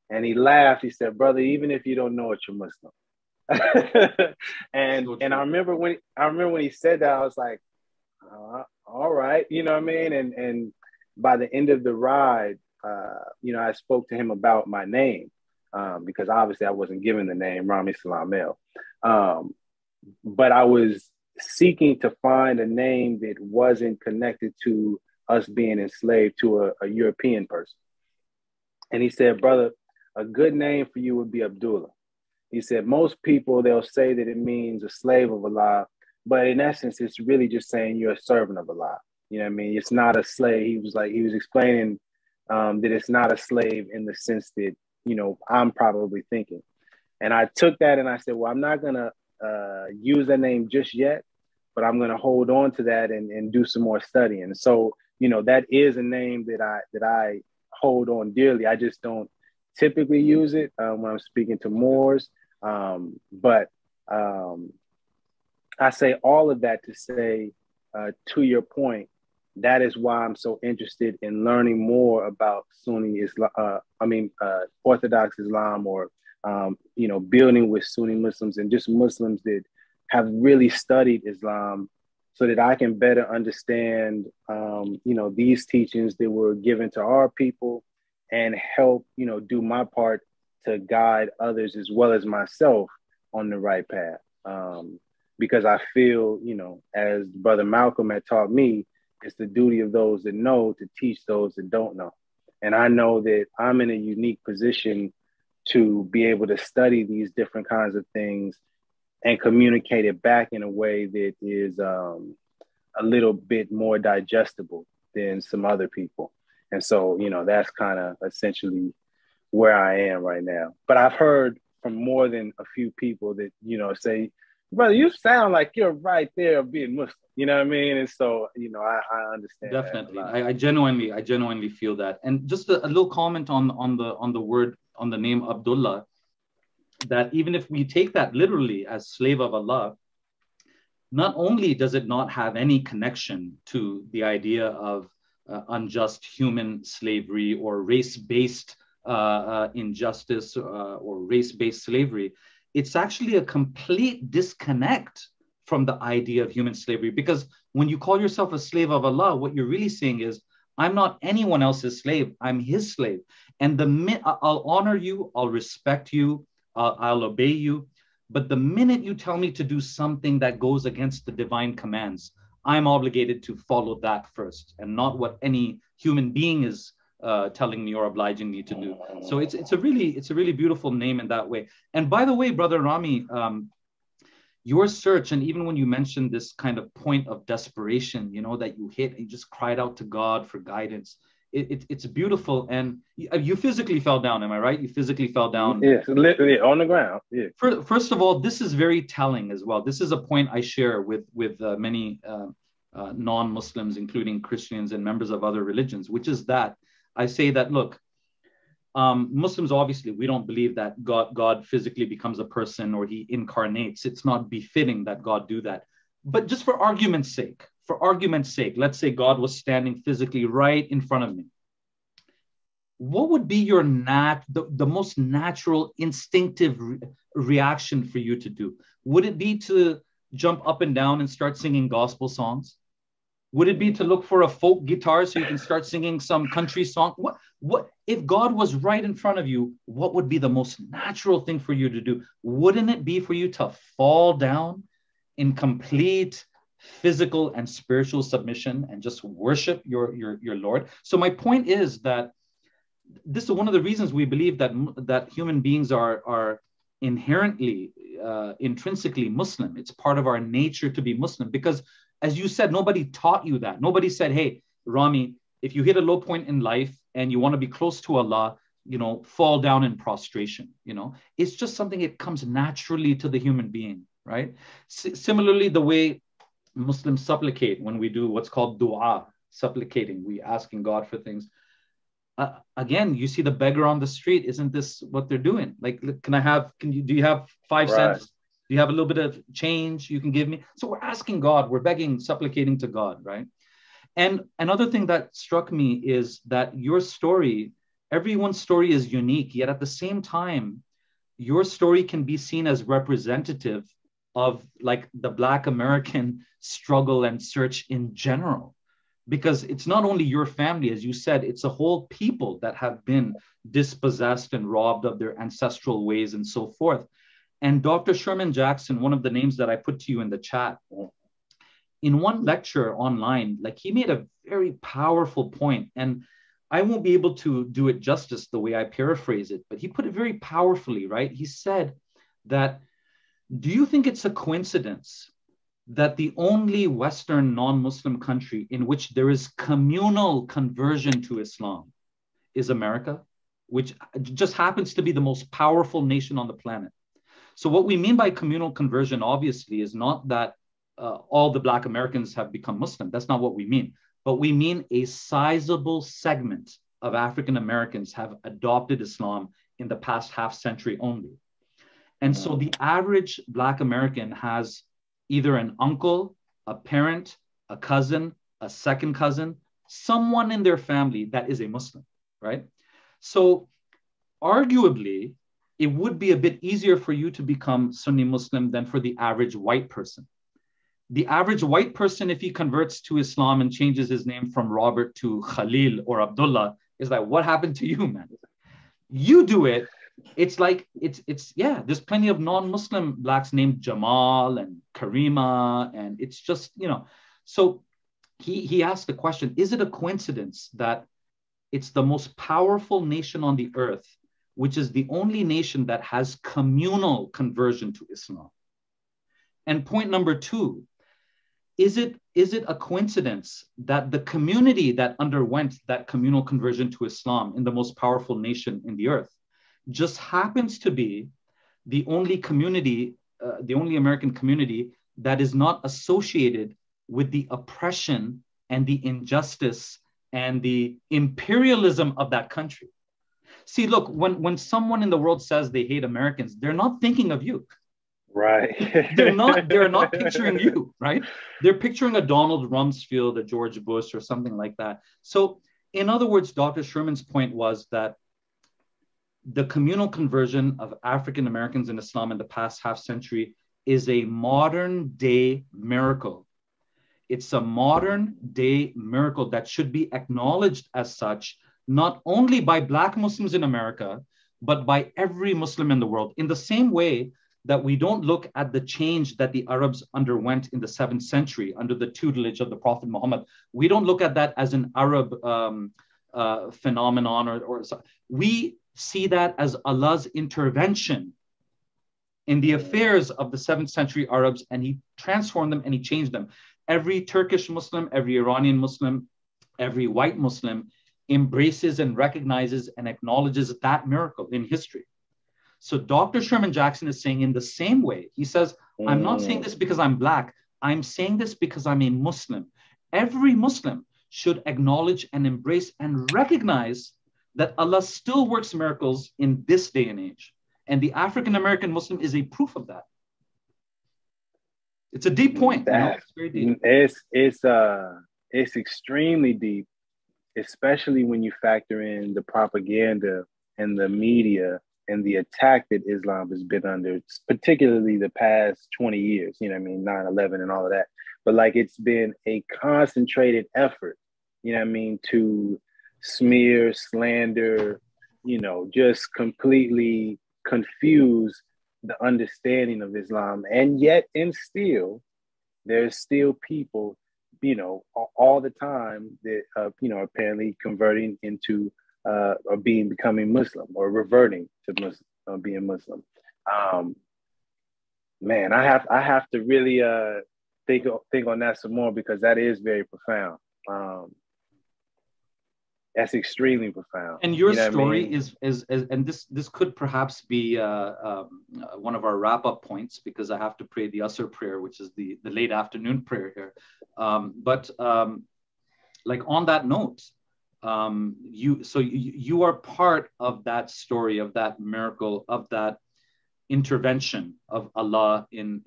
And he laughed. He said, brother, even if you don't know it, you're Muslim. and I remember when he said that, I was like, all right, you know what I mean? And by the end of the ride, I spoke to him about my name, because obviously I wasn't given the name Rami Salam El. But I was seeking to find a name that wasn't connected to us being enslaved to a European person. And he said, brother, a good name for you would be Abdullah. He said, most people, they'll say that it means a slave of Allah, But in essence, it's really just saying you're a servant of Allah. You know what I mean? It's not a slave. He was explaining that it's not a slave in the sense that, you know, I'm probably thinking. And I took that and I said, well, I'm not going to use that name just yet, but I'm going to hold on to that and do some more studying. So, you know, that is a name that I hold on dearly. I just don't typically use it when I'm speaking to Moors. But I say all of that to say, to your point, that is why I'm so interested in learning more about Sunni Islam. Orthodox Islam, or you know, building with Sunni Muslims and just Muslims that have really studied Islam, so that I can better understand, you know, these teachings that were given to our people, and help, you know, do my part to guide others as well as myself on the right path. Because I feel, you know, as Brother Malcolm had taught me, it's the duty of those that know to teach those that don't know. And I know that I'm in a unique position to be able to study these different kinds of things and communicate it back in a way that is a little bit more digestible than some other people. And so, you know, that's kind of essentially where I am right now. But I've heard from more than a few people that, you know, say, brother, you sound like you're right there being Muslim. You know what I mean? And so, you know, I understand. Definitely. I genuinely feel that. And just a little comment on the name Abdullah, that even if we take that literally as slave of Allah, not only does it not have any connection to the idea of unjust human slavery or race-based injustice or race-based slavery, it's actually a complete disconnect from the idea of human slavery. Because when you call yourself a slave of Allah, what you're really saying is, I'm not anyone else's slave, I'm his slave. And I'll honor you, I'll respect you, I'll obey you. But the minute you tell me to do something that goes against the divine commands, I'm obligated to follow that first, and not what any human being is telling me or obliging me to do. So it's a really beautiful name in that way. And by the way, Brother Rami, your search, and even when you mentioned this kind of point of desperation, you know, that you hit and you just cried out to God for guidance, it's beautiful. And you physically fell down, am I right? You physically fell down. Yes, literally on the ground. Yeah. First of all, this is very telling as well. This is a point I share with many non-Muslims, including Christians and members of other religions, which is that I say that, look, Muslims, obviously, we don't believe that God physically becomes a person or he incarnates. It's not befitting that God do that. But just for argument's sake, let's say God was standing physically right in front of me. What would be your the most natural, instinctive reaction for you to do? Would it be to jump up and down and start singing gospel songs? Would it be to look for a folk guitar so you can start singing some country song? What if God was right in front of you? What would be the most natural thing for you to do? Wouldn't it be for you to fall down in complete physical and spiritual submission and just worship your Lord? So my point is that this is one of the reasons we believe that human beings are inherently, intrinsically Muslim. It's part of our nature to be Muslim, because as you said, nobody taught you that. Nobody said, hey, Rami, if you hit a low point in life and you want to be close to Allah, you know, fall down in prostration. You know, it's just something that comes naturally to the human being, right? Similarly, the way Muslims supplicate when we do what's called dua, supplicating, we asking God for things. Again, you see the beggar on the street. Isn't this what they're doing? Like, do you have 5 cents? Do you have a little bit of change you can give me? So we're asking God, we're begging, supplicating to God, right? And another thing that struck me is that your story, everyone's story is unique, yet at the same time, your story can be seen as representative of like the Black American struggle and search in general. Because it's not only your family, as you said, it's a whole people that have been dispossessed and robbed of their ancestral ways and so forth. And Dr. Sherman Jackson, one of the names that I put to you in the chat, in one lecture online, like he made a very powerful point, and I won't be able to do it justice the way I paraphrase it, but he put it very powerfully, right? He said that, do you think it's a coincidence that the only Western non-Muslim country in which there is communal conversion to Islam is America, which just happens to be the most powerful nation on the planet. So what we mean by communal conversion, obviously, is not that all the Black Americans have become Muslim. That's not what we mean. But we mean a sizable segment of African Americans have adopted Islam in the past half century only. And so the average Black American has either an uncle, a parent, a cousin, a second cousin, someone in their family that is a Muslim, right? So arguably, it would be a bit easier for you to become Sunni Muslim than for the average white person. The average white person, if he converts to Islam and changes his name from Robert to Khalil or Abdullah, is like, what happened to you, man? You do it, it's like, yeah, there's plenty of non-Muslim Blacks named Jamal and Karima, and it's just, so he asked the question, is it a coincidence that it's the most powerful nation on the earth, which is the only nation that has communal conversion to Islam? And point number two, is it a coincidence that the community that underwent that communal conversion to Islam in the most powerful nation in the earth just happens to be the only community, the only American community that is not associated with the oppression and the injustice and the imperialism of that country? See, look, when someone in the world says they hate Americans, they're not thinking of you. Right. they're not picturing you, right? They're picturing a Donald Rumsfeld, a George Bush, or something like that. So in other words, Dr. Sherman's point was that the communal conversion of African Americans in Islam in the past half century is a modern day miracle. It's a modern day miracle that should be acknowledged as such, not only by Black Muslims in America, but by every Muslim in the world. In the same way that we don't look at the change that the Arabs underwent in the 7th century under the tutelage of the Prophet Muhammad. We don't look at that as an Arab phenomenon, or we see that as Allah's intervention in the affairs of the 7th century Arabs, and he transformed them and he changed them. Every Turkish Muslim, every Iranian Muslim, every white Muslim embraces and recognizes and acknowledges that miracle in history. So Dr. Sherman Jackson is saying in the same way, he says, I'm not saying this because I'm Black. I'm saying this because I'm a Muslim. Every Muslim should acknowledge and embrace and recognize that Allah still works miracles in this day and age. And the African-American Muslim is a proof of that. It's a deep point. It's very deep. It's extremely deep, especially when you factor in the propaganda and the media and the attack that Islam has been under, particularly the past 20 years, 9/11 and all of that. But like, it's been a concentrated effort, to smear, slander, just completely confuse the understanding of Islam. And yet, and still, there's still people, all the time that, apparently converting into or becoming Muslim or reverting to Muslim, being Muslim. Man, I have to really think on that some more, because that is very profound. That's extremely profound. And your story is and this could perhaps be one of our wrap-up points, because I have to pray the Asr prayer, which is the late afternoon prayer here. But like, on that note, you are part of that story, of that miracle, of that intervention of Allah in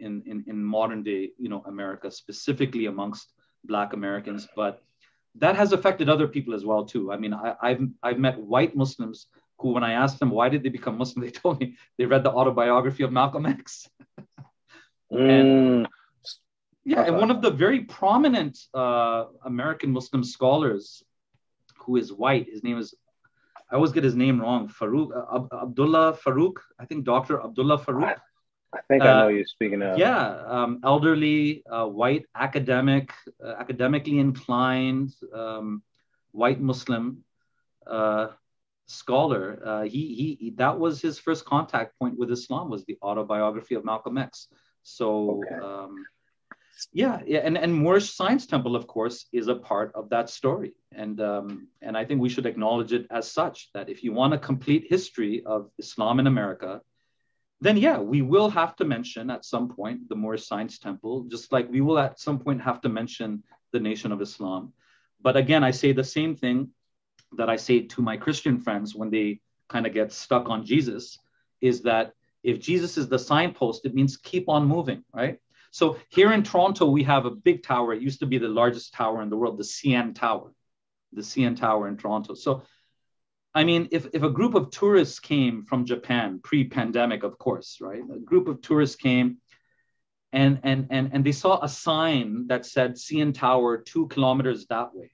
modern day, America, specifically amongst Black Americans, but that has affected other people as well too. I mean, I've met white Muslims who, when I asked them why did they become Muslim, they told me they read the autobiography of Malcolm X. And one of the very prominent American Muslim scholars who is white, his name is, I always get his name wrong, Abdullah Farooq. I think Dr. Abdullah Farooq. I think I know you're speaking of. Yeah, elderly, white, academically inclined, white Muslim scholar. He that was his first contact point with Islam, was the autobiography of Malcolm X. So, Yeah, yeah, and Moorish Science Temple, of course, is a part of that story, and I think we should acknowledge it as such. That if you want a complete history of Islam in America, then yeah, we will have to mention at some point the Moorish Science Temple, just like we will at some point have to mention the Nation of Islam. But again, I say the same thing that I say to my Christian friends when they kind of get stuck on Jesus, is that if Jesus is the signpost, it means keep on moving, right? So here in Toronto, we have a big tower. It used to be the largest tower in the world, the CN Tower in Toronto. So, I mean, if a group of tourists came from Japan, pre-pandemic, of course, right? A group of tourists came and they saw a sign that said CN Tower 2 kilometers that way.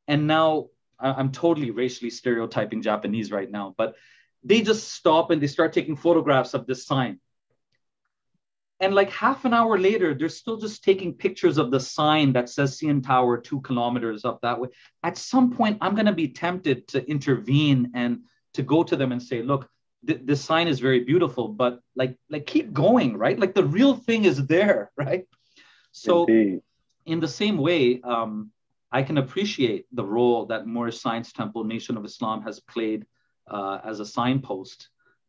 And now I'm totally racially stereotyping Japanese right now, but they just stop and they start taking photographs of this sign. And like half an hour later, they're still just taking pictures of the sign that says CN Tower 2 kilometers up that way. At some point, I'm going to be tempted to intervene and to go to them and say, look, this sign is very beautiful, but like keep going, right? Like the real thing is there, right? So Indeed. In the same way, I can appreciate the role that Moorish Science Temple, Nation of Islam has played as a signpost.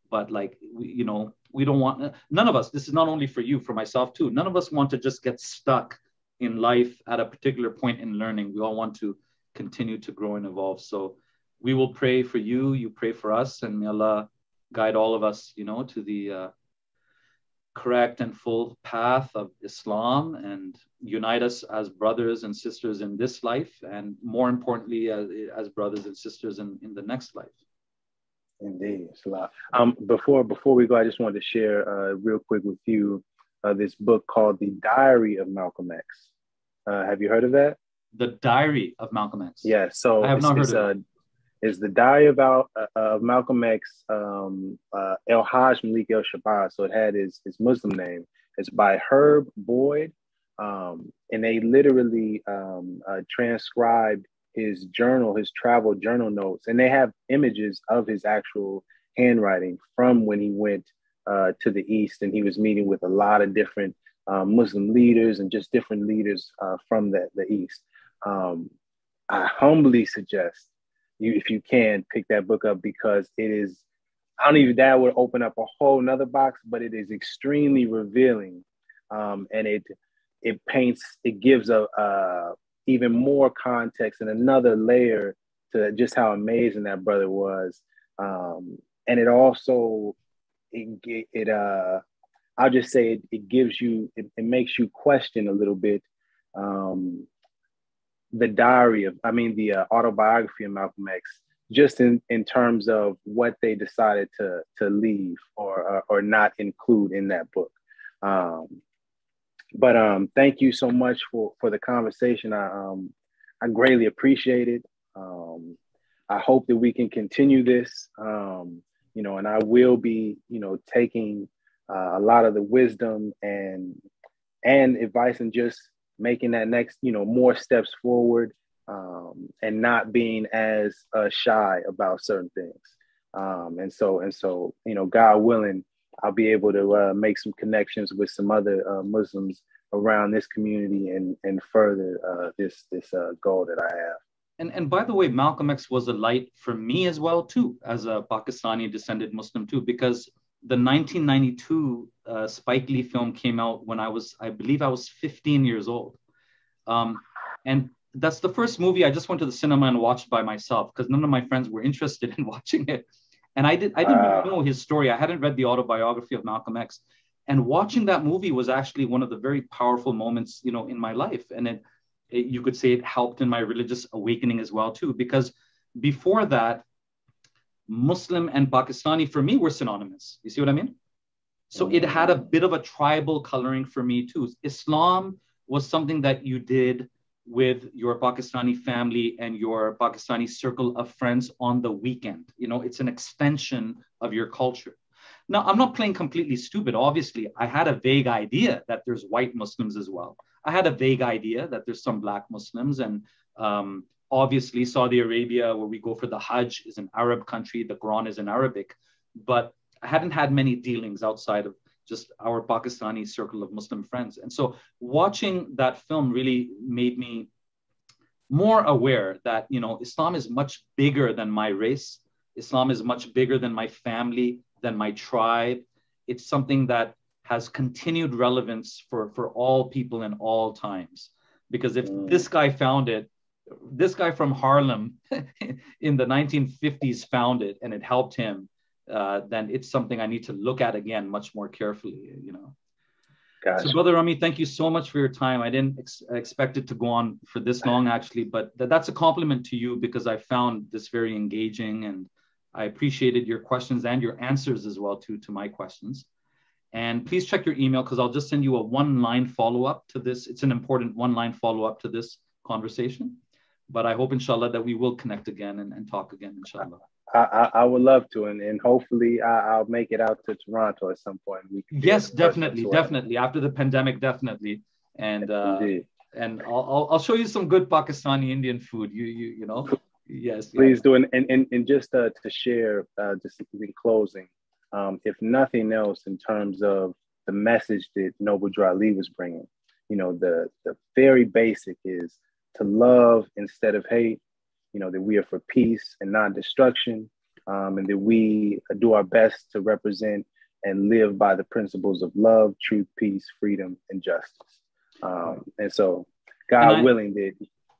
But like, we don't want, none of us, this is not only for you, for myself too, none of us want to just get stuck in life at a particular point in learning. We all want to continue to grow and evolve. So we will pray for you, you pray for us, and may Allah guide all of us, to the correct and full path of Islam and unite us as brothers and sisters in this life, and more importantly, as brothers and sisters in the next life. Indeed. Before we go, I just wanted to share real quick with you this book called The Diary of Malcolm X. Have you heard of that? The Diary of Malcolm X. Yeah. So I have not heard of it. It's the Diary of Malcolm X, El Hajj Malik El Shabazz. So it had his Muslim name. It's by Herb Boyd, and they literally transcribed his journal, his travel journal notes, and they have images of his actual handwriting from when he went to the East, and he was meeting with a lot of different Muslim leaders and just different leaders from the East. I humbly suggest you, if you can, pick that book up, because it is, I don't even, that would open up a whole nother box, but it is extremely revealing. And it gives a even more context and another layer to just how amazing that brother was. And it also, I'll just say it gives you, it makes you question a little bit the autobiography of Malcolm X, just in terms of what they decided to leave or not include in that book. But thank you so much for the conversation. I greatly appreciate it. I hope that we can continue this, and I will be, taking a lot of the wisdom and advice and just making that next, more steps forward, and not being as shy about certain things. And so, God willing, I'll be able to make some connections with some other Muslims around this community and further this goal that I have. And by the way, Malcolm X was a light for me as well too, as a Pakistani descended Muslim too, because the 1992 Spike Lee film came out when I believe I was 15 years old. And that's the first movie I just went to the cinema and watched by myself, because none of my friends were interested in watching it. And I didn't really know his story. I hadn't read the autobiography of Malcolm X. And watching that movie was actually one of the very powerful moments, in my life. And you could say it helped in my religious awakening as well too, because before that, Muslim and Pakistani for me were synonymous. You see what I mean? So it had a bit of a tribal coloring for me too. Islam was something that you did with your Pakistani family and your Pakistani circle of friends on the weekend. It's an extension of your culture. Now, I'm not playing completely stupid. Obviously, I had a vague idea that there's white Muslims as well. I had a vague idea that there's some black Muslims, and obviously Saudi Arabia, where we go for the Hajj, is an Arab country. The Quran is in Arabic, but I hadn't had many dealings outside of just our Pakistani circle of Muslim friends. And so watching that film really made me more aware that, you know, Islam is much bigger than my race. Islam is much bigger than my family, than my tribe. It's something that has continued relevance for all people in all times. Because if this guy found it, this guy from Harlem in the 1950s found it and it helped him, then it's something I need to look at again much more carefully, you know. Gotcha. So Brother Rami, thank you so much for your time. I didn't expect it to go on for this long, actually, but that's a compliment to you, because I found this very engaging, and I appreciated your questions and your answers as well to my questions. And please check your email, because I'll just send you a one-line follow-up to this. It's an important one-line follow-up to this conversation. But I hope, inshallah, that we will connect again and talk again, inshallah. I would love to, and hopefully I'll make it out to Toronto at some point. Yes, definitely, definitely. After the pandemic, definitely. And I'll show you some good Pakistani Indian food. You know. Yes. Please do, and just to share, just in closing, if nothing else, in terms of the message that Noble Drew Ali was bringing, you know, the very basic is to love instead of hate. You know, that we are for peace and non-destruction, and that we do our best to represent and live by the principles of love, truth, peace, freedom, and justice. And so, God willing,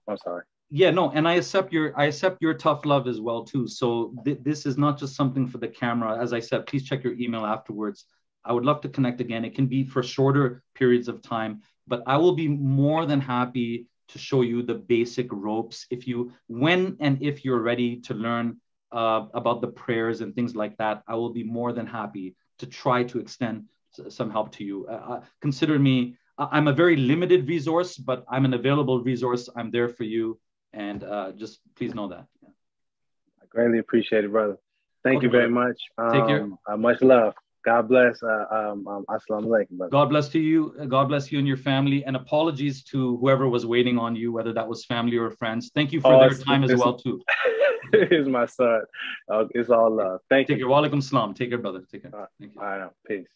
I'm sorry. Yeah, no, and I accept your tough love as well too. So this is not just something for the camera. As I said, please check your email afterwards. I would love to connect again. It can be for shorter periods of time, but I will be more than happy to show you the basic ropes when and if you're ready to learn about the prayers and things like that. I will be more than happy to try to extend some help to you. Consider me, I'm a very limited resource, but I'm an available resource. I'm there for you. And just please know that. Yeah. I greatly appreciate it, brother. Thank you very much. Take care. Much love. God bless. Assalamu alaikum, brother. God bless to you. God bless you and your family. And apologies to whoever was waiting on you, whether that was family or friends. Thank you for their time as well too. Here's my son. It's all love. Thank you. Take care. Wa alaikum salam. Take care, brother. Take care. Thank you. All right. Peace.